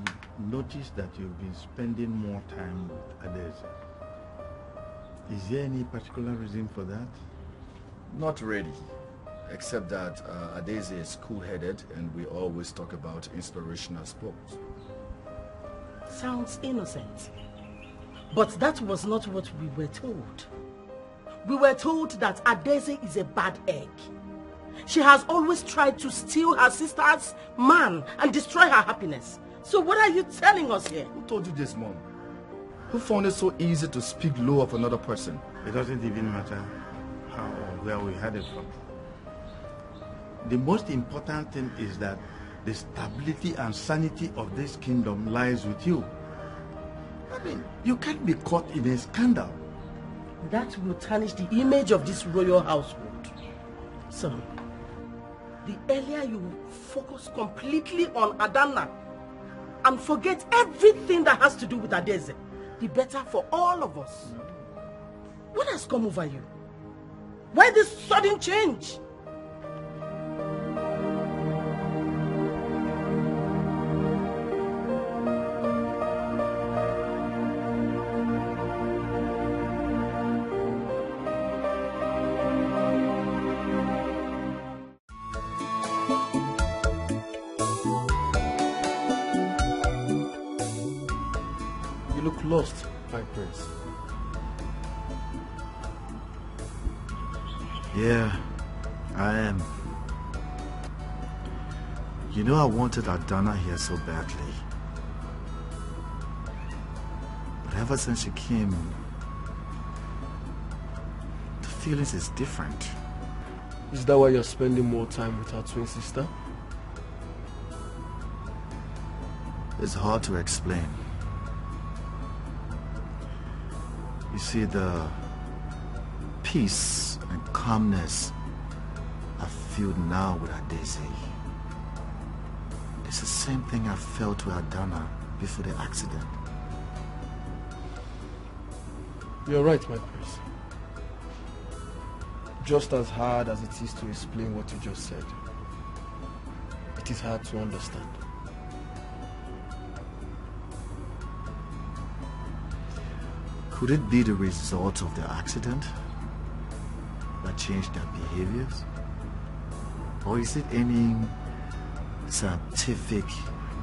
noticed that you've been spending more time with Adeze. Is there any particular reason for that? Not really, except that Adeze is cool-headed and we always talk about inspirational sports. Sounds innocent. But that was not what we were told. We were told that Adeze is a bad egg. She has always tried to steal her sister's man and destroy her happiness. So what are you telling us here? Who told you this, Mom? Who found it so easy to speak low of another person? It doesn't even matter how or where we had it from. The most important thing is that the stability and sanity of this kingdom lies with you. I mean, you can't be caught in a scandal. That will tarnish the image of this royal household. Son, the earlier you focus completely on Adana and forget everything that has to do with Adeze, the better for all of us. What has come over you? Why this sudden change? Lost, my prince. Yeah, I am. You know I wanted Adana here so badly. But ever since she came, the feelings is different. Is that why you're spending more time with our twin sister? It's hard to explain. You see, the peace and calmness I feel now with Daisy, it's the same thing I felt with Adana before the accident. You're right, my prince. Just as hard as it is to explain what you just said, it is hard to understand. Could it be the result of the accident that changed their behaviors? Or is it any scientific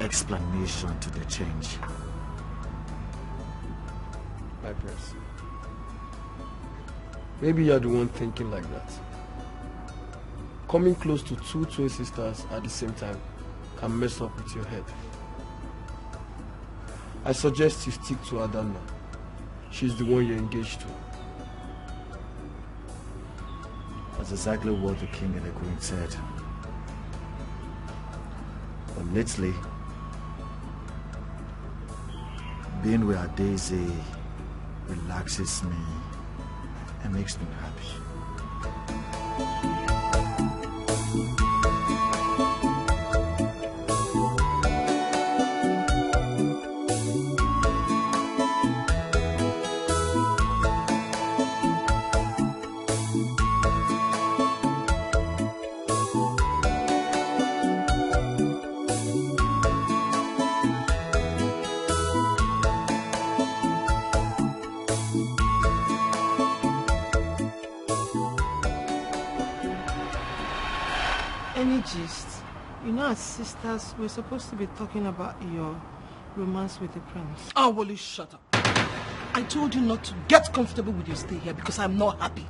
explanation to the change? My prince, maybe you're the one thinking like that. Coming close to two twin sisters at the same time can mess up with your head. I suggest you stick to Adana. She's the one you're engaged to. That's exactly what the king and the queen said. But lately, being with Daisy relaxes me and makes me happy. You know, as sisters, we're supposed to be talking about your romance with the prince. Oh, will you shut up? I told you not to get comfortable with your stay here because I'm not happy.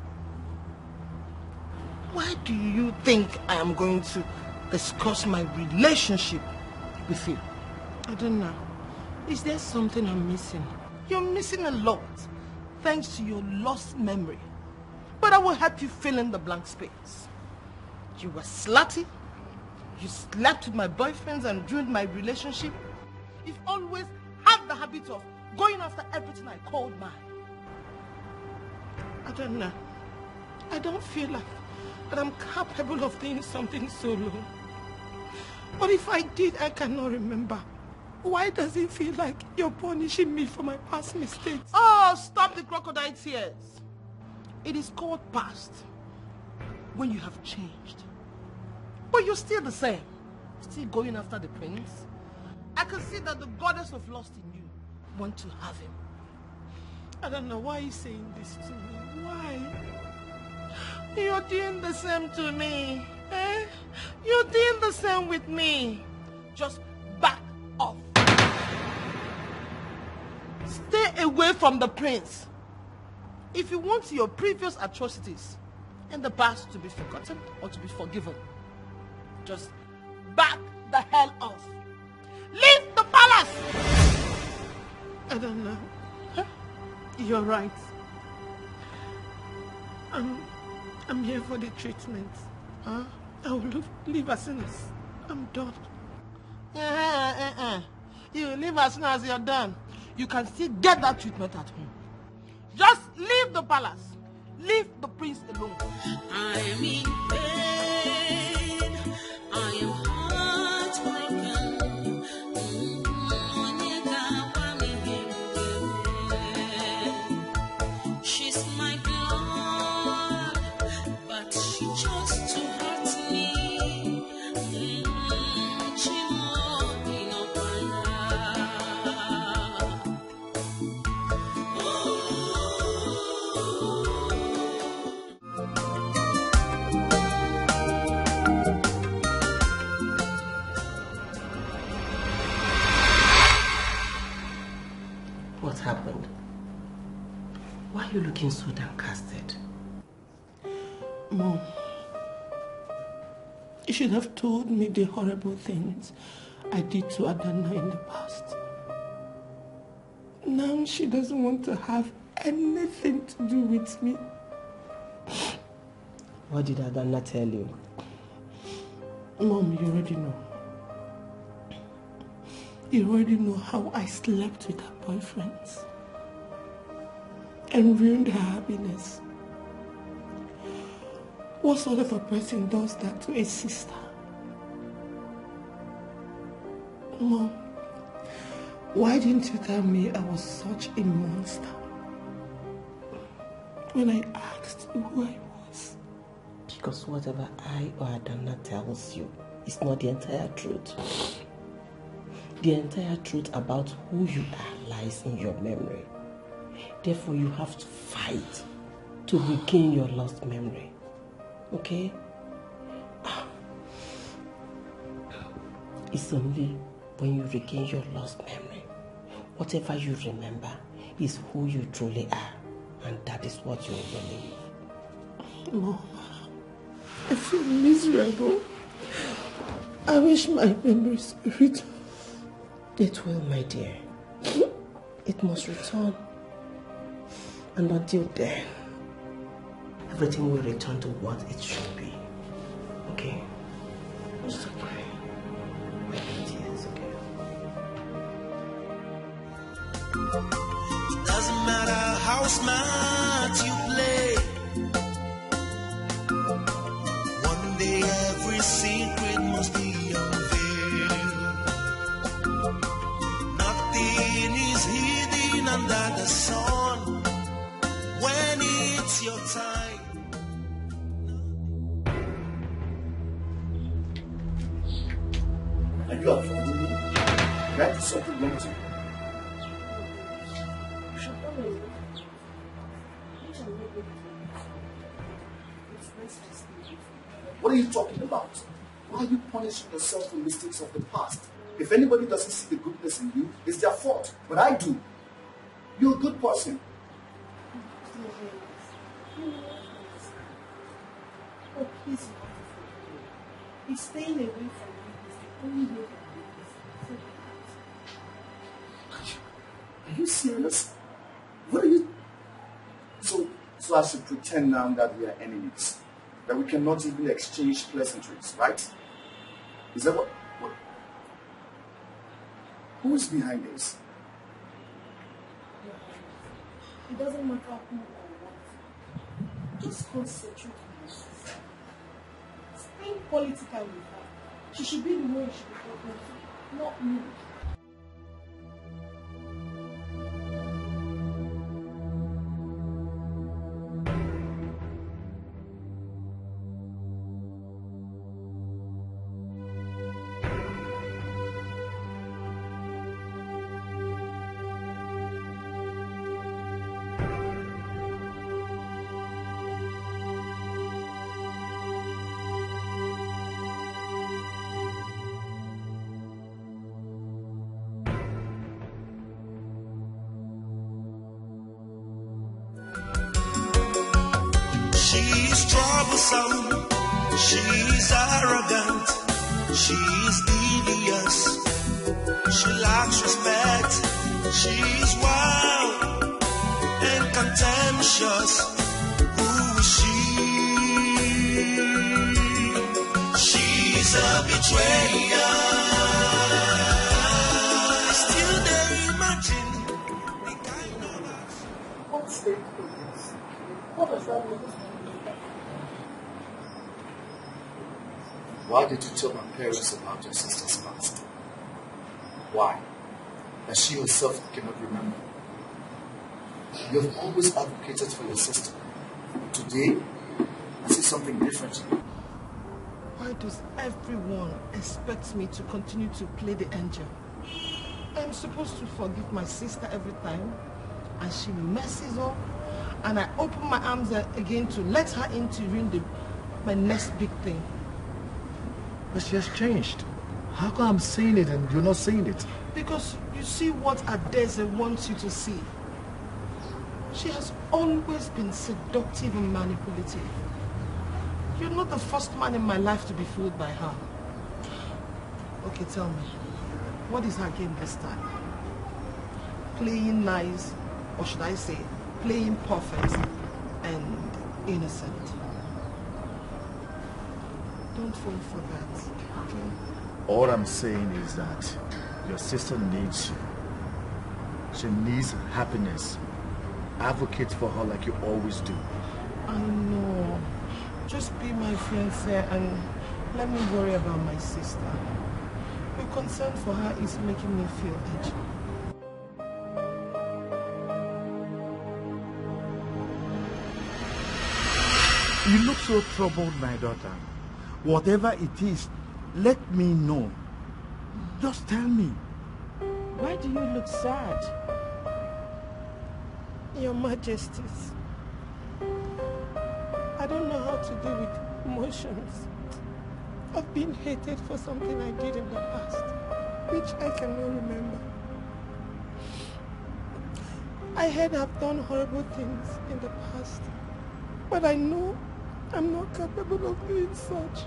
Why do you think I am going to discuss my relationship with you? I don't know. Is there something I'm missing? You're missing a lot, thanks to your lost memory. But I will help you fill in the blank space. You were slutty. You slept with my boyfriends and ruined my relationship. You've always had the habit of going after everything I called mine. I don't know. I don't feel like that I'm capable of doing something so low. But if I did, I cannot remember. Why does it feel like you're punishing me for my past mistakes? Oh, stop the crocodile tears. It is called past when you have changed. But you're still the same. Still going after the prince. I can see that the goddess of lust in you want to have him. I don't know why you're saying this to me. Why? You're doing the same to me. Eh? You're doing the same with me. Just back off. Stay away from the prince. If you want your previous atrocities in the past to be forgotten or to be forgiven, just back the hell off. Leave the palace! I don't know. Huh? You're right. I'm here for the treatment. Huh? I will leave as soon as I'm done. You leave as soon as you're done. You can still get that treatment at home. Just leave the palace. Leave the prince alone. I am in pain. I am heartbroken. She's my blood, but she chose to hurt me. She won't be no What happened? Why are you looking so downcasted? Mom, you should have told me the horrible things I did to Adana in the past. Now she doesn't want to have anything to do with me. What did Adana tell you? Mom, you already know. You already know how I slept with her boyfriends and ruined her happiness. What sort of a person does that to a sister? Mom, why didn't you tell me I was such a monster when I asked who I was? Because whatever I or Adana tells you is not the entire truth. The entire truth about who you are lies in your memory. Therefore, you have to fight to regain your lost memory. Okay? It's only when you regain your lost memory, whatever you remember is who you truly are, and that is what you will believe. Mom, I feel miserable. I wish my memories returned. It will, my dear. It must return. And until then, everything will return to what it should be. Okay? It's okay. It is okay. It doesn't matter how smart you play. One day every secret must be unveiled. Nothing is hidden under the sun when it's your time. Are you avoiding me? Did I do something wrong to you? What are you talking about? Why are you punishing yourself for mistakes of the past? If anybody doesn't see the goodness in you, it's their fault. But I do. You're a good person. Oh, please, he's staying away from me. He's the only way to do this. Are you serious? What are you... So I should pretend now that we are enemies? That we cannot even exchange pleasantries, right? Is that what? Who is behind this? It doesn't matter who or what. Just concentrate on your sister. Stay political with her. She should be the one you should be talking to, not me. troublesome, she's arrogant, she's devious, she lacks respect, she's wild and contemptuous. Who is she? She's a betrayer. Still they imagine the kind of action. What's the difference? What does that mean? Why did you tell my parents about your sister's past? Why? That she herself cannot remember. You have always advocated for your sister. Today, I see something different. Why does everyone expect me to continue to play the angel? I'm supposed to forgive my sister every time, and she messes up, and I open my arms again to let her in to ruin my next big thing. But she has changed. How come I'm seeing it and you're not seeing it? Because you see what Adeze wants you to see. She has always been seductive and manipulative. You're not the first man in my life to be fooled by her. Okay, tell me, what is her game this time? Playing nice, or should I say, playing perfect and innocent. Don't fall for that, okay? All I'm saying is that your sister needs you. She needs happiness. Advocate for her like you always do. I know. Just be my friend, sir, and let me worry about my sister. Your concern for her is making me feel edgy. You look so troubled, my daughter. Whatever it is, let me know. Just tell me. Why do you look sad? Your Majesties, I don't know how to deal with emotions. I've been hated for something I did in the past, which I cannot remember. I heard I've done horrible things in the past, but I know I'm not capable of doing such.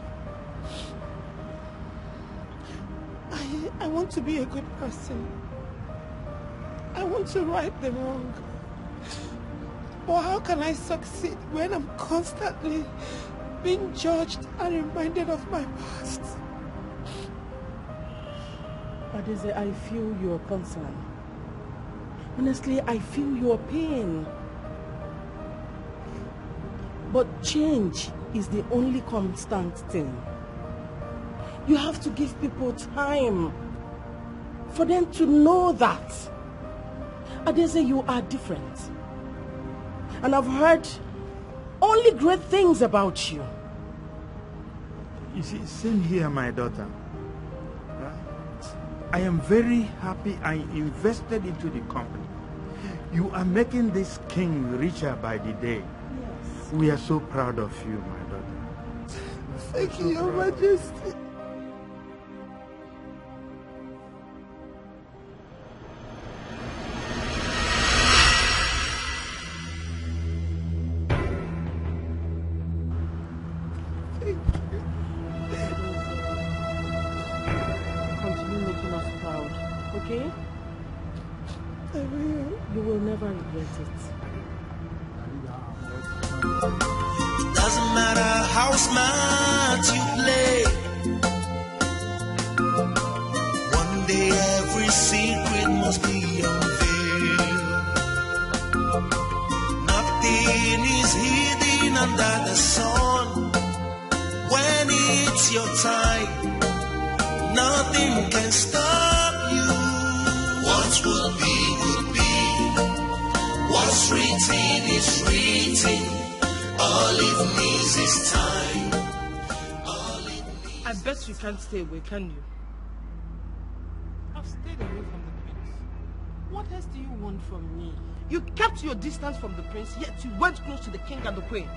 I want to be a good person. I want to right the wrong. But how can I succeed when I'm constantly being judged and reminded of my past? Adeze, I feel your concern. Honestly, I feel your pain. But change is the only constant thing. You have to give people time for them to know that. Adeze, you are different. And I've heard only great things about you. You see, same here, my daughter. I am very happy I invested into the company. You are making this king richer by the day. Yes. We are so proud of you, my daughter. Thank you, Your Majesty. Continue making us proud, okay? You will never regret it. Doesn't matter how smart you play. One day every secret must be unveiled. Nothing is hidden under the sun. When it's your time, nothing can stop you. What will be. What's written is written. All it needs is time. I bet you can't stay away, can you? I've stayed away from the prince. What else do you want from me? You kept your distance from the prince, yet you went close to the king and the queen.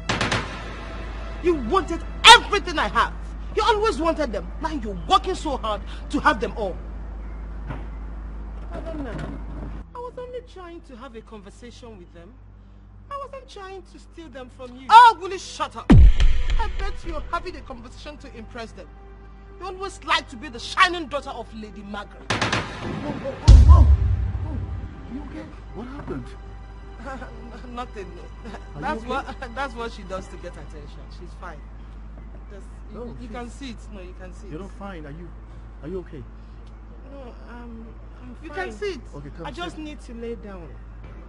You wanted everything I have. You always wanted them. Now you're working so hard to have them all. I don't know. I was only trying to have a conversation with them. I wasn't trying to steal them from you. Oh, will you shut up? I bet you're having a conversation to impress them. You always like to be the shining daughter of Lady Margaret. Whoa. You okay? What happened? Nothing. That's what she does to get attention. She's fine. You can see it. No, you can see it. You're not fine. Are you okay? No, I'm fine. You can see it. Okay, come. I just need to lay down.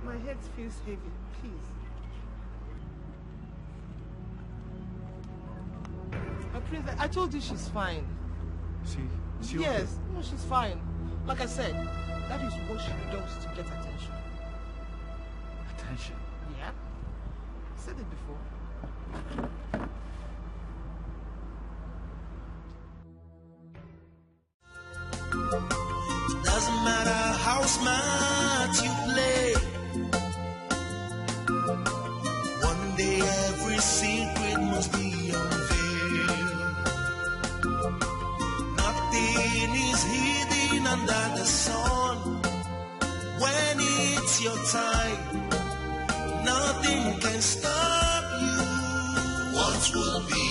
My head feels heavy. Please. Princess, I told you she's fine. She yes, okay? No, she's fine. Like I said, that is what she does to get attention. Attention? Yeah. I said it before. Doesn't matter how smart you play. One day every secret must be unveiled. Nothing is hidden under the sun. When it's your time, nothing can stop you. What will be.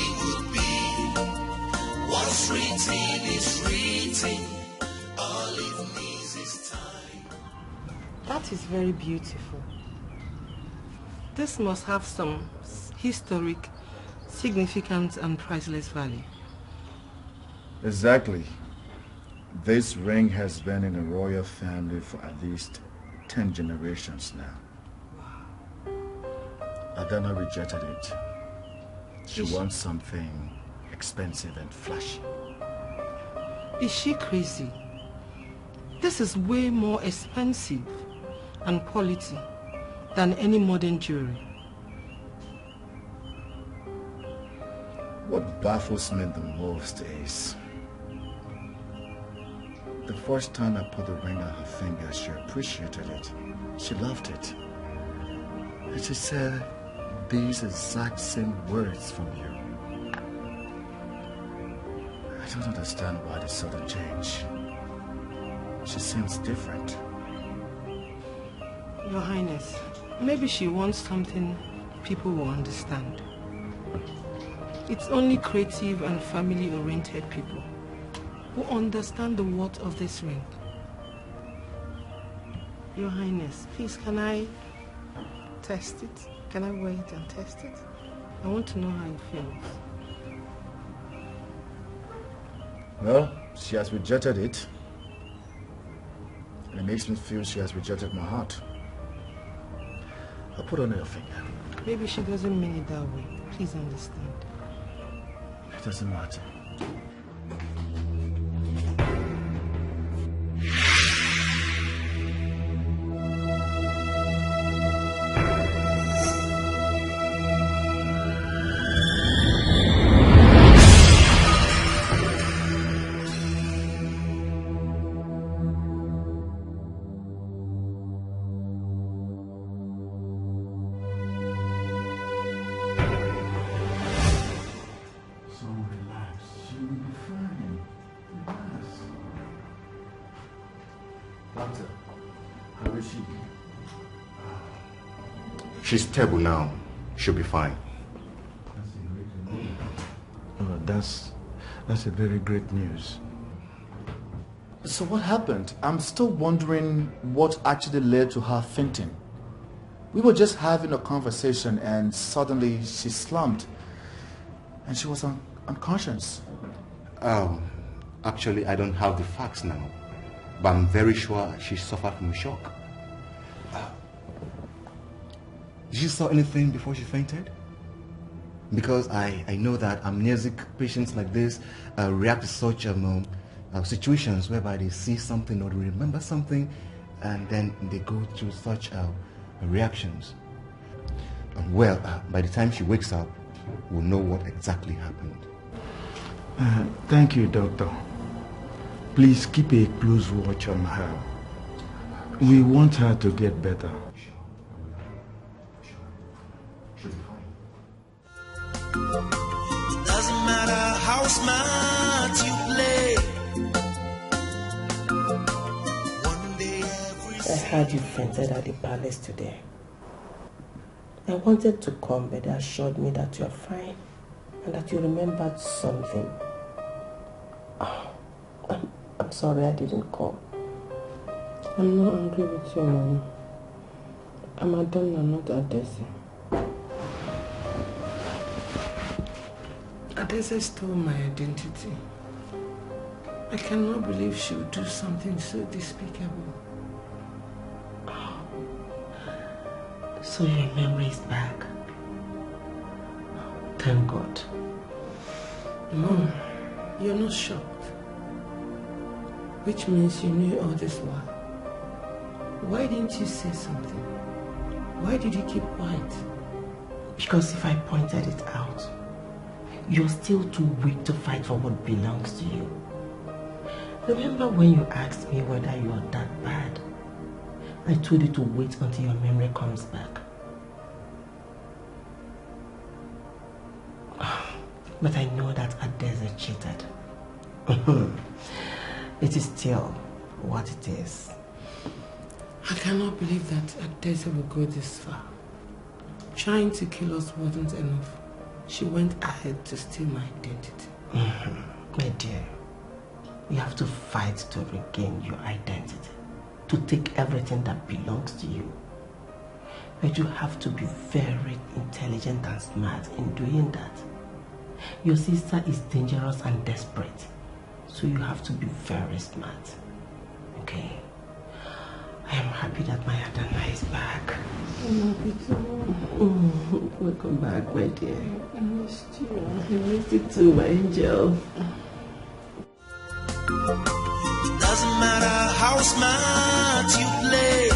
What's written is written. All it needs is time. That is very beautiful. This must have some historic significance and priceless value. Exactly. This ring has been in the royal family for at least 10 generations now. Adana rejected it. She wants something expensive and flashy. Is she crazy? This is way more expensive and quality than any modern jewelry. What baffles me the most is the first time I put the ring on her finger, she appreciated it. She loved it. And she said these exact same words from you. I don't understand why this sudden change. She seems different. Your Highness, maybe she wants something people will understand. It's only creative and family-oriented people who understand the worth of this ring. Your Highness, please, can I test it? Can I wear it and test it? I want to know how it feels. Well, she has rejected it. And it makes me feel she has rejected my heart. I'll put on her finger. Maybe she doesn't mean it that way. Please understand. It doesn't matter. She's stable now. She'll be fine. Oh, that's a very great news. So what happened? I'm still wondering what actually led to her fainting. We were just having a conversation and suddenly she slumped and she was unconscious. Actually, I don't have the facts now, but I'm very sure she suffered from shock. Did you saw anything before she fainted? Because I know that amnesic patients like this react to such situations whereby they see something or they remember something and then they go through such reactions. Well, by the time she wakes up, we'll know what exactly happened. Thank you, Doctor. Please keep a close watch on her. We want her to get better. It doesn't matter how smart you play. One day I heard you fainted at the palace today. I wanted to come, but they assured me that you're fine and that you remembered something. Oh, I'm sorry I didn't come. I'm not angry with you, Mom. I'm Adana, not Adesi. Adesi stole my identity. I cannot believe she would do something so despicable. Oh. So your memory is back. Thank God. Mom, you're not shocked. Which means you knew all this while. Why didn't you say something? Why did you keep quiet? Because if I pointed it out, you're still too weak to fight for what belongs to you. Remember when you asked me whether you are that bad? I told you to wait until your memory comes back. But I know that Adese cheated. It is still what it is. I cannot believe that Adese will go this far. Trying to kill us wasn't enough. She went ahead to steal my identity. My dear, you have to fight to regain your identity, to take everything that belongs to you. But you have to be very intelligent and smart in doing that. Your sister is dangerous and desperate, So you have to be very smart. Okay? I am happy that my Adana is back. I'm happy too. Welcome back, my dear. I missed you. I missed you too, my angel. It doesn't matter how smart you play.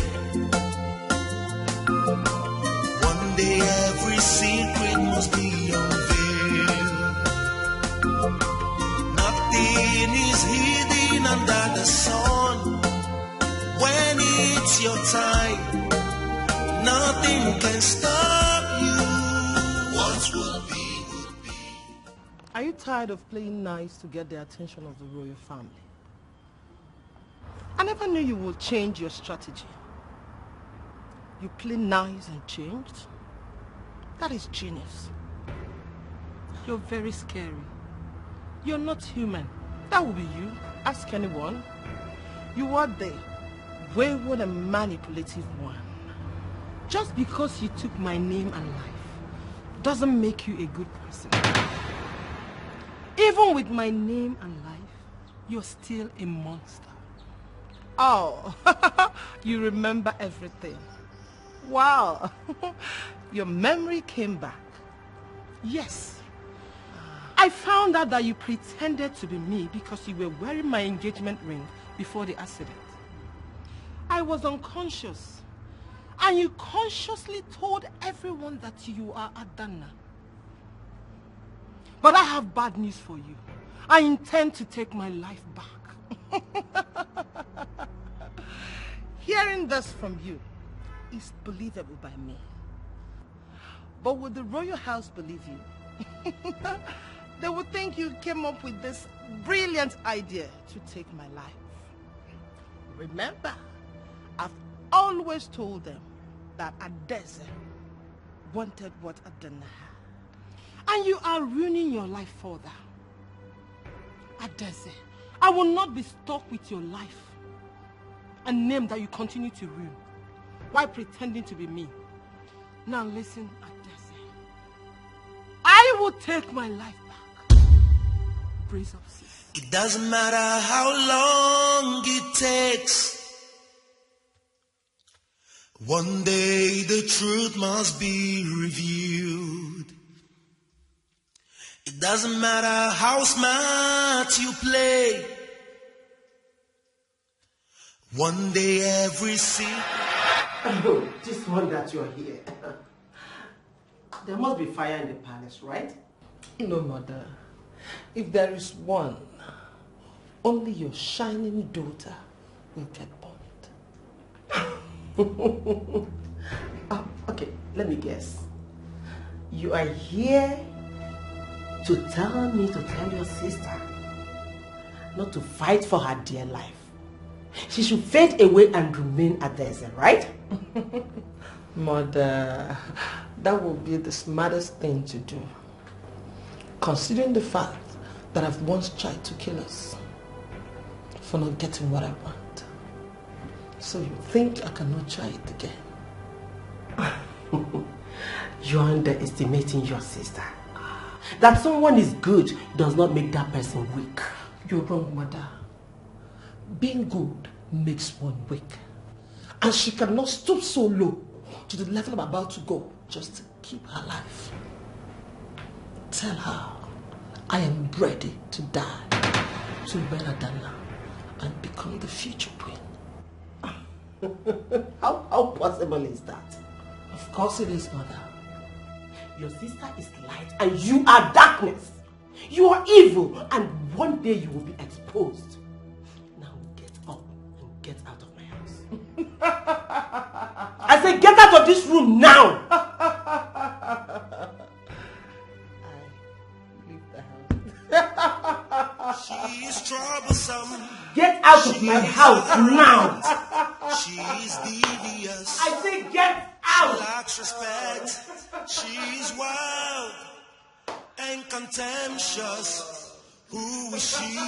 One day every secret must be unveiled. Nothing is hidden under the sun. When it's your time, nothing can stop you. What will be, would be. Are you tired of playing nice to get the attention of the royal family? I never knew you would change your strategy. You play nice and changed? That is genius. You're very scary. You're not human. That will be you. Ask anyone. You are the wayward and manipulative one. Just because you took my name and life doesn't make you a good person. Even with my name and life, you're still a monster. Oh, you remember everything. Wow, your memory came back. Yes, I found out that you pretended to be me because you were wearing my engagement ring before the accident. I was unconscious, and you consciously told everyone that you are Adana. But I have bad news for you. I intend to take my life back. Hearing this from you is believable by me. But would the royal house believe you? They would think you came up with this brilliant idea to take my life. Remember, I've always told them that Adeze wanted what Adana had. And you are ruining your life further. Adeze, I will not be stuck with your life. A name that you continue to ruin while pretending to be me. Now listen, Adeze. I will take my life back. Brace up, sis. It doesn't matter how long it takes. One day the truth must be revealed. It doesn't matter how smart you play. One day every secret. Oh, just one that you're here. There must be fire in the palace, right? No, mother. If there is one, only your shining daughter will get burned. Okay, let me guess. You are here to tell me to tell your sister not to fight for her dear life. She should fade away and remain Adeze, right? Mother, that would be the smartest thing to do. Considering the fact that I've once tried to kill us for not getting what I want. So you think I cannot try it again? You're underestimating your sister. That someone is good does not make that person weak. You're wrong, mother. Being good makes one weak. And she cannot stoop so low to the level I'm about to go just to keep her life. Tell her I am ready to die to wed Adana and become the future queen. How possible is that? Of course it is, mother. Your sister is light and you are darkness. You are evil and one day you will be exposed. Now get up and get out of my house. I say get out of this room now! She's troublesome. Get out of my house now! She's devious. I say get out! She lacks respect. She's wild and contemptuous. Who is she?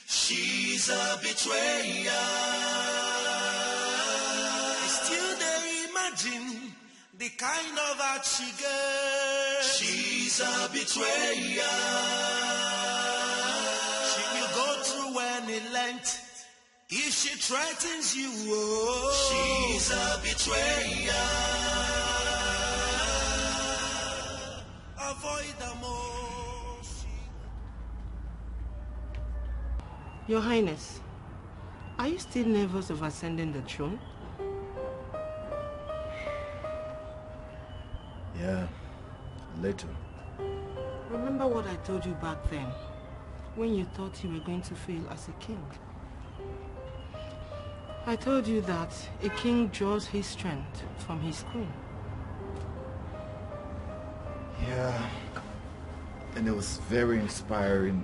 She's a betrayer. I still they imagine the kind of art she gets. She's a betrayer. If she threatens you, oh, she's a betrayer. Avoid the most. Your Highness, are you still nervous of ascending the throne? Yeah, a little. Remember what I told you back then, when you thought you were going to fail as a king? I told you that a king draws his strength from his queen. Yeah, and it was very inspiring.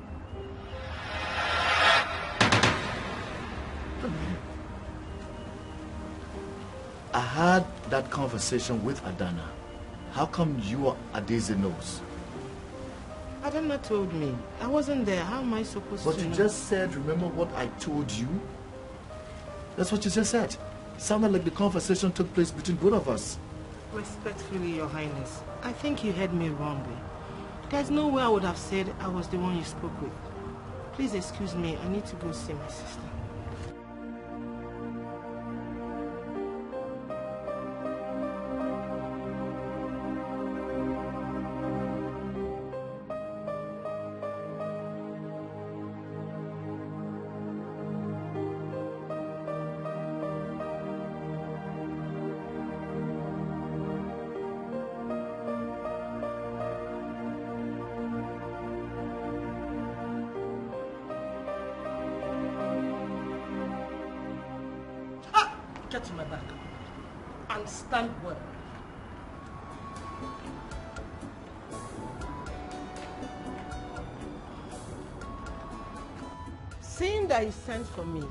I had that conversation with Adana. How come you are Adeze knows? Adana told me. I wasn't there. How am I supposed to know? But you just said, remember what I told you? That's what you just said. It sounded like the conversation took place between both of us. Respectfully, Your Highness, I think you heard me wrongly. There's no way I would have said I was the one you spoke with. Please excuse me. I need to go see my sister. Get to my back and stand well. Seeing that you sent for me,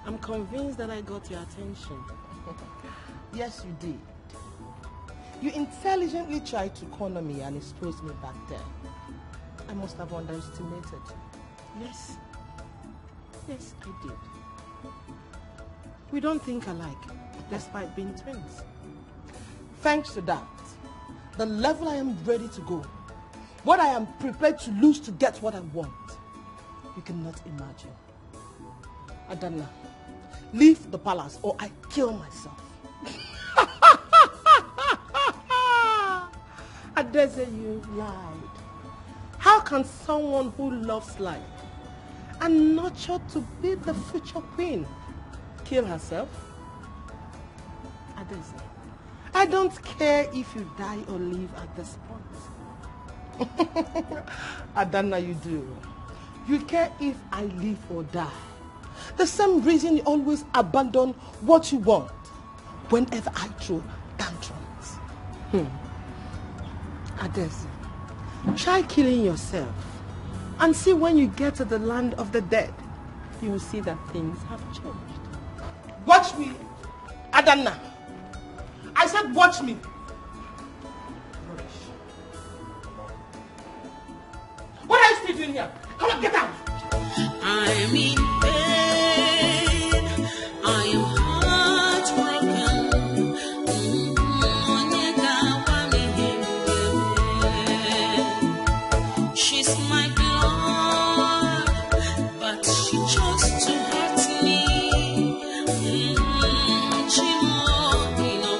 I'm convinced that I got your attention. Yes, you did. You intelligently tried to corner me and expose me back there. I must have underestimated. Yes. Yes, I did. We don't think alike, despite being twins. Thanks to that, the level I am ready to go, what I am prepared to lose to get what I want, you cannot imagine. Adana, leave the palace or I kill myself. Adeze, you lied. How can someone who loves life and nurtured to be the future queen kill herself? Adeze, I don't care if you die or live at this point. Adana, you do. You care if I live or die. The same reason you always abandon what you want whenever I throw tantrums. Adeze, try killing yourself and see when you get to the land of the dead, you will see that things have changed. Watch me, Adana. I said watch me. What are you still doing here? Come on, get out. I'm in pain. I am heartbroken. She's my blood, but she chose to hurt me. She won't be no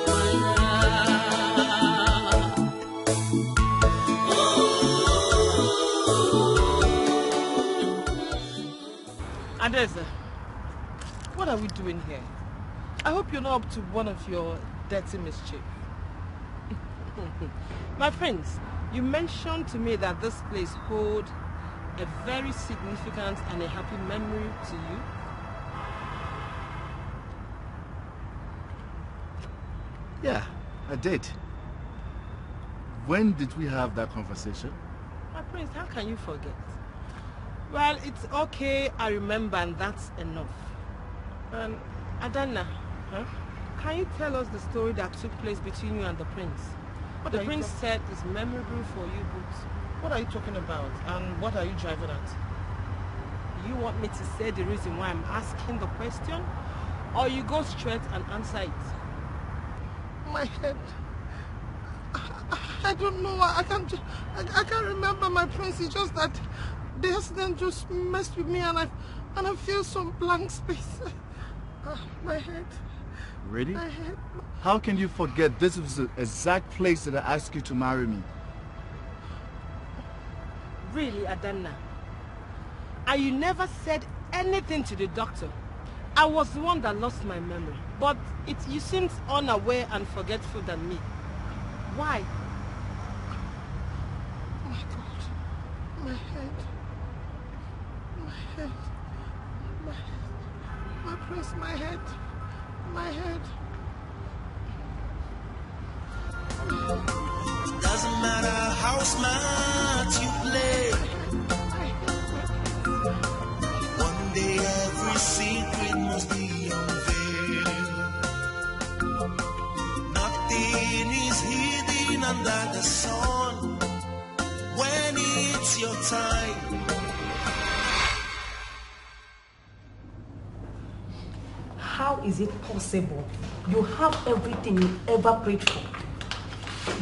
Adeze, what are we doing here? I hope you're not up to one of your dirty mischief. My friends, you mentioned to me that this place holds a very significant and a happy memory to you. Yeah, I did. When did we have that conversation? My prince, how can you forget? Well, it's okay, I remember, and that's enough. Adana, can you tell us the story that took place between you and the prince? The prince said it's memorable for you, but what are you talking about? And what are you driving at? You want me to say the reason why I'm asking the question? Or you go straight and answer it? My head. I don't know. I can't remember, my prince. It's just that The accident just messed with me and I feel some blank space. My head. Really? My head. How can you forget this was the exact place that I asked you to marry me? Really, Adana? And you never said anything to the doctor? I was the one that lost my memory. But you seemed unaware and forgetful than me. Why? Oh my God. My head. My head. My prince, my head. My head. Doesn't matter how smart you play. One day every secret must be unveiled. Nothing is hidden under the sun. When it's your time. How is it possible? You have everything you ever prayed for,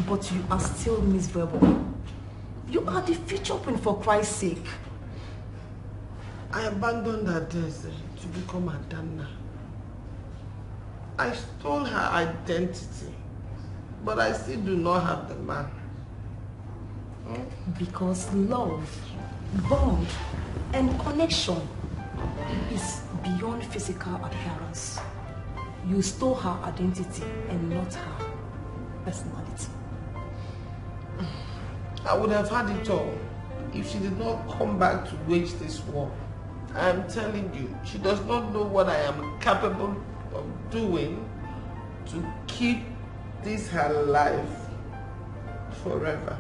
but you are still miserable. You are the future queen, for Christ's sake. I abandoned Adeze to become Adana. I stole her identity, but I still do not have the man. Because love, bond, and connection is beyond physical adherence. You stole her identity and not her personality. I would have had it all if she did not come back to wage this war. I am telling you, she does not know what I am capable of doing to keep this her life forever.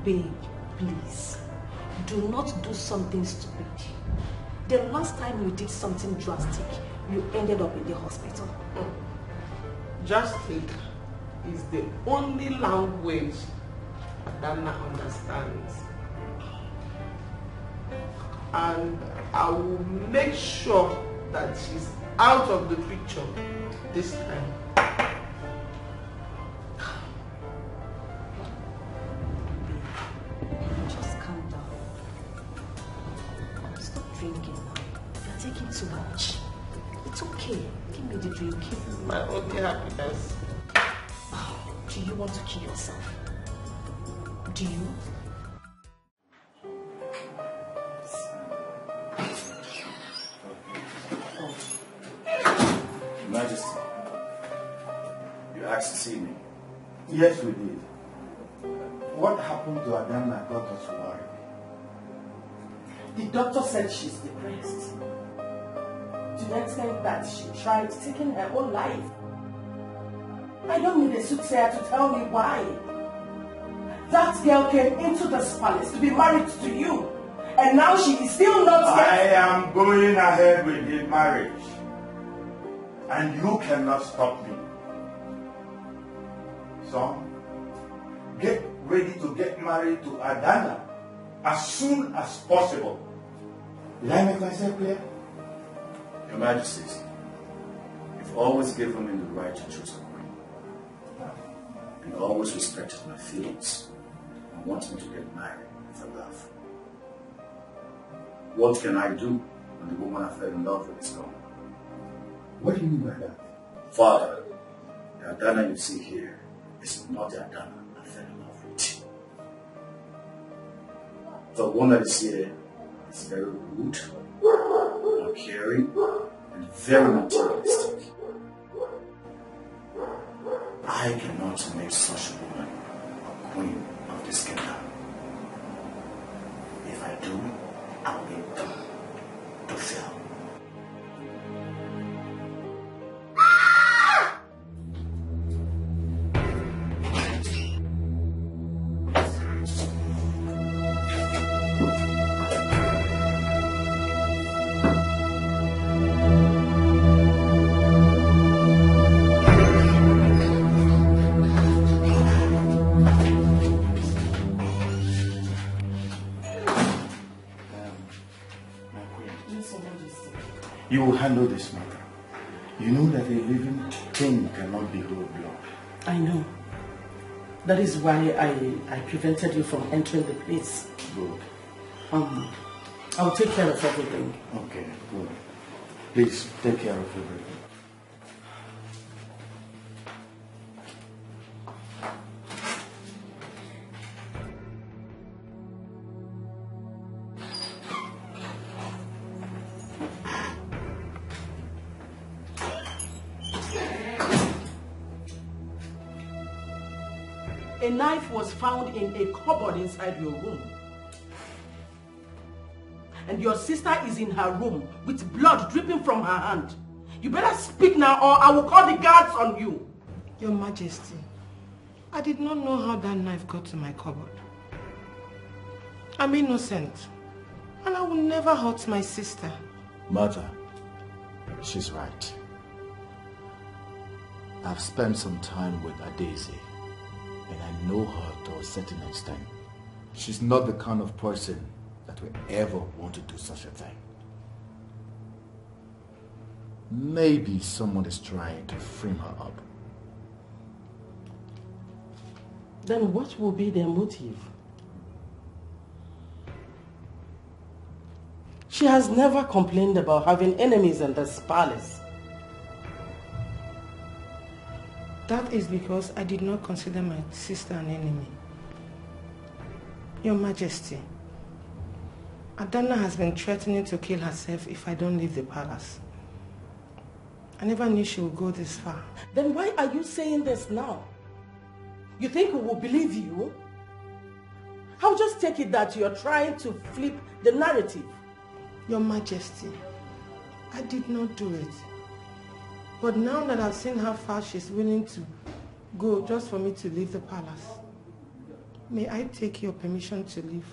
Babe, please, do not do something stupid. The last time you did something drastic, you ended up in the hospital. Drastic is the only language Adana understands. And I will make sure that she's out of the picture this time. Just calm down. Stop drinking now. You're taking too much. It's okay. Give me the drink. My only happiness. Do you want to kill yourself? Do you? Majesty, you asked to see me. Yes, we did. What happened to Adana got us worried. The doctor said she's depressed. To the extent that she tried taking her own life. I don't need a soothsayer to tell me why. That girl came into this palace to be married to you. And now she is still not I yet. am going ahead with the marriage. And you cannot stop me. Son, get ready to get married to Adana as soon as possible. Did I make myself clear? Your Majesties, you've always given me the right to choose a queen. And always respected my feelings and wanted me to get married for love. What can I do when the woman I fell in love with is gone? What do you mean by that? Father, the Adana you see here is not the Adana I fell in love with. The one that is here is very rude, uncaring, and very materialistic. I cannot make such a woman a queen of this kingdom. If I do, I'll be doomed to fail. You will handle this matter. You know that a living thing cannot be roadblocked. I know. That is why I prevented you from entering the place. Good. I'll take care of everything. Okay, good. Please, take care of everything. A knife was found in a cupboard inside your room. And your sister is in her room with blood dripping from her hand. You better speak now or I will call the guards on you. Your Majesty, I did not know how that knife got to my cupboard. I'm innocent. And I will never hurt my sister. Mother, she's right. I've spent some time with Adaeze, and I know her to a certain extent. She's not the kind of person that will ever want to do such a thing. Maybe someone is trying to frame her up. Then what will be their motive? She has never complained about having enemies in this palace. That is because I did not consider my sister an enemy. Your Majesty, Adana has been threatening to kill herself if I don't leave the palace. I never knew she would go this far. Then why are you saying this now? You think we will believe you? I'll just take it that you're trying to flip the narrative. Your Majesty, I did not do it. But now that I've seen how far she's willing to go just for me to leave the palace, may I take your permission to leave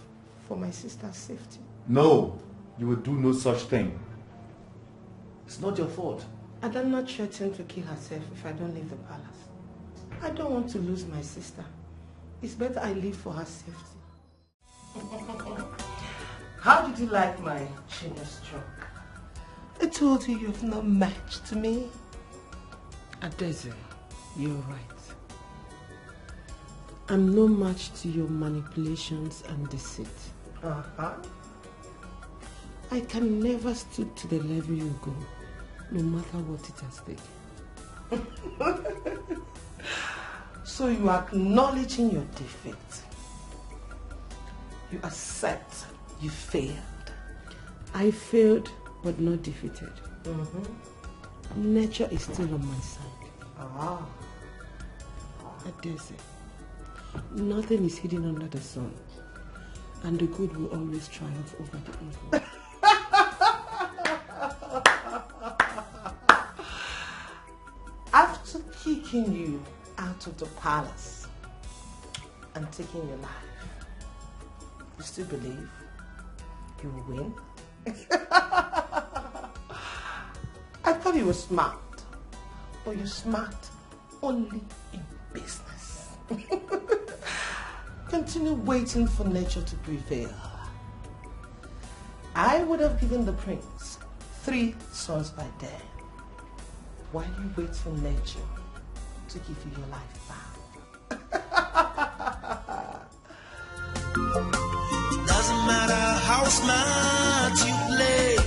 for my sister's safety? No, you will do no such thing. It's not your fault. Adana threatened to kill herself if I don't leave the palace. I don't want to lose my sister. It's better I leave for her safety. How did you like my chinny stroke? I told you you've no match to me. Adaeze, you're right. I'm no match to your manipulations and deceit. I can never stoop to the level you go, no matter what it has taken. So you are acknowledging your defeat. You accept you failed. I failed, but not defeated. Nature is still on my side. Adaeze, nothing is hidden under the sun, and the good will always triumph over the evil. After kicking you out of the palace and taking your life, you still believe you will win? I thought you were smart, but you're smart only in business. Continue waiting for nature to prevail. I would have given the prince 3 sons by day, while you wait for nature to give you your life back. Doesn't matter how smart you play.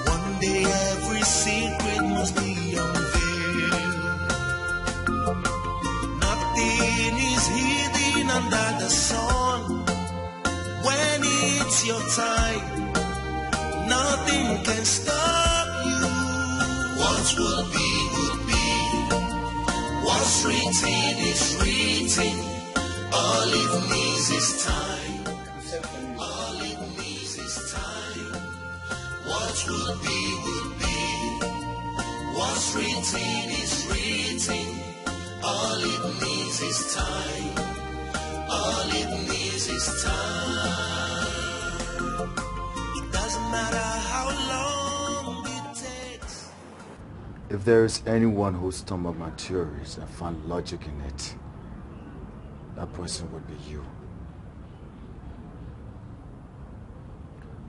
One day every secret must be unveiled. Nothing is hidden under the sun. When it's your time, nothing can stop you. What will be, will be. What's written is written. All it needs is time. All it needs is time. What will be, will be. What's written is written. All it needs is time. All it needs is time. It doesn't matter how long it takes. If there is anyone who stomached my theories and found logic in it, that person would be you.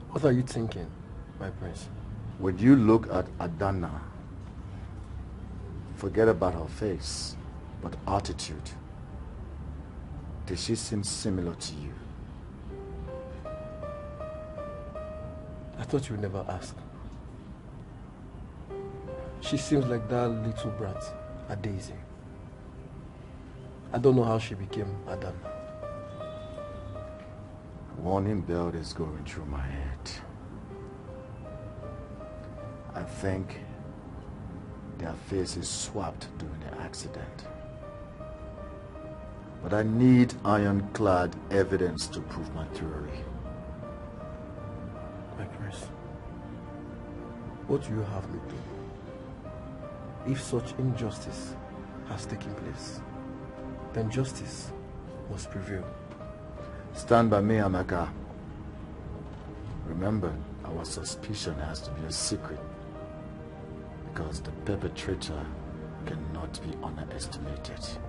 What are you thinking, my prince? When you look at Adana, forget about her face But attitude, does she seem similar to you? I thought you would never ask. She seems like that little brat, a Daisy. I don't know how she became Adam. One unveiled is going through my head. I think their faces swapped during the accident. But I need ironclad evidence to prove my theory. My prince, what do you have me do? If such injustice has taken place, then justice must prevail. Stand by me, Amaka. Remember, our suspicion has to be a secret, because the perpetrator cannot be underestimated.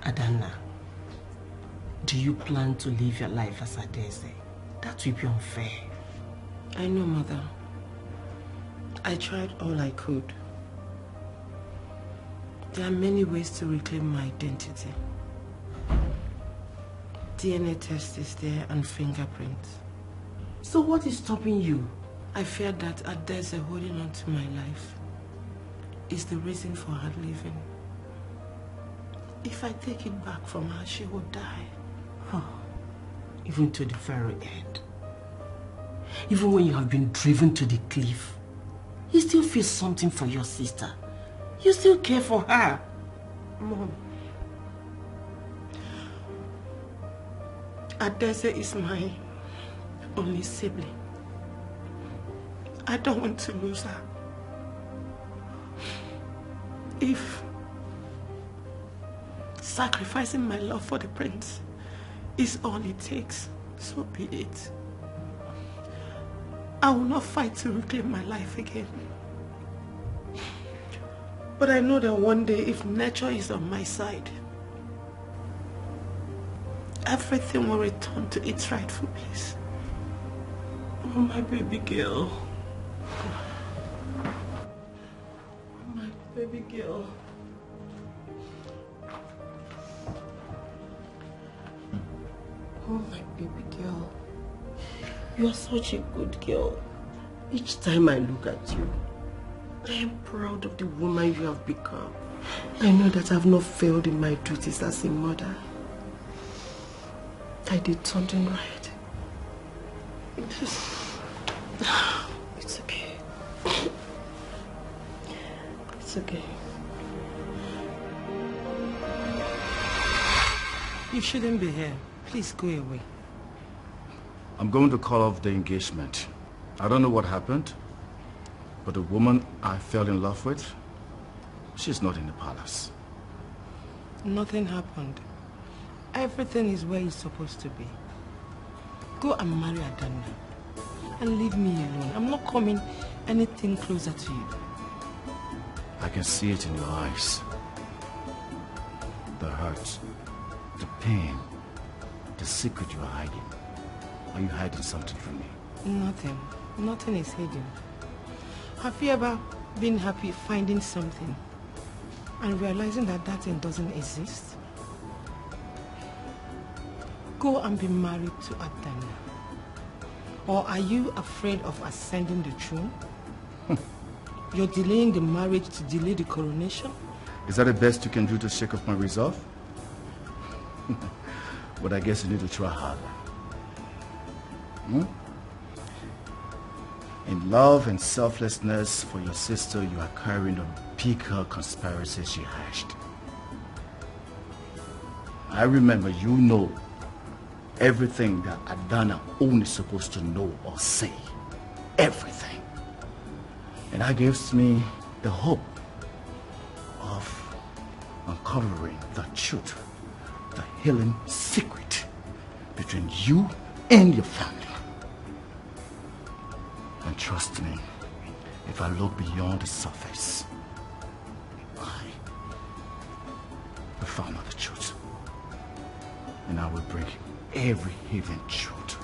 Adana, do you plan to live your life as a Daisy? That will be unfair. I know, Mother. I tried all I could. There are many ways to reclaim my identity. DNA test is there and fingerprints. So what is stopping you? I fear that Adese holding on to my life is the reason for her leaving. If I take it back from her, she will die. Oh, even to the very end. Even when you have been driven to the cliff, you still feel something for your sister. You still care for her. Mom, Adese is my only sibling. I don't want to lose her. If sacrificing my love for the prince is all it takes, so be it. I will not fight to reclaim my life again. But I know that one day, if nature is on my side, everything will return to its rightful place. Oh, my baby girl. My baby girl. Oh, my baby girl. You are such a good girl. Each time I look at you, I am proud of the woman you have become. I know that I have not failed in my duties as a mother. I did something right. It's okay. It's okay. You shouldn't be here. Please go away. I'm going to call off the engagement. I don't know what happened, but the woman I fell in love with, she's not in the palace. Nothing happened. Everything is where it's supposed to be. Go and marry Adana and leave me alone. I'm not coming anything closer to you. I can see it in your eyes. The hurt, the pain, the secret you are hiding. Are you hiding something from me? Nothing. Nothing is hidden. Have you ever been happy finding something and realizing that that thing doesn't exist? Go and be married to Adana. Or are you afraid of ascending the throne? You're delaying the marriage to delay the coronation? Is that the best you can do to shake off my resolve? But I guess you need to try harder. In love and selflessness for your sister, you are carrying a bigger conspiracy she hatched. I remember you know everything that Adana only supposed to know or say. Everything. And that gives me the hope of uncovering the truth, the healing secret between you and your family. And trust me, if I look beyond the surface, I will find out the truth. And I will bring every hidden truth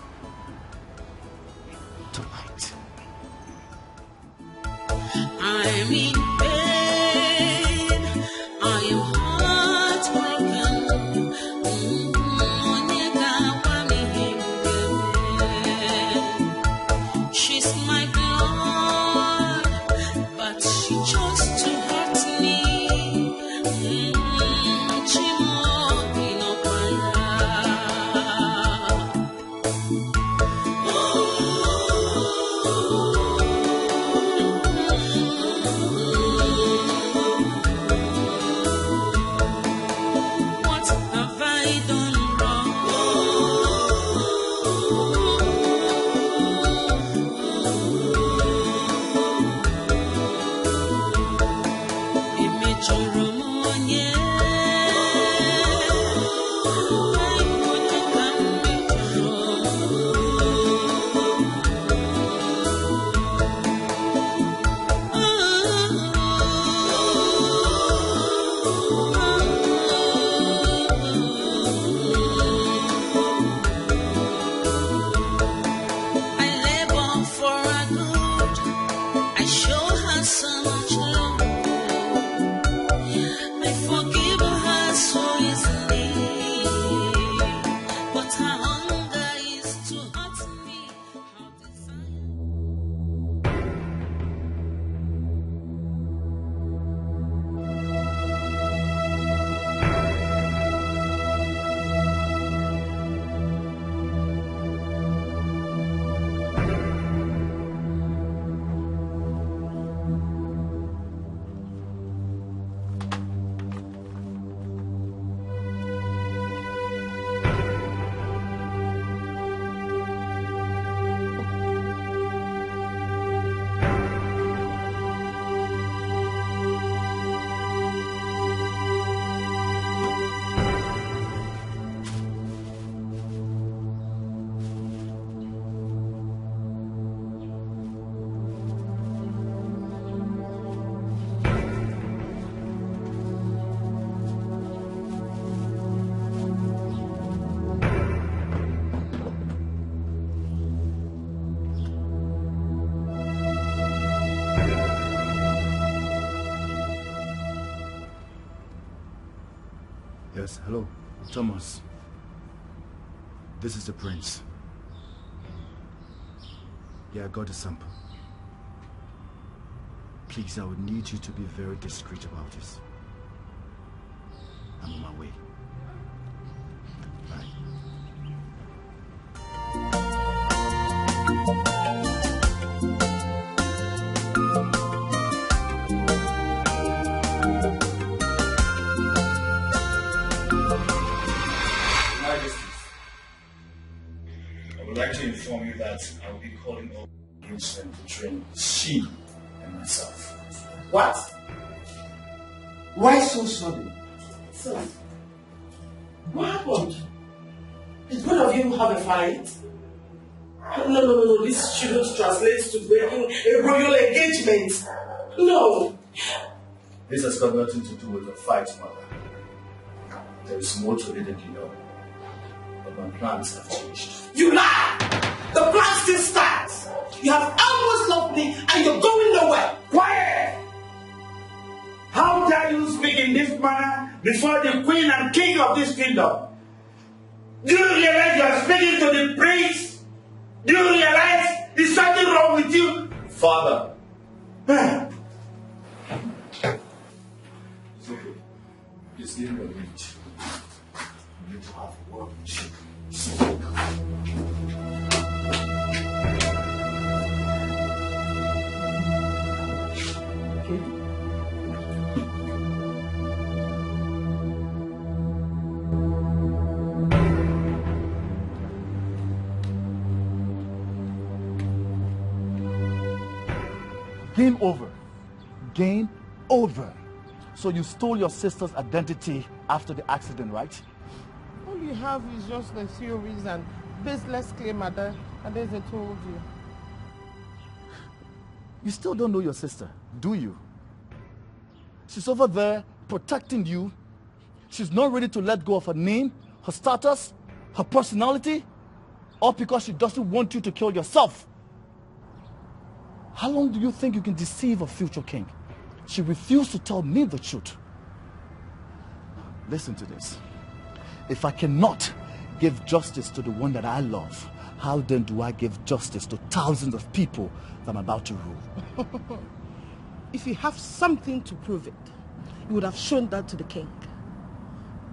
to light. I'm in pain, I am heartbroken. She's my blood, but she chose to hurt me. Yes, hello, Thomas. This is the prince. Yeah, I got the sample. Please, I would need you to be very discreet about this. I'm on my way. Bye. I would like to inform you that I will be calling all engagement between she and myself. What? Why so sudden? So, what happened? Did both of you have a fight? No. This shouldn't translate to breaking a royal engagement. No. This has got nothing to do with the fight, mother. There is more to it than you know. But my plans have changed. You lie! The plan still stands. You have almost loved me and you're going nowhere. Quiet! How dare you speak in this manner before the queen and king of this kingdom? Do you realize you are speaking to the prince? Do you realize there's something wrong with you? Father! Huh? It's okay. Just give me a minute. I need to have a word with you. Game over. Game over. So you stole your sister's identity after the accident, right? All you have is just the theories and baseless claim that Adeze told you. You still don't know your sister, do you? She's over there protecting you. She's not ready to let go of her name, her status, her personality, all because she doesn't want you to kill yourself. How long do you think you can deceive a future king? She refused to tell me the truth. Listen to this. If I cannot give justice to the one that I love, how then do I give justice to thousands of people that I'm about to rule? If you have something to prove it, you would have shown that to the king.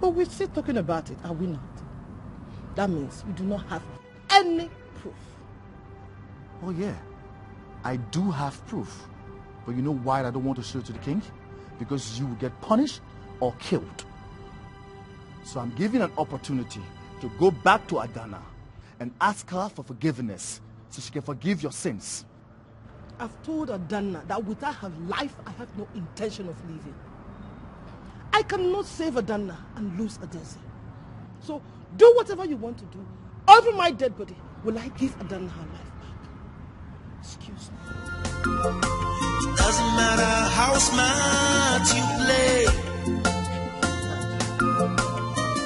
But we're still talking about it, are we not? That means we do not have any proof. Oh yeah, I do have proof. But you know why I don't want to show it to the king? Because you will get punished or killed. So I'm giving an opportunity to go back to Adana and ask her for forgiveness so she can forgive your sins. I've told Adana that without her life, I have no intention of leaving. I cannot save Adana and lose Adeze. So do whatever you want to do. Over my dead body, will I give Adana her life back? Excuse me. Doesn't matter how smart you play.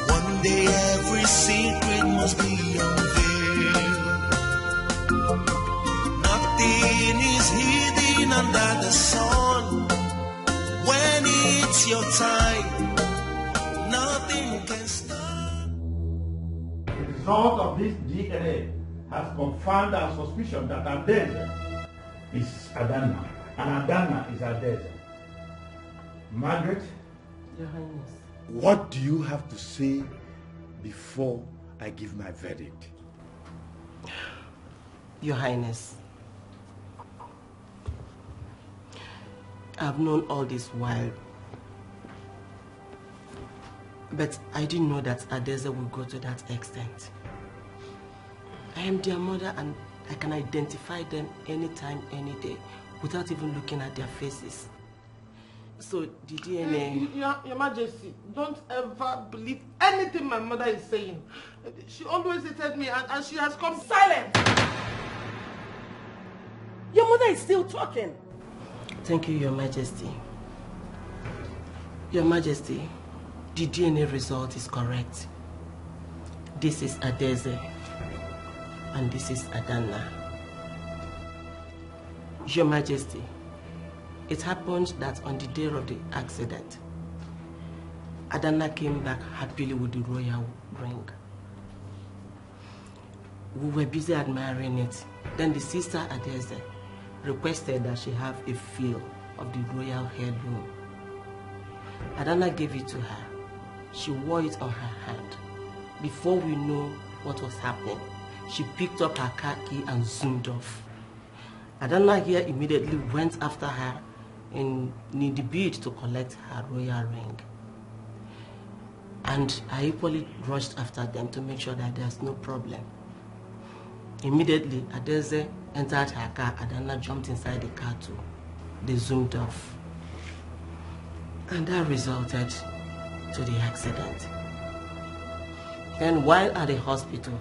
One day every secret must be unveiled. Nothing is hidden under the sun. When it's your time, nothing can stop. The result of this DNA has confirmed our suspicion that Adeze is Adana, and Adana is Adeze. Margaret? Your Highness. What do you have to say before I give my verdict? Your Highness, I've known all this while, but I didn't know that Adeze would go to that extent. I am their mother and I can identify them anytime, any day, without even looking at their faces. So the DNA... Your Majesty, don't ever believe anything my mother is saying. She always hated me and she has come silent. Your mother is still talking. Thank you, Your Majesty. Your Majesty, the DNA result is correct. This is Adeze. And this is Adana. Your Majesty, it happened that on the day of the accident, Adana came back happily with the royal ring. We were busy admiring it. Then the sister Adeze requested that she have a feel of the royal heirloom. Adana gave it to her. She wore it on her hand. Before we knew what was happening, she picked up her car key and zoomed off. Adana here immediately went after her in the bid to collect her royal ring. And I equally rushed after them to make sure that there's no problem. Immediately, Adeze entered her car. Adana jumped inside the car too. They zoomed off. And that resulted to the accident. Then while at the hospital,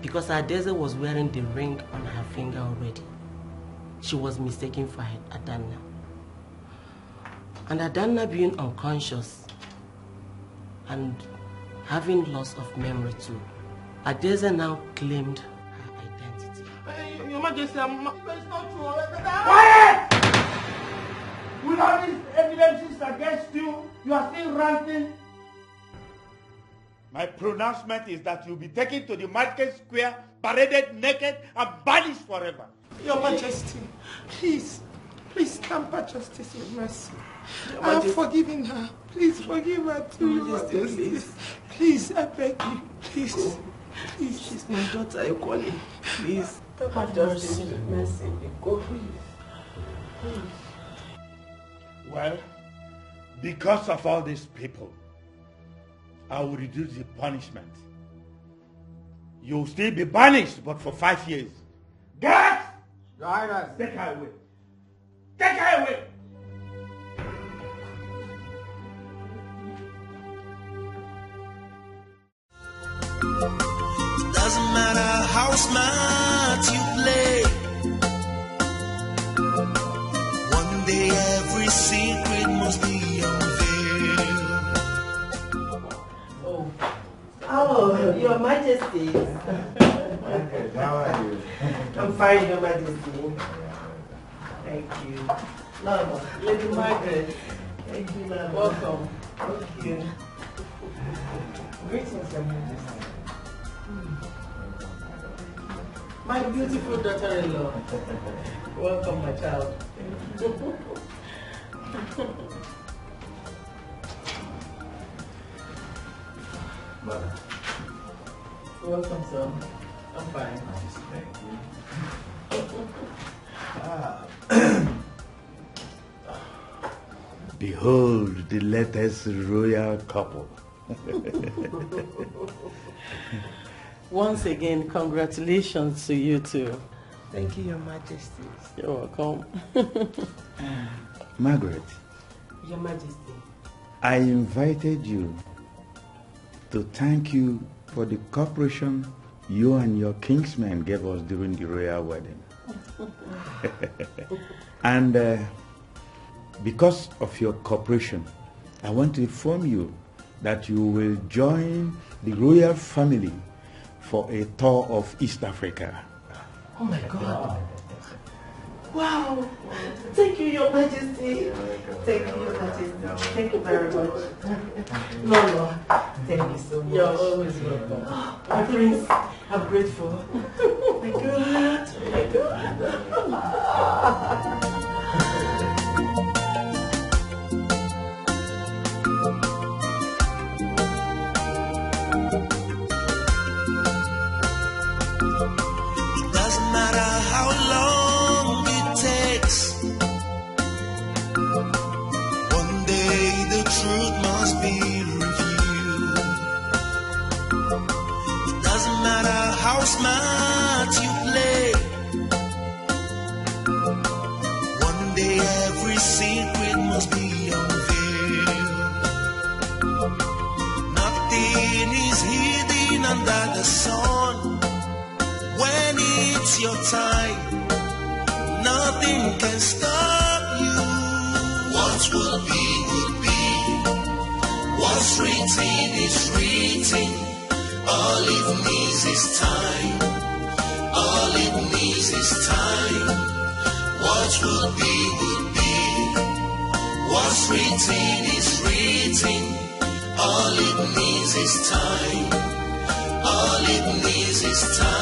because Adeze was wearing the ring on her finger already, she was mistaken for Adana. And Adana being unconscious and having loss of memory too, Adeze now claimed her identity. Your Majesty, it's not true. Quiet! With all these evidences against you, you are still ranting. My pronouncement is that you'll be taken to the market square, paraded naked, and banished forever. Your Majesty, please tamper justice with mercy. I have forgiven her. Please forgive her too, Your Majesty. Please, I beg you. Please. Please. She's my daughter, you call it. Please. Tamper justice with mercy. Go, please. Well, because of all these people, I will reduce the punishment. You'll still be banished, but for 5 years. Get! Your Highness, take her away. Take her away. Doesn't matter how smart you play. One day every secret must be unveiled. Oh, Your Majesty. How are you? I'm fine, Your Majesty. Thank you. Lord, Lady Margaret. Thank you, Lord. Welcome. Thank you. Greetings, Your Majesty. My beautiful daughter-in-law. Welcome, my child. Mother. Welcome, sir. I'm fine. Thank you. Behold the latest royal couple. Once again, congratulations to you two. Thank you, Your Majesty. You're welcome. Margaret, Your Majesty. I invited you to thank you for the cooperation you and your kinsmen gave us during the royal wedding. And because of your cooperation, I want to inform you that you will join the royal family for a tour of East Africa. Oh my God. Wow. Thank you, Your Majesty. Thank you, Your Majesty. Thank you very much. No. Thank you so much. You're always welcome. My prince, I'm grateful. Oh my God. Oh my God. Doesn't matter how long it takes. One day the truth must be revealed. It doesn't matter how smart you play. One day every secret must be unveiled. Nothing is hidden under the sun. When it's your time, nothing can stop you. What will be, will be. What's written is written. All it needs is time. All it needs is time. What will be, will be. What's written is written. All it needs is time. All it needs is time.